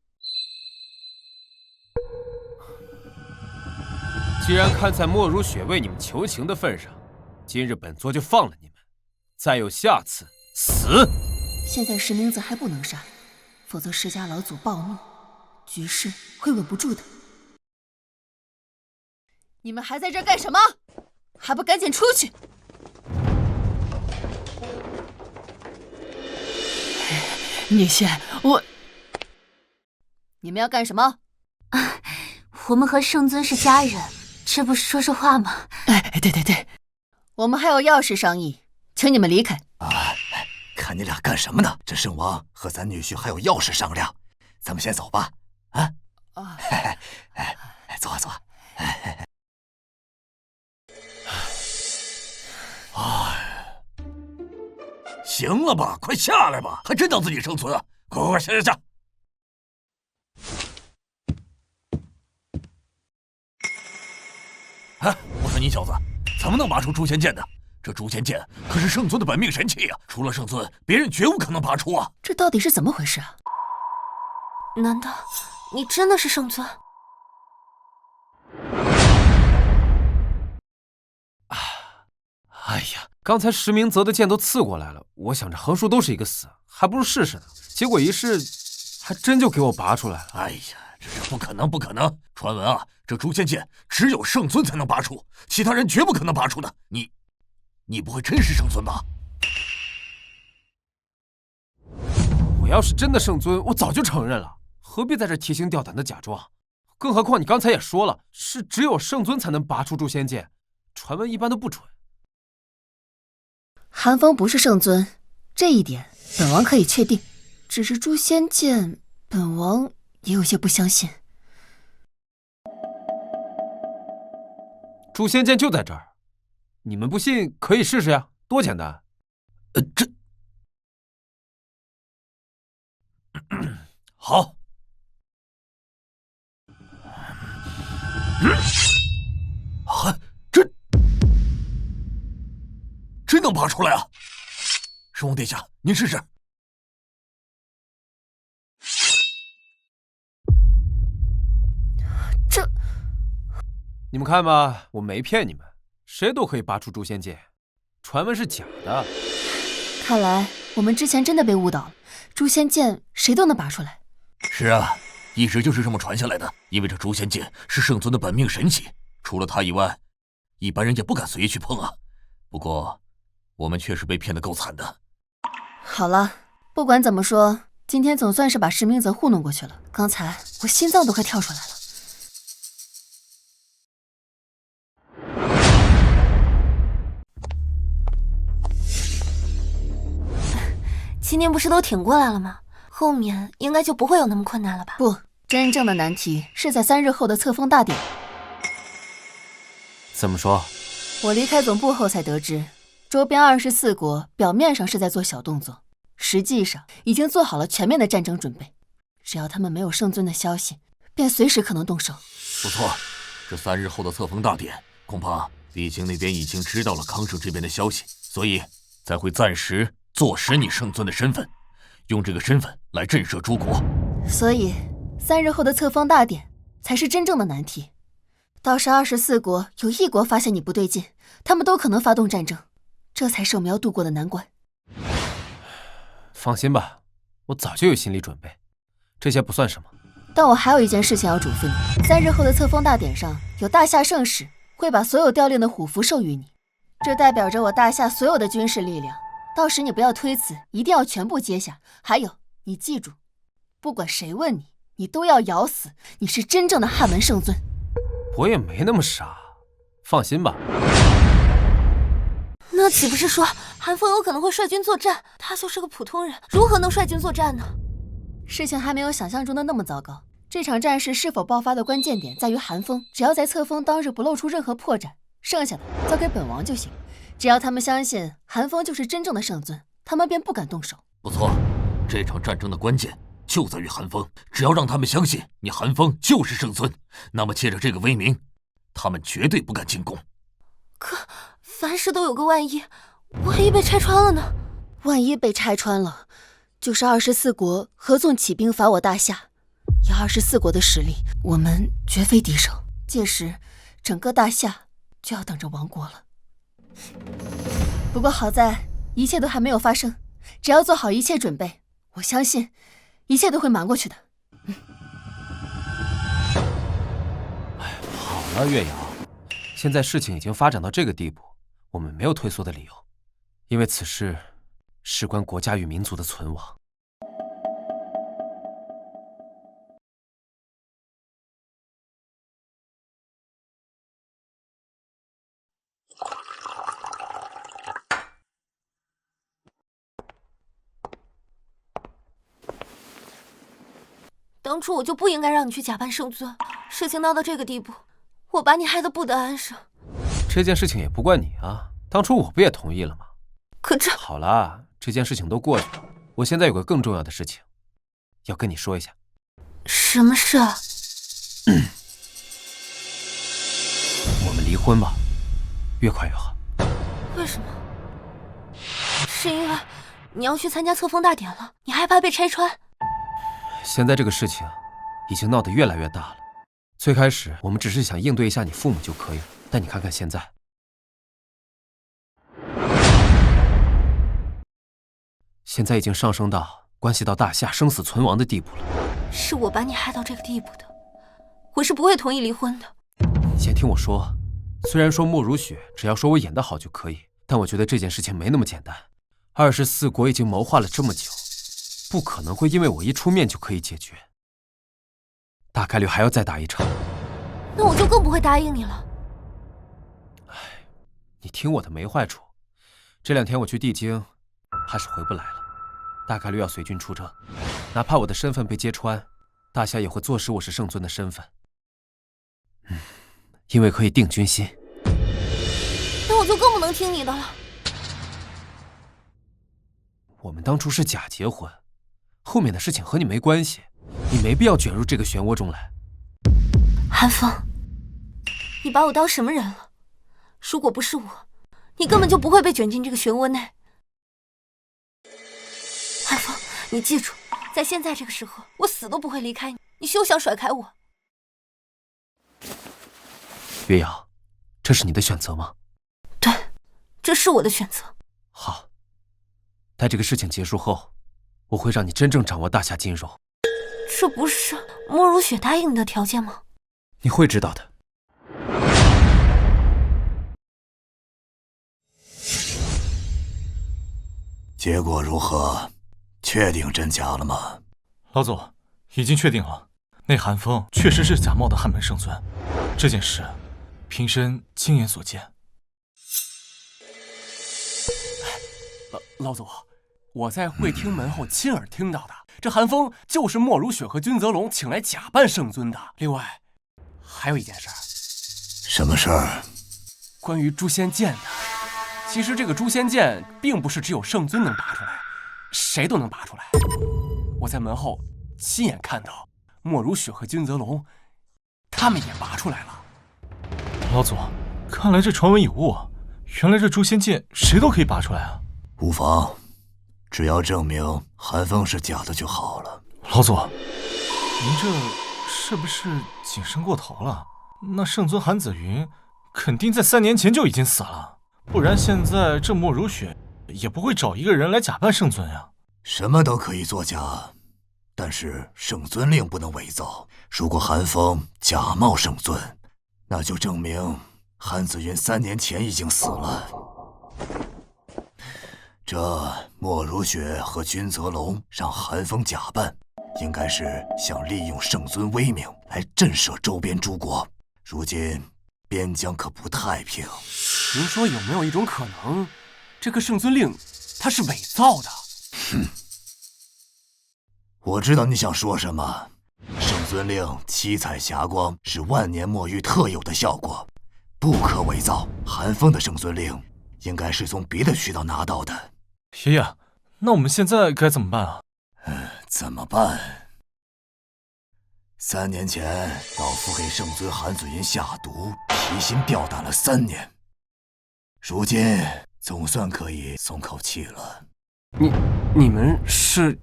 既然看在莫如雪为你们求情的份上，今日本座就放了你们。再有下次，死！现在石明泽还不能杀，否则石家老祖暴怒，局势会稳不住的。你们还在这儿干什么？还不赶紧出去！女仙，你们要干什么？我们和圣尊是家人，这不是说说话吗？对，我们还有要事商议，请你们离开。看你俩干什么呢？这圣王和咱女婿还有要事商量，咱们先走吧。坐。行了吧，快下来吧，还真当自己生存啊！快下！我说你小子怎么能拔出诛仙剑的？这诛仙剑可是圣尊的本命神器啊，除了圣尊，别人绝无可能拔出啊！这到底是怎么回事啊？难道你真的是圣尊？哎呀，刚才石明泽的剑都刺过来了，我想着横竖都是一个死，还不如试试呢。结果一试，还真就给我拔出来了。哎呀，这是不可能！传闻啊，这诛仙剑只有圣尊才能拔出，其他人绝不可能拔出的。你不会真是圣尊吧？我要是真的圣尊，我早就承认了，何必在这提心吊胆的假装？更何况你刚才也说了，是只有圣尊才能拔出诛仙剑，传闻一般都不准。韩风不是圣尊，这一点本王可以确定。只是诛仙剑，本王也有些不相信。诛仙剑就在这儿，你们不信可以试试呀，多简单。好。真能拔出来啊！圣王殿下，您试试。你们看吧，我没骗你们，谁都可以拔出诛仙剑，传闻是假的。看来我们之前真的被误导了，诛仙剑谁都能拔出来。是啊，一直就是这么传下来的。因为这诛仙剑是圣尊的本命神器，除了他以外，一般人也不敢随意去碰啊。不过，我们确实被骗得够惨的。好了，不管怎么说，今天总算是把石明泽糊弄过去了。刚才我心脏都快跳出来了。今天不是都挺过来了吗？后面应该就不会有那么困难了吧？不，真正的难题是在3日后的册封大典。怎么说？我离开总部后才得知，周边24国表面上是在做小动作，实际上已经做好了全面的战争准备。只要他们没有圣尊的消息，便随时可能动手。不错，这3日后的册封大典，恐怕帝京那边已经知道了康城这边的消息，所以才会暂时坐实你圣尊的身份，用这个身份来震慑诸国。所以3日后的册封大典才是真正的难题。到时24国有1国发现你不对劲，他们都可能发动战争，这才是我们要度过的难关。放心吧，我早就有心理准备，这些不算什么。但我还有一件事情要嘱咐你：3日后的册封大典上有大夏圣使会把所有凋零的虎符授予你，这代表着我大夏所有的军事力量。到时你不要推辞，一定要全部接下。还有，你记住，不管谁问你，你都要咬死你是真正的汉门圣尊。我也没那么傻，放心吧。那岂不是说韩风有可能会率军作战？他就是个普通人，如何能率军作战呢？事情还没有想象中的那么糟糕。这场战事是否爆发的关键点在于韩风，只要在册封当日不露出任何破绽，剩下的交给本王就行。只要他们相信韩风就是真正的圣尊，他们便不敢动手。不错，这场战争的关键就在于韩风。只要让他们相信你韩风就是圣尊，那么借着这个威名，他们绝对不敢进攻。可凡事都有个万一，万一被拆穿了呢？万一被拆穿了，就是24国合纵起兵伐我大夏。以24国的实力，我们绝非敌手。届时，整个大夏就要等着亡国了。不过好在一切都还没有发生，只要做好一切准备，我相信一切都会瞒过去的。好了，岳阳，现在事情已经发展到这个地步，我们没有退缩的理由，因为此事事关国家与民族的存亡。当初我就不应该让你去假扮圣尊，事情闹到这个地步，我把你害得不得安生。这件事情也不怪你啊，当初我不也同意了吗？可这……好了，这件事情都过去了，我现在有个更重要的事情要跟你说一下。什么事啊？我们离婚吧，越快越好。为什么？是因为你要去参加册封大典了，你害怕被拆穿？现在这个事情已经闹得越来越大了。最开始我们只是想应对一下你父母就可以了，但你看看现在，现在已经上升到关系到大夏生死存亡的地步了。是我把你害到这个地步的，我是不会同意离婚的。你先听我说，虽然说莫如雪只要说我演得好就可以，但我觉得这件事情没那么简单。24国已经谋划了这么久，不可能会因为我一出面就可以解决，大概率还要再打一场。那我就更不会答应你了。哎，你听我的没坏处。这2天我去地京，怕是回不来了，大概率要随军出征。哪怕我的身份被揭穿，大夏也会坐实我是圣尊的身份。因为可以定军心。那我就更不能听你的了。我们当初是假结婚，后面的事情和你没关系，你没必要卷入这个漩涡中来。韩风，你把我当什么人了？如果不是我，你根本就不会被卷进这个漩涡内。韩风，你记住，在现在这个时候，我死都不会离开你，你休想甩开我。岳阳，这是你的选择吗？对，这是我的选择。好，待这个事情结束后，我会让你真正掌握大夏金融。这不是莫如雪答应你的条件吗？你会知道的。结果如何？确定真假了吗？老祖，已经确定了，那韩风确实是假冒的汉门圣尊。这件事，平生亲眼所见。老祖，我在会厅门后亲耳听到的，这韩风就是莫如雪和君泽龙请来假扮圣尊的。另外，还有一件事。什么事儿？关于诛仙剑的。其实这个诛仙剑并不是只有圣尊能拔出来，谁都能拔出来。我在门后亲眼看到莫如雪和君泽龙，他们也拔出来了。老祖，看来这传闻有误啊！原来这诛仙剑谁都可以拔出来啊！无妨，只要证明韩风是假的就好了。老祖，您这是不是谨慎过头了？那圣尊韩子云肯定在3年前就已经死了，不然现在这莫如雪也不会找一个人来假扮圣尊呀。什么都可以作假，但是圣尊令不能伪造。如果韩风假冒圣尊，那就证明韩子云3年前已经死了。这莫如雪和君泽龙让韩风假扮，应该是想利用圣尊威名来震慑周边诸国。如今边疆可不太平。您说有没有一种可能，这个圣尊令它是伪造的？哼，我知道你想说什么。圣尊令七彩霞光是万年墨玉特有的效果，不可伪造。韩风的圣尊令应该是从别的渠道拿到的。爷爷，那我们现在该怎么办啊？怎么办？3年前，老夫给圣尊韩子云下毒，提心吊胆了3年，如今总算可以松口气了。你们是？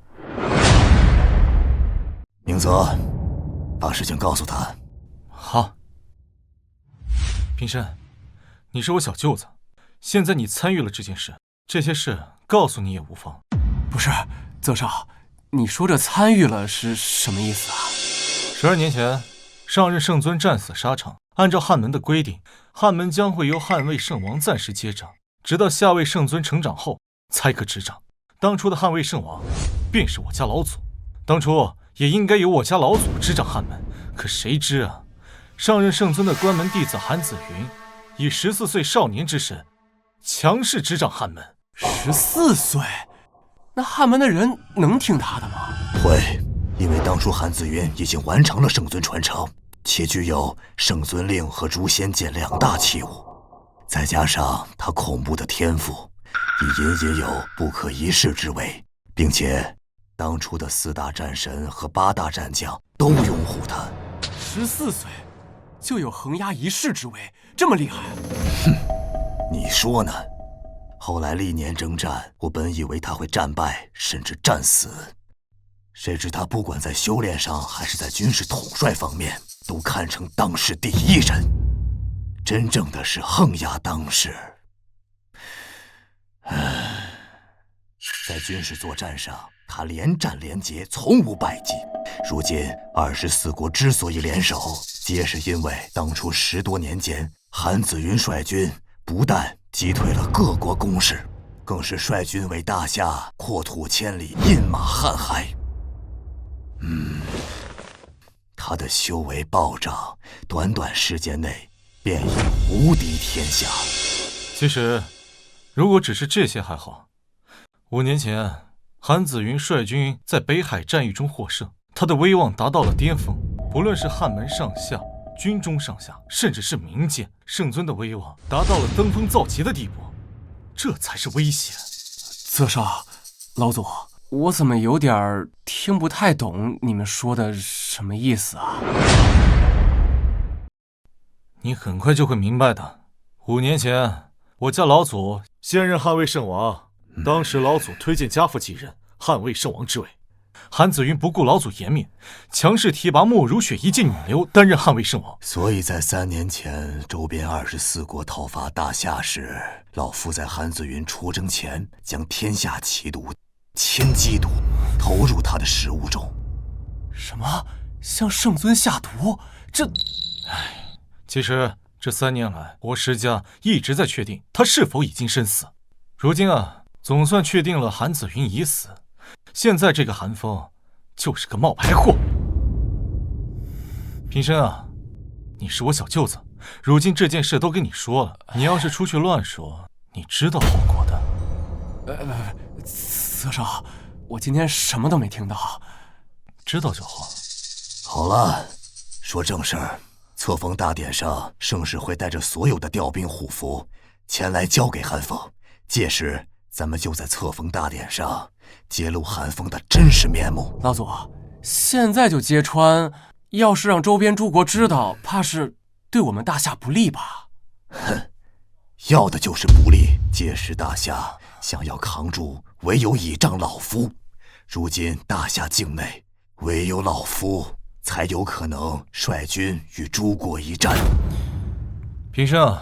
明泽，把事情告诉他。好。平生，你是我小舅子，现在你参与了这件事，这些事告诉你也无妨。不是，泽少，你说这参与了是什么意思啊？12年前，上任圣尊战死沙场，按照汉门的规定，汉门将会由汉魏圣王暂时接掌，直到下位圣尊成长后才可执掌。当初的汉魏圣王便是我家老祖，当初也应该由我家老祖执掌汉门，可谁知啊，上任圣尊的关门弟子韩子云以14岁少年之身强势执掌汉门。14岁？那汉门的人能听他的吗？会，因为当初韩子云已经完成了圣尊传承，且具有圣尊令和诛仙剑2大器物，再加上他恐怖的天赋，已隐隐有不可一世之威，并且当初的4大战神和8大战将都拥护他。14岁就有横压一世之威，这么厉害？哼，你说呢？后来历年征战，我本以为他会战败，甚至战死，谁知他不管在修炼上还是在军事统帅方面，都堪称当世第一人，真正的是横压当世。在军事作战上，他连战连捷，从无败绩。如今24国之所以联手，皆是因为当初10多年间，韩子云率军不但击退了各国攻势，更是率军为大夏扩土千里，饮马瀚海。他的修为暴涨，短短时间内便已无敌天下。其实，如果只是这些还好。5年前，韩子云率军在北海战役中获胜，他的威望达到了巅峰，不论是汉门上下、军中上下，甚至是民间，圣尊的威望达到了登峰造极的地步，这才是威胁。泽少，老祖，我怎么有点听不太懂你们说的什么意思啊？你很快就会明白的。5年前，我家老祖现任汉魏圣王。当时老祖推荐家父继任汉魏圣王之位，韩子云不顾老祖颜面，强势提拔莫如雪一介女流担任汉魏圣王。所以在3年前周边24国讨伐大夏时，老夫在韩子云出征前将天下奇毒千机毒投入他的食物中。什么？向圣尊下毒？这……其实这3年来，我石家一直在确定他是否已经身死。如今啊，总算确定了韩子云已死。现在这个韩风就是个冒牌货。平生啊，你是我小舅子，如今这件事都跟你说了，你要是出去乱说，你知道后果的。泽少，我今天什么都没听到。知道就好。好了，说正事儿。册封大典上，盛世会带着所有的调兵虎符前来交给韩风，届时咱们就在册封大典上揭露韩风的真实面目。老祖，现在就揭穿，要是让周边诸国知道，怕是对我们大夏不利吧？哼，要的就是不利。届时大夏想要扛住，唯有倚仗老夫。如今大夏境内，唯有老夫才有可能率军与诸国一战。平生，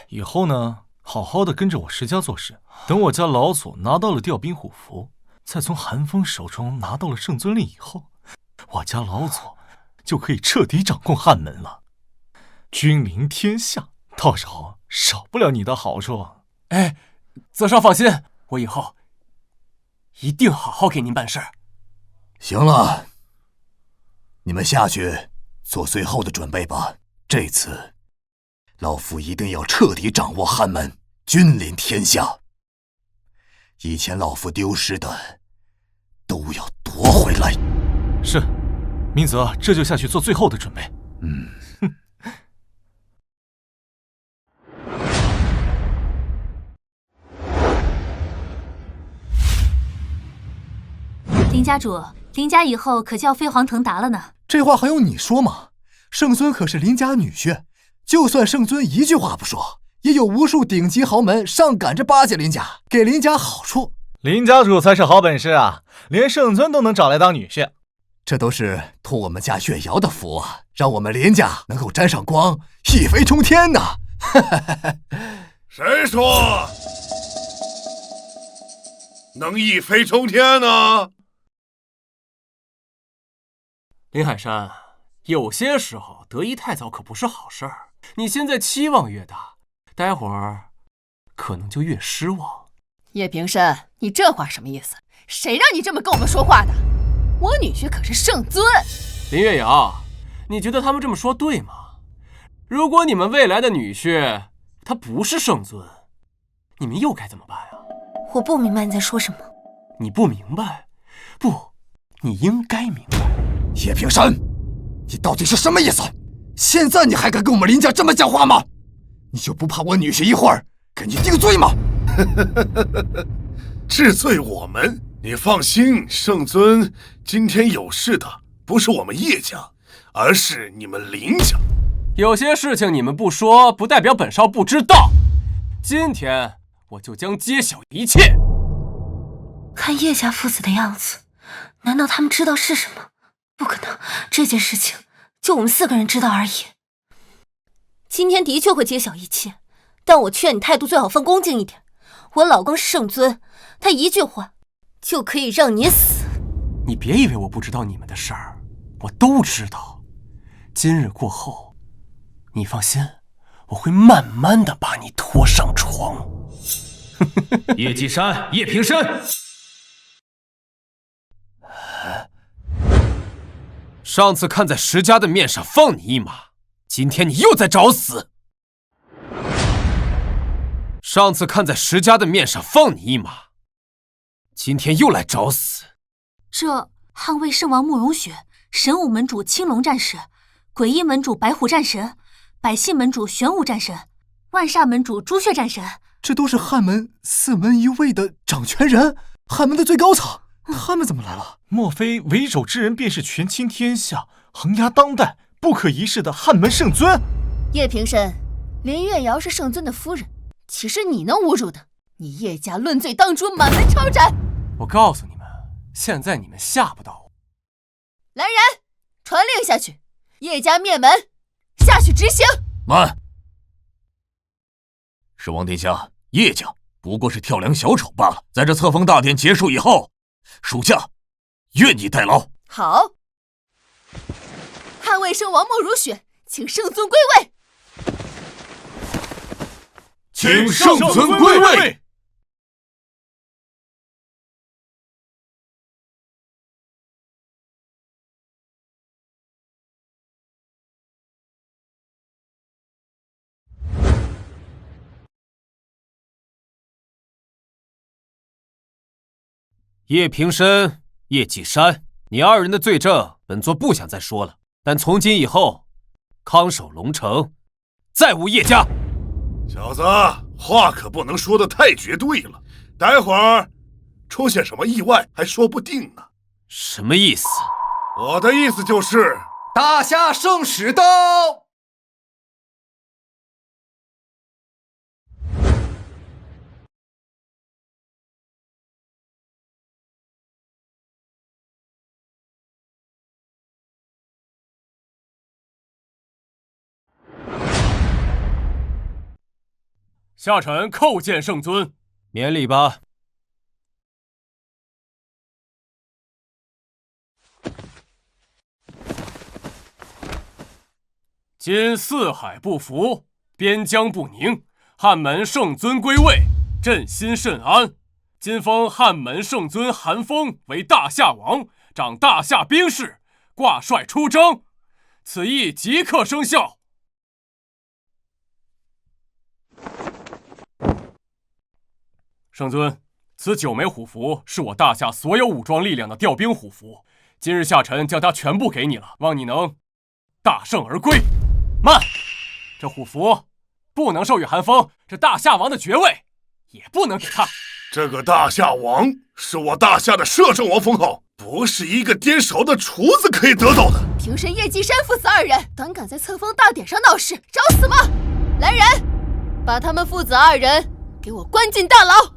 以后呢，好好的跟着我石家做事。等我家老祖拿到了调兵虎符，再从韩风手中拿到了圣尊令以后，我家老祖就可以彻底掌控汉门了，君临天下，到时候少不了你的好处。泽少放心，我以后一定好好给您办事。行了，你们下去做最后的准备吧。这次，老夫一定要彻底掌握汉门，君临天下。以前老夫丢失的，都要夺回来。是，明泽这就下去做最后的准备。林家主，林家以后可叫飞黄腾达了呢。这话还用你说吗？圣尊可是林家女婿，就算圣尊一句话不说，也有无数顶级豪门上赶着巴结林家，给林家好处。林家主才是好本事啊，连圣尊都能找来当女婿。这都是托我们家月瑶的福啊，让我们林家能够沾上光，一飞冲天呐！谁说能一飞冲天呢？林海山，有些时候得意太早可不是好事儿。你现在期望越大，待会儿可能就越失望。叶平生，你这话什么意思？谁让你这么跟我们说话的？我女婿可是圣尊。林月瑶，你觉得他们这么说对吗？如果你们未来的女婿他不是圣尊，你们又该怎么办呀？我不明白你在说什么。你不明白？不，你应该明白。叶平生，你到底是什么意思？现在你还敢跟我们林家这么讲话吗？你就不怕我女婿一会儿给你定罪吗？治罪我们？你放心，圣尊今天有事的不是我们叶家，而是你们林家。有些事情你们不说，不代表本少不知道。今天我就将揭晓一切。看叶家父子的样子，难道他们知道是什么？不可能，这件事情就我们4个人知道而已。今天的确会揭晓一切，但我劝你态度最好放恭敬一点。我老公是圣尊，他一句话就可以让你死。你别以为我不知道你们的事儿，我都知道。今日过后，你放心，我会慢慢的把你拖上床。叶继山，叶平生，上次看在石家的面上放你一马，今天你又在找死。上次看在石家的面上放你一马，今天又来找死。这捍卫圣王慕容雪、神武门主青龙战士、诡异门主白虎战神、百姓门主玄武战神、万煞门主朱雀战神，这都是汉门4门一位的掌权人，汉门的最高层，他们怎么来了？莫非为首之人便是权倾天下、横压当代、不可一世的汉门圣尊？叶平生，林月瑶是圣尊的夫人，岂是你能侮辱的？你叶家论罪当诛，满门抄斩！我告诉你们，现在你们吓不到我。来人，传令下去，叶家灭门，下去执行。慢！是王殿下，叶家不过是跳梁小丑罢了。在这册封大典结束以后，属下愿意代劳。好，捍卫圣王莫如雪，请圣尊归位。请圣尊归位。叶平生、叶继山，你2人的罪证，本座不想再说了。但从今以后，康守龙城，再无叶家。小子，话可不能说得太绝对了，待会儿出现什么意外还说不定呢。什么意思？我的意思就是，大夏圣使到。下臣叩见圣尊。免礼吧。今四海不服，边疆不宁，汉门圣尊归位，朕心甚安。今封汉门圣尊韩风为大夏王，掌大夏兵事，挂帅出征。此意即刻生效。圣尊，此9枚虎符是我大夏所有武装力量的调兵虎符，今日下臣将它全部给你了，望你能大胜而归。慢，这虎符不能授予韩风，这大夏王的爵位也不能给他。这个大夏王是我大夏的摄政王封号，不是一个颠勺的厨子可以得到的。平神叶继山父子2人胆敢在册封大典上闹事，找死吗？来人，把他们父子2人给我关进大牢，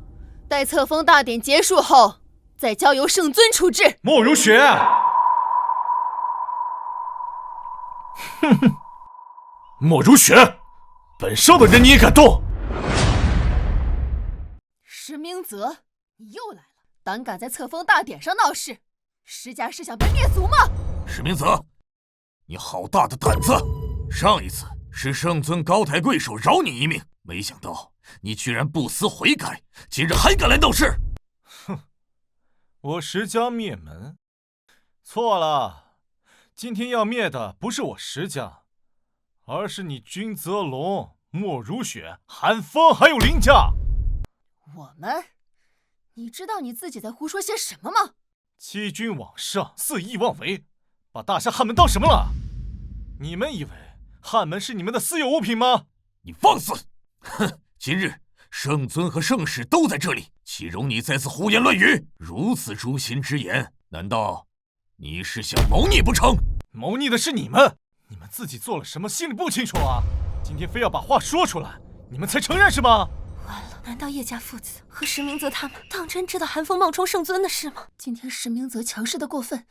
待册封大典结束后，再交由圣尊处置。莫如雪，哼哼，莫如雪，本少的人你也敢动？石明泽，你又来了，胆敢在册封大典上闹事，石家是想被灭族吗？石明泽，你好大的胆子！上一次是圣尊高抬贵手饶你一命，没想到你居然不思悔改，今日还敢来闹事！哼，我石家灭门？错了，今天要灭的不是我石家，而是你君泽龙、莫如雪、韩风还有林家。我们？你知道你自己在胡说些什么吗？欺君罔上，肆意妄为，把大夏汉门当什么了？你们以为汉门是你们的私有物品吗？你放肆！哼，今日圣尊和圣使都在这里，岂容你再次胡言乱语？如此诛心之言，难道你是想谋逆不成？谋逆的是你们，你们自己做了什么心里不清楚啊？今天非要把话说出来，你们才承认是吗？完了，难道叶家父子和石明泽他们当真知道韩风冒充圣尊的事吗？今天石明泽强势的过分，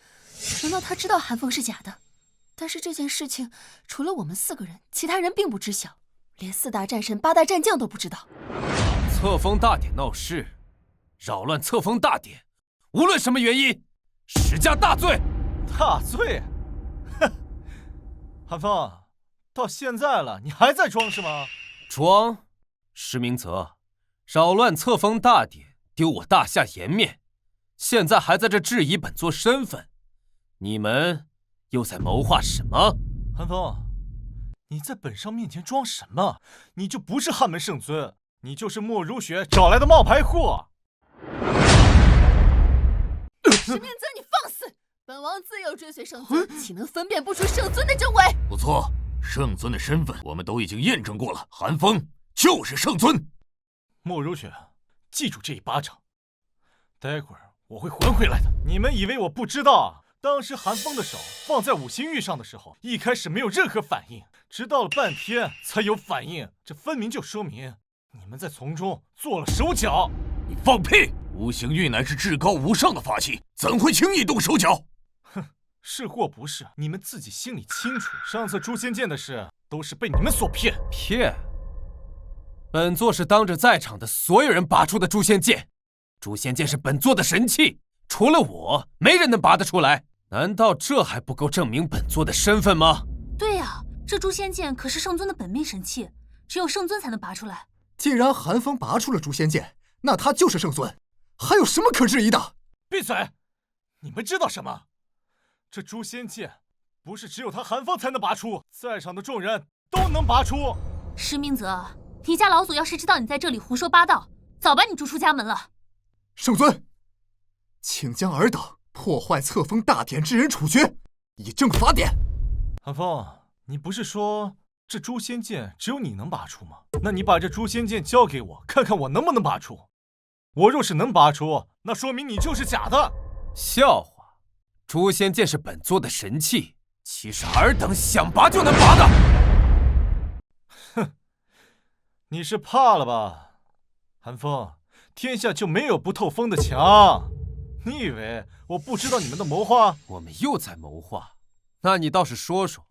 难道他知道韩风是假的？但是这件事情除了我们4个人，其他人并不知晓，连4大战神、8大战将都不知道。册封大典闹事，扰乱册封大典，无论什么原因，石家大罪。大罪？哼！韩风，到现在了，你还在装是吗？装？石明泽，扰乱册封大典，丢我大夏颜面，现在还在这质疑本座身份，你们又在谋划什么？韩风，你在本少面前装什么？你就不是汉门圣尊，你就是莫如雪找来的冒牌货。石明泽，你放肆！本王自幼追随圣尊，岂能分辨不出圣尊的真伪？不错，圣尊的身份我们都已经验证过了，韩风就是圣尊。莫如雪，记住这一巴掌，待会儿我会还回来的。你们以为我不知道？当时韩风的手放在五行玉上的时候，一开始没有任何反应，直到了半天才有反应。这分明就说明你们在从中做了手脚。你放屁！五行玉乃是至高无上的法器，怎会轻易动手脚？哼，是或不是，你们自己心里清楚。上次诛仙剑的事都是被你们所骗。骗？本座是当着在场的所有人拔出的诛仙剑，诛仙剑是本座的神器，除了我，没人能拔得出来。难道这还不够证明本座的身份吗？对呀，这诛仙剑可是圣尊的本命神器，只有圣尊才能拔出来。既然韩风拔出了诛仙剑，那他就是圣尊，还有什么可质疑的？闭嘴！你们知道什么？这诛仙剑不是只有他韩风才能拔出，在场的众人都能拔出。石明泽，你家老祖要是知道你在这里胡说八道，早把你逐出家门了。圣尊，请将尔等破坏册封大典之人处决，以正法典。韩风，你不是说这诛仙剑只有你能拔出吗？那你把这诛仙剑交给我，看看我能不能拔出。我若是能拔出，那说明你就是假的。笑话，诛仙剑是本座的神器，岂是尔等想拔就能拔的？哼，你是怕了吧？韩风，天下就没有不透风的墙。你以为我不知道你们的谋划？我们又在谋划？那你倒是说说，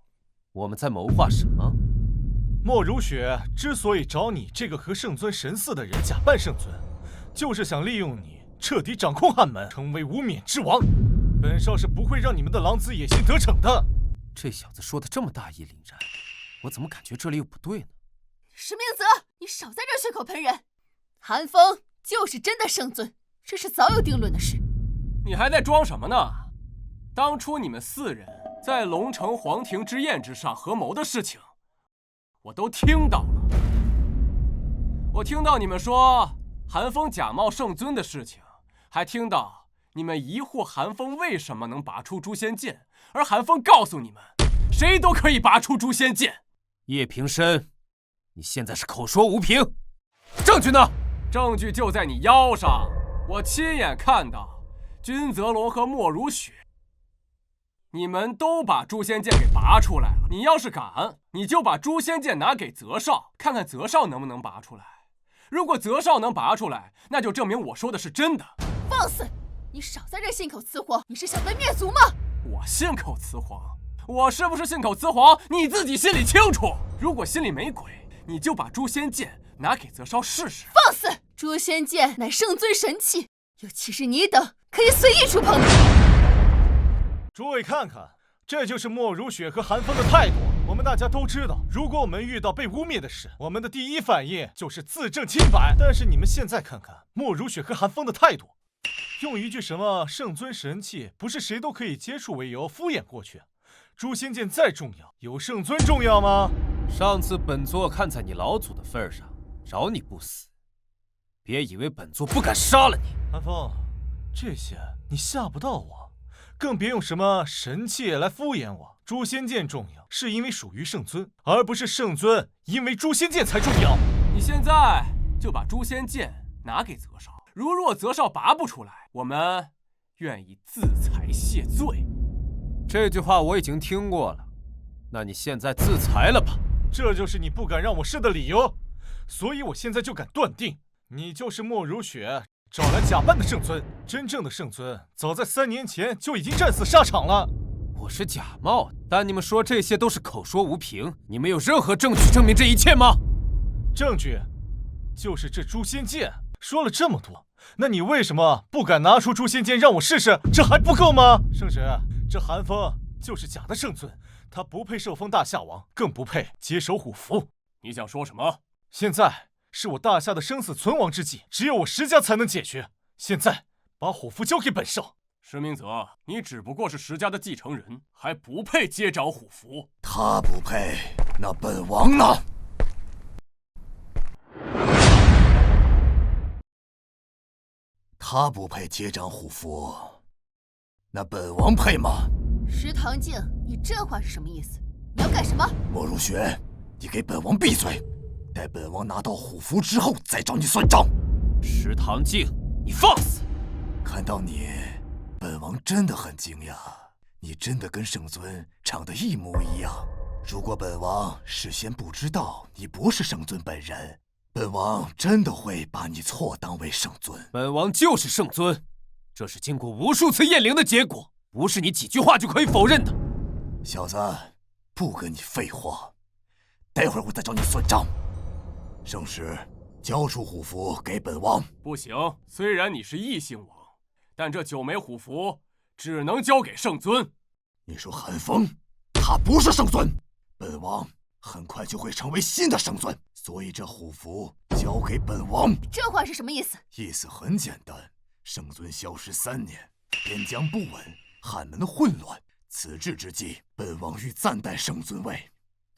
我们在谋划什么？莫如雪之所以找你这个和圣尊神似的人假扮圣尊，就是想利用你彻底掌控汉门，成为无冕之王。本少是不会让你们的狼子野心得逞的。这小子说的这么大义凛然，我怎么感觉这里有不对呢？石明泽，你少在这血口喷人！韩风就是真的圣尊，这是早有定论的事。你还在装什么呢？当初你们4人在龙城皇庭之宴之上合谋的事情，我都听到了。我听到你们说韩风假冒圣尊的事情，还听到你们疑惑韩风为什么能拔出诛仙剑，而韩风告诉你们，谁都可以拔出诛仙剑。叶平生，你现在是口说无凭，证据呢？证据就在你腰上，我亲眼看到君泽龙和莫如雪，你们都把诛仙剑给拔出来了。你要是敢，你就把诛仙剑拿给泽少，看看泽少能不能拔出来。如果泽少能拔出来，那就证明我说的是真的。放肆！你少在这信口雌黄，你是想被灭族吗？我信口雌黄？我是不是信口雌黄，你自己心里清楚。如果心里没鬼，你就把诛仙剑拿给泽少试试。放肆！诛仙剑乃圣尊神器，又岂是你等可以随意触碰的？诸位看看，这就是莫如雪和韩风的态度。我们大家都知道，如果我们遇到被污蔑的事，我们的第一反应就是自证清白。但是你们现在看看莫如雪和韩风的态度，用一句什么圣尊神器不是谁都可以接触为由敷衍过去。诛仙剑再重要，有圣尊重要吗？上次本座看在你老祖的份上，饶你不死，别以为本座不敢杀了你。韩风，这些你吓不到我，更别用什么神器来敷衍我。诛仙剑重要，是因为属于圣尊，而不是圣尊因为诛仙剑才重要。你现在就把诛仙剑拿给泽少，如若泽少拔不出来，我们愿意自裁谢罪。这句话我已经听过了，那你现在自裁了吧？这就是你不敢让我试的理由，所以我现在就敢断定，你就是莫如雪找来假扮的圣尊。真正的圣尊早在3年前就已经战死沙场了。我是假冒的，但你们说这些都是口说无凭，你们有任何证据证明这一切吗？证据就是这诛仙剑。说了这么多，那你为什么不敢拿出诛仙剑让我试试？这还不够吗？圣旨，这韩风就是假的圣尊，他不配受封大夏王，更不配接手虎符。你想说什么？现在是我大夏的生死存亡之际，只有我石家才能解决。现在把虎符交给本少。石明泽，你只不过是石家的继承人，还不配接掌虎符。他不配，那本王呢？他不配接掌虎符，那本王配吗？石堂静，你这话是什么意思？你要干什么？莫如雪，你给本王闭嘴！待本王拿到虎符之后再找你算账。石堂静，你放肆！看到你，本王真的很惊讶，你真的跟圣尊长得一模一样。如果本王事先不知道你不是圣尊本人，本王真的会把你错当为圣尊。本王就是圣尊，这是经过无数次验灵的结果，不是你几句话就可以否认的。小子，不跟你废话，待会儿我再找你算账。圣使，交出虎符给本王。不行，虽然你是异姓王，但这9枚虎符只能交给圣尊。你说韩风，他不是圣尊，本王很快就会成为新的圣尊，所以这虎符交给本王。这话是什么意思？意思很简单，圣尊消失3年，边疆不稳，汉门混乱，此志之际，本王欲暂代圣尊位，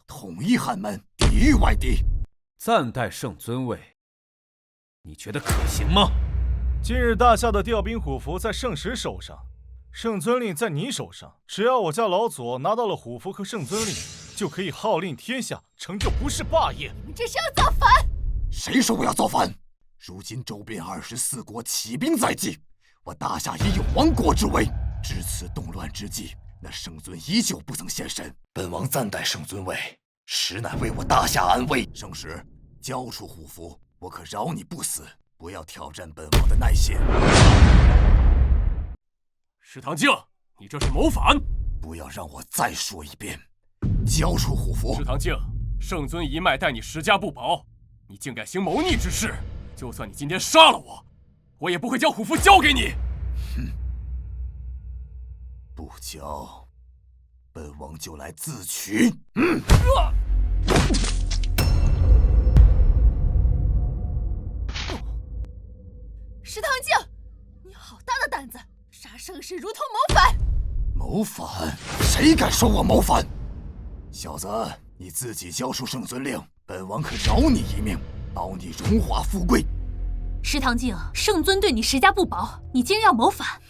统一汉门，抵御外敌。暂代圣尊位，你觉得可行吗？今日大夏的调兵虎符在圣使手上，圣尊令在你手上。只要我家老左拿到了虎符和圣尊令，就可以号令天下，成就不世霸业。你们这是要造反！谁说我要造反？如今周边24国起兵在即，我大夏也有亡国之危。至此动乱之际，那圣尊依旧不曾现身。本王暂代圣尊位，实乃为我大夏安危。圣使，交出虎符，我可饶你不死。不要挑战本王的耐性。石堂静，你这是谋反！不要让我再说一遍，交出虎符！石堂静，圣尊一脉待你石家不薄，你竟敢行谋逆之事！就算你今天杀了我，我也不会将虎符交给你。哼！不交，本王就来自取。石堂静，事如同谋反。谋反？谁敢说我谋反？小子，你自己交出圣尊令，本王可饶你一命，保你荣华富贵。石堂静，圣尊对你石家不薄，你竟然要谋反，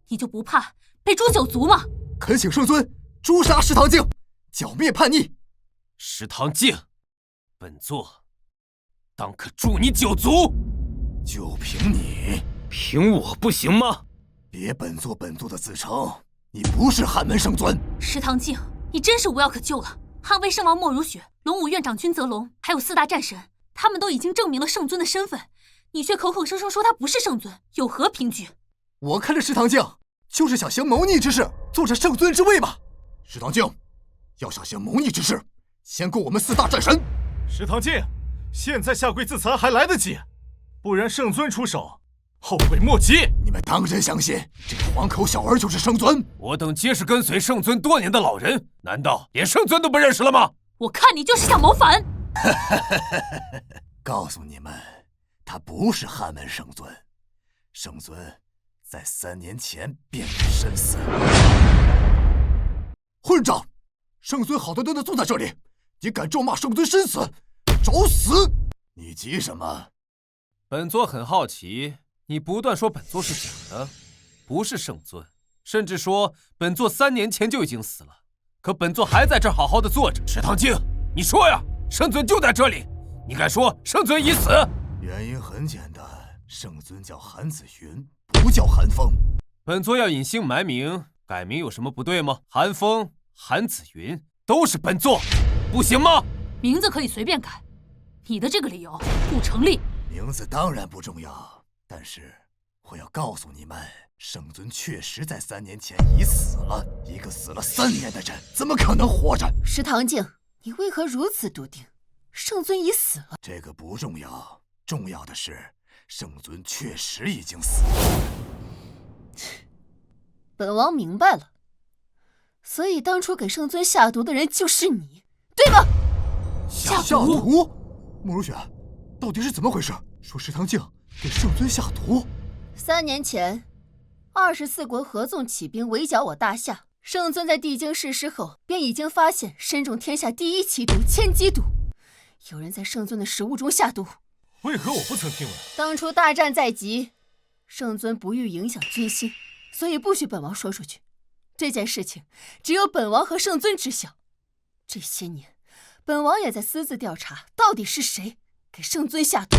你就不怕被诛九族吗？恳请圣尊诛杀石堂静，剿灭叛逆。石堂静，本座当可诛你9族。就凭你？凭我不行吗？别本座的自称，你不是汉门圣尊。石堂静，你真是无药可救了。捍卫圣王莫如雪、龙武院长君泽龙，还有4大战神，他们都已经证明了圣尊的身份，你却口口声声说他不是圣尊，有何凭据？我看这石堂静就是想行谋逆之事，坐着圣尊之位吧。石堂静要想行谋逆之事，先过我们4大战神。石堂静，现在下跪自残还来得及，不然圣尊出手，后悔莫及。你们当真相信这个黄口小儿就是圣尊？我等皆是跟随圣尊多年的老人，难道连圣尊都不认识了吗？我看你就是想谋反。告诉你们，他不是汉门圣尊，圣尊在3年前便已身死。混账！圣尊好端端的坐在这里，你敢咒骂圣尊身死，找死！你急什么？本座很好奇，你不断说本座是假的，不是圣尊，甚至说本座3年前就已经死了，可本座还在这儿好好的坐着。石堂静，你说呀，圣尊就在这里，你敢说圣尊已死？原因很简单，圣尊叫韩子云，不叫韩风。本座要隐姓埋名，改名有什么不对吗？韩风、韩子云都是本座，不行吗？名字可以随便改，你的这个理由不成立。名字当然不重要，但是我要告诉你们，圣尊确实在3年前已死了。一个死了3年的人，怎么可能活着？石堂静，你为何如此笃定？圣尊已死了。这个不重要，重要的是圣尊确实已经死了。本王明白了，所以当初给圣尊下毒的人就是你，对吗？下毒？慕如雪，到底是怎么回事？说石堂静给圣尊下毒。3年前，24国合纵起兵围剿我大夏，圣尊在帝京逝世后，便已经发现身中天下第1奇毒千机毒，有人在圣尊的食物中下毒。为何我不曾听闻？当初大战在即，圣尊不欲影响军心，所以不许本王说出去。这件事情只有本王和圣尊知晓。这些年，本王也在私自调查，到底是谁给圣尊下毒。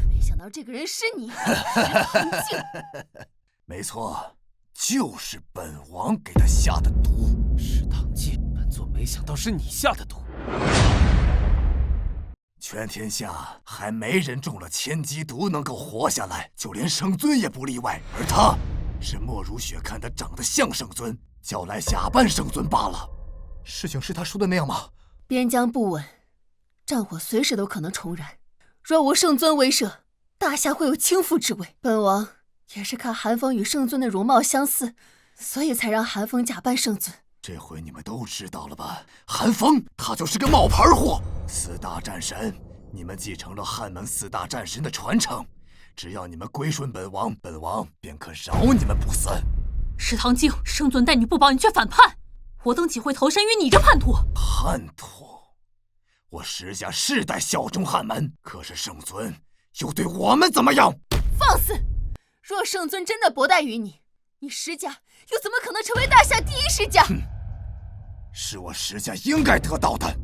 没想到这个人是你，石堂静。没错，就是本王给他下的毒。石堂静，本座没想到是你下的毒。全天下还没人中了千机毒能够活下来，就连圣尊也不例外。而他是莫如雪看他长得像圣尊，叫来假扮圣尊罢了。事情是他说的那样吗？边疆不稳，战火随时都可能重燃。若无圣尊威慑，大夏会有倾覆之危。本王也是看韩风与圣尊的容貌相似，所以才让韩风假扮圣尊。这回你们都知道了吧？韩风他就是个冒牌货。4大战神，你们继承了汉门4大战神的传承，只要你们归顺本王，本王便可饶你们不死。石堂静，圣尊待你不薄，你却反叛，我等岂会投身于你这叛徒？叛徒？我石家世代效忠汉门，可是圣尊又对我们怎么样？放肆！若圣尊真的薄待于你，你石家又怎么可能成为大夏第1世家？是我石家应该得到的。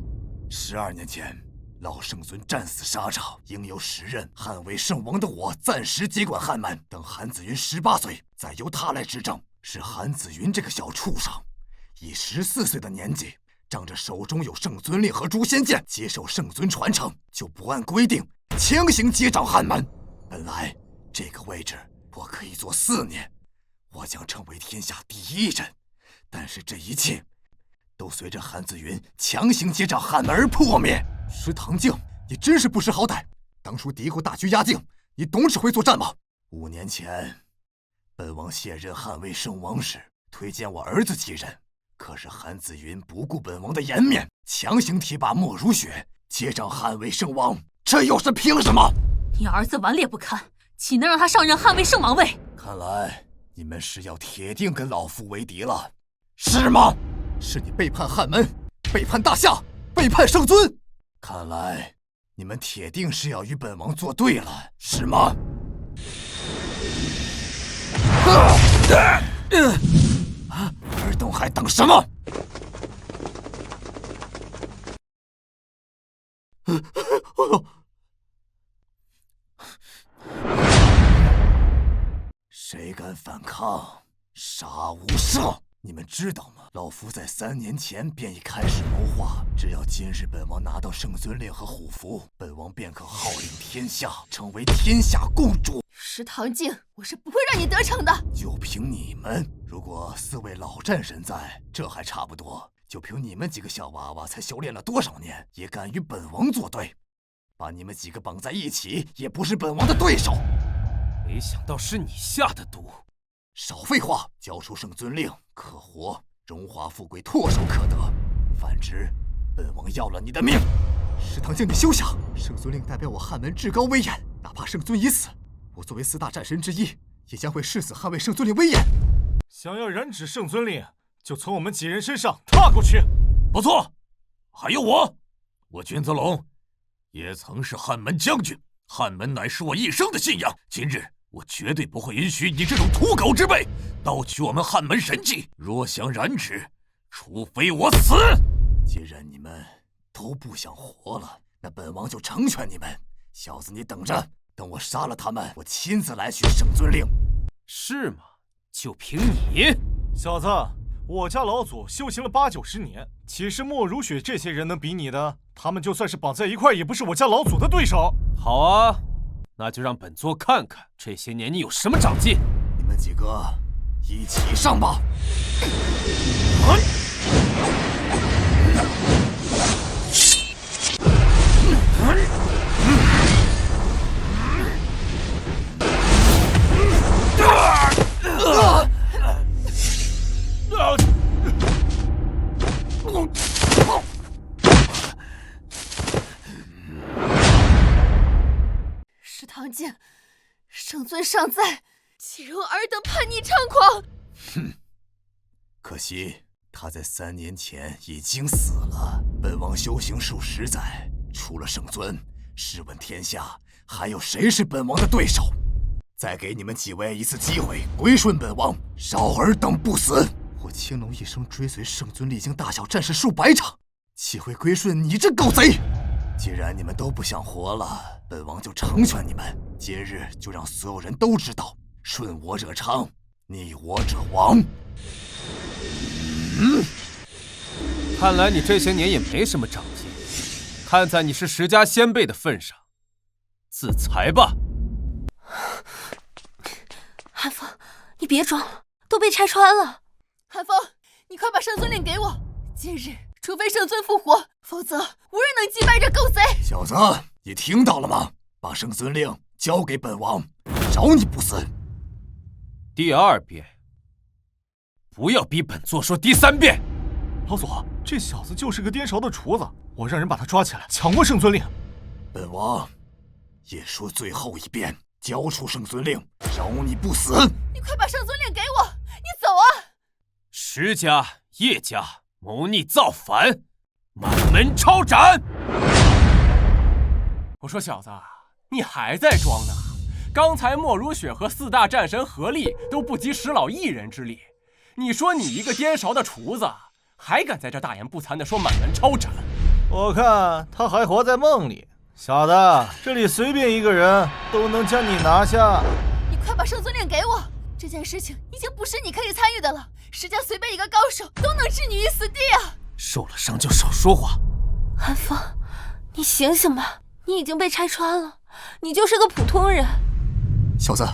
12年前，老圣尊战死沙场，应有时任汉魏圣王的我暂时接管汉门。等韩子云18岁，再由他来执政。是韩子云这个小畜生，以14岁的年纪，仗着手中有圣尊令和诛仙剑，接受圣尊传承，就不按规定强行接掌汉门。本来这个位置我可以做4年，我将成为天下第1人。但是这一切都随着韩子云强行接掌汉门而破灭。石堂静，你真是不识好歹！当初敌国大军压境，你懂指挥作战吗？5年前，本王卸任汉魏圣王时，推荐我儿子继任，可是韩子云不顾本王的颜面，强行提拔莫如雪接掌汉魏圣王，这又是凭什么？你儿子顽劣不堪，岂能让他上任汉魏圣王位？看来你们是要铁定跟老夫为敌了，是吗？是你背叛汉门，背叛大夏，背叛圣尊。看来你们铁定是要与本王作对了，是吗？尔等还等什么？谁敢反抗，杀无赦！你们知道吗？老夫在3年前便已开始谋划，只要今日本王拿到圣尊令和虎符，本王便可号令天下，成为天下共主。石堂静，我是不会让你得逞的。就凭你们，如果4位老战神在，这还差不多。就凭你们几个小娃娃，才修炼了多少年，也敢与本王作对？把你们几个绑在一起，也不是本王的对手。没想到是你下的毒！少废话，交出圣尊令，可活；荣华富贵唾手可得。反之，本王要了你的命！石堂静，你休想！圣尊令代表我汉门至高威严，哪怕圣尊已死，我作为4大战神之一，也将会誓死捍卫圣尊令威严。想要染指圣尊令，就从我们几人身上踏过去。不错，还有我君泽龙，也曾是汉门将军，汉门乃是我一生的信仰。今日我绝对不会允许你这种土狗之辈盗取我们汉门神迹。若想染指，除非我死。既然你们都不想活了，那本王就成全你们。小子，你等着，等我杀了他们，我亲自来取圣尊令。是吗？就凭你，小子，我家老祖修行了8、90年，岂是莫如雪这些人能比拟的？他们就算是绑在一块，也不是我家老祖的对手。好啊，那就让本座看看这些年你有什么长进。你们几个一起上吧！石堂静，圣尊尚在，岂容尔等叛逆猖狂？哼，可惜他在3年前已经死了。本王修行数10载，除了圣尊，试问天下还有谁是本王的对手？再给你们几位一次机会，归顺本王，少尔等不死。我青龙一生追随圣尊，历经大小战事数百场，岂会归顺你这狗贼？既然你们都不想活了，本王就成全你们。今日就让所有人都知道，顺我者昌，逆我者亡。看来你这些年也没什么长进。看在你是石家先辈的份上，自裁吧。韩风，你别装了，都被拆穿了。韩风，你快把圣尊令给我！今日除非圣尊复活，否则无人能击败这狗贼。小子，你听到了吗？把圣尊令交给本王，饶你不死。第2遍，不要逼本座说第3遍。老祖，这小子就是个颠勺的厨子，我让人把他抓起来，抢过圣尊令。本王也说最后一遍，交出圣尊令，饶你不死。你快把圣尊令给我，你走啊！石家、叶家谋逆造反，满门抄斩。我说小子，你还在装呢？刚才莫如雪和4大战神合力都不及石老1人之力，你说你一个颠勺的厨子，还敢在这大言不惭地说满门抄斩？我看他还活在梦里。小子，这里随便一个人都能将你拿下。你快把圣尊令给我！这件事情已经不是你可以参与的了。石家随便一个高手都能置你于死地啊！受了伤就少说话。韩风，你醒醒吧，你已经被拆穿了，你就是个普通人。小子，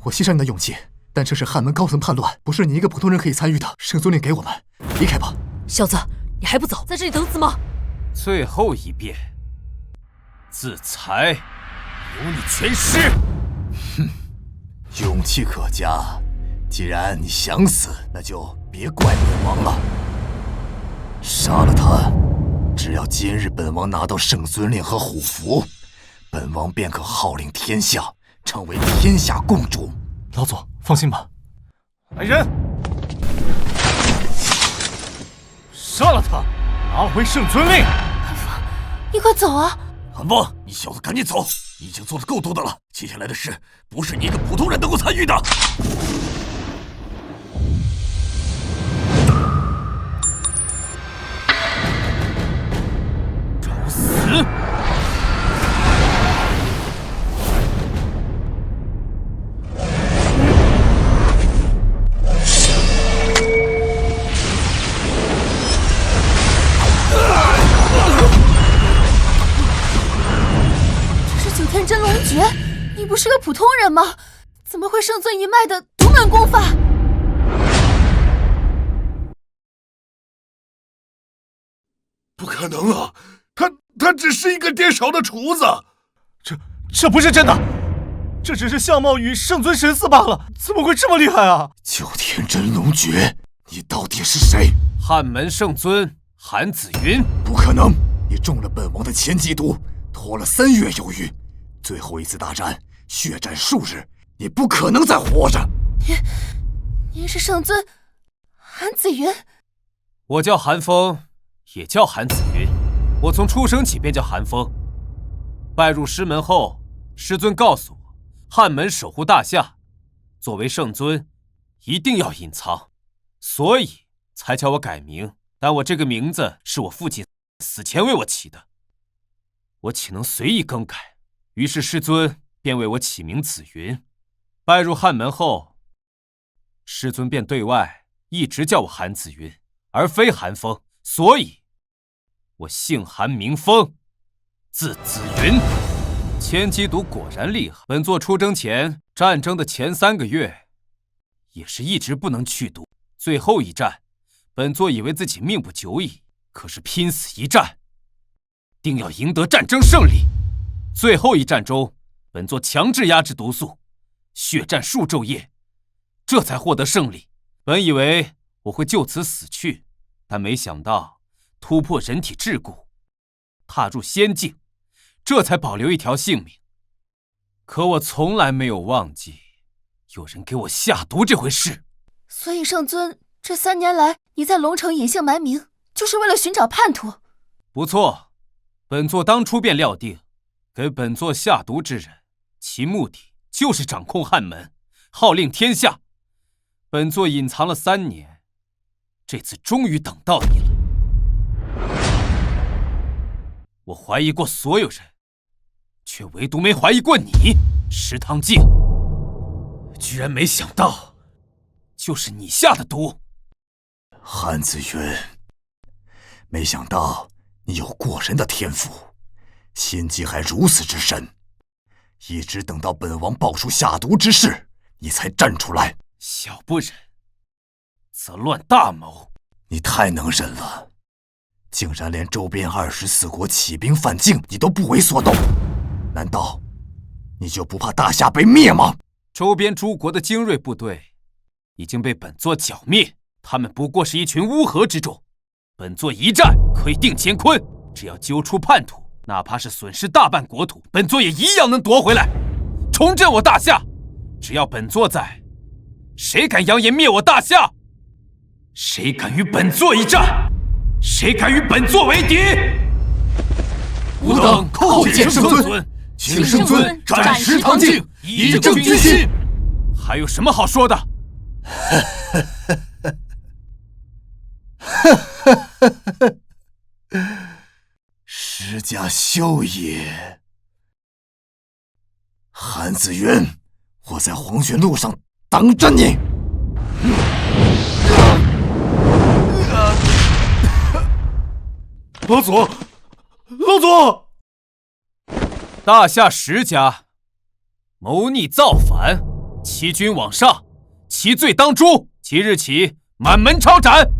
我欣赏你的勇气，但这是汉门高层叛乱，不是你一个普通人可以参与的。圣尊令给我们，离开吧。小子，你还不走，在这里等死吗？最后一遍，自裁，由你全尸。哼，勇气可嘉。既然你想死，那就别怪本王了。杀了他，只要今日本王拿到圣尊令和虎符，本王便可号令天下，成为天下共主。老祖放心吧，来人，杀了他，拿回圣尊令。韩风，你快走啊！韩风，你小子赶紧走，已经做得够多的了，接下来的事不是你一个普通人能够参与的。找死！天真龙诀，你不是个普通人吗？怎么会圣尊一脉的独门功法？不可能啊！他只是一个店少的厨子。这不是真的，这只是相貌与圣尊神似罢了，怎么会这么厉害啊？九天真龙诀，你到底是谁？汉门圣尊韩子云。不可能，你中了本王的千机毒，拖了3月有余。最后一次大战，血战数日，你不可能再活着。您是圣尊韩子云？我叫韩风，也叫韩子云。我从出生起便叫韩风。拜入师门后，师尊告诉我，汉门守护大夏，作为圣尊，一定要隐藏，所以才叫我改名。但我这个名字是我父亲死前为我起的，我岂能随意更改？于是师尊便为我起名紫云。拜入汉门后，师尊便对外一直叫我韩子云，而非韩风，所以我姓韩名风，字紫云。千机毒果然厉害，本座出征前，战争的前3个月也是一直不能去毒。最后一战，本座以为自己命不久矣，可是拼死一战，定要赢得战争胜利。最后一战中，本座强制压制毒素，血战数昼夜，这才获得胜利。本以为我会就此死去，但没想到突破人体桎梏，踏入仙境，这才保留一条性命。可我从来没有忘记有人给我下毒这回事。所以圣尊，这3年来你在龙城隐姓埋名，就是为了寻找叛徒？不错，本座当初便料定，给本座下毒之人，其目的就是掌控汉门，号令天下。本座隐藏了3年，这次终于等到你了。我怀疑过所有人，却唯独没怀疑过你，石堂镜。居然没想到，就是你下的毒。韩子云，没想到你有过人的天赋，心机还如此之深，一直等到本王爆出下毒之事，你才站出来。小不忍，则乱大谋。你太能忍了，竟然连周边24国起兵犯境你都不为所动，难道你就不怕大夏被灭吗？周边诸国的精锐部队已经被本座剿灭，他们不过是一群乌合之众。本座一战可以定乾坤，只要揪出叛徒，哪怕是损失大半国土，本座也一样能夺回来，重振我大夏。只要本座在，谁敢扬言灭我大夏？谁敢与本座一战？谁敢与本座为敌？吾等叩见圣尊，请圣尊斩石堂镜，以正军心。还有什么好说的？石家修也，韩子云，我在黄泉路上等着你。老祖，老祖！大夏石家谋逆造反，欺君罔上，其罪当诛。即日起，满门抄斩。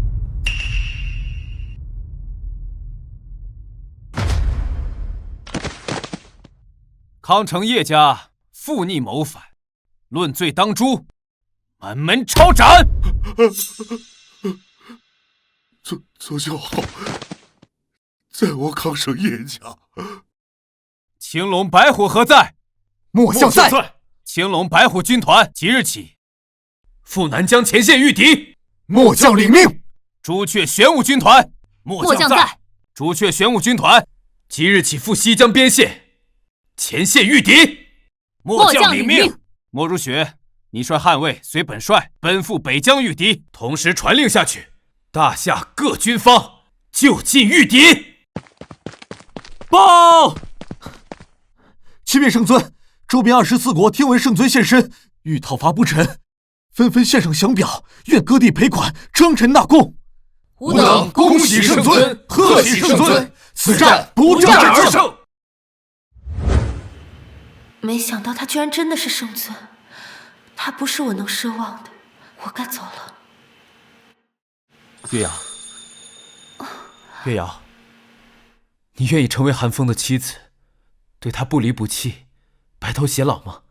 康城叶家负逆谋反，论罪当诛，满门抄斩。左教好，在我康城叶家。青龙白虎何在？莫相在。青龙白虎军团即日起赴南疆前线御敌。末将领命。朱雀玄武军团，末将在。朱雀玄武军团，即日起赴西疆边线，前线御敌。末将领命。莫如雪，你率捍卫随本帅奔赴北疆御敌，同时传令下去，大夏各军方就近御敌。报！启禀圣尊，周边24国听闻圣尊现身，欲讨伐不臣，纷纷献上降表，愿割地赔款，称臣纳贡。吾等恭喜圣尊，贺喜圣尊，此战不战而胜。没想到他居然真的是圣尊，他不是我能奢望的，我该走了。月瑶，月瑶，你愿意成为韩风的妻子，对他不离不弃，白头偕老吗？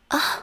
啊！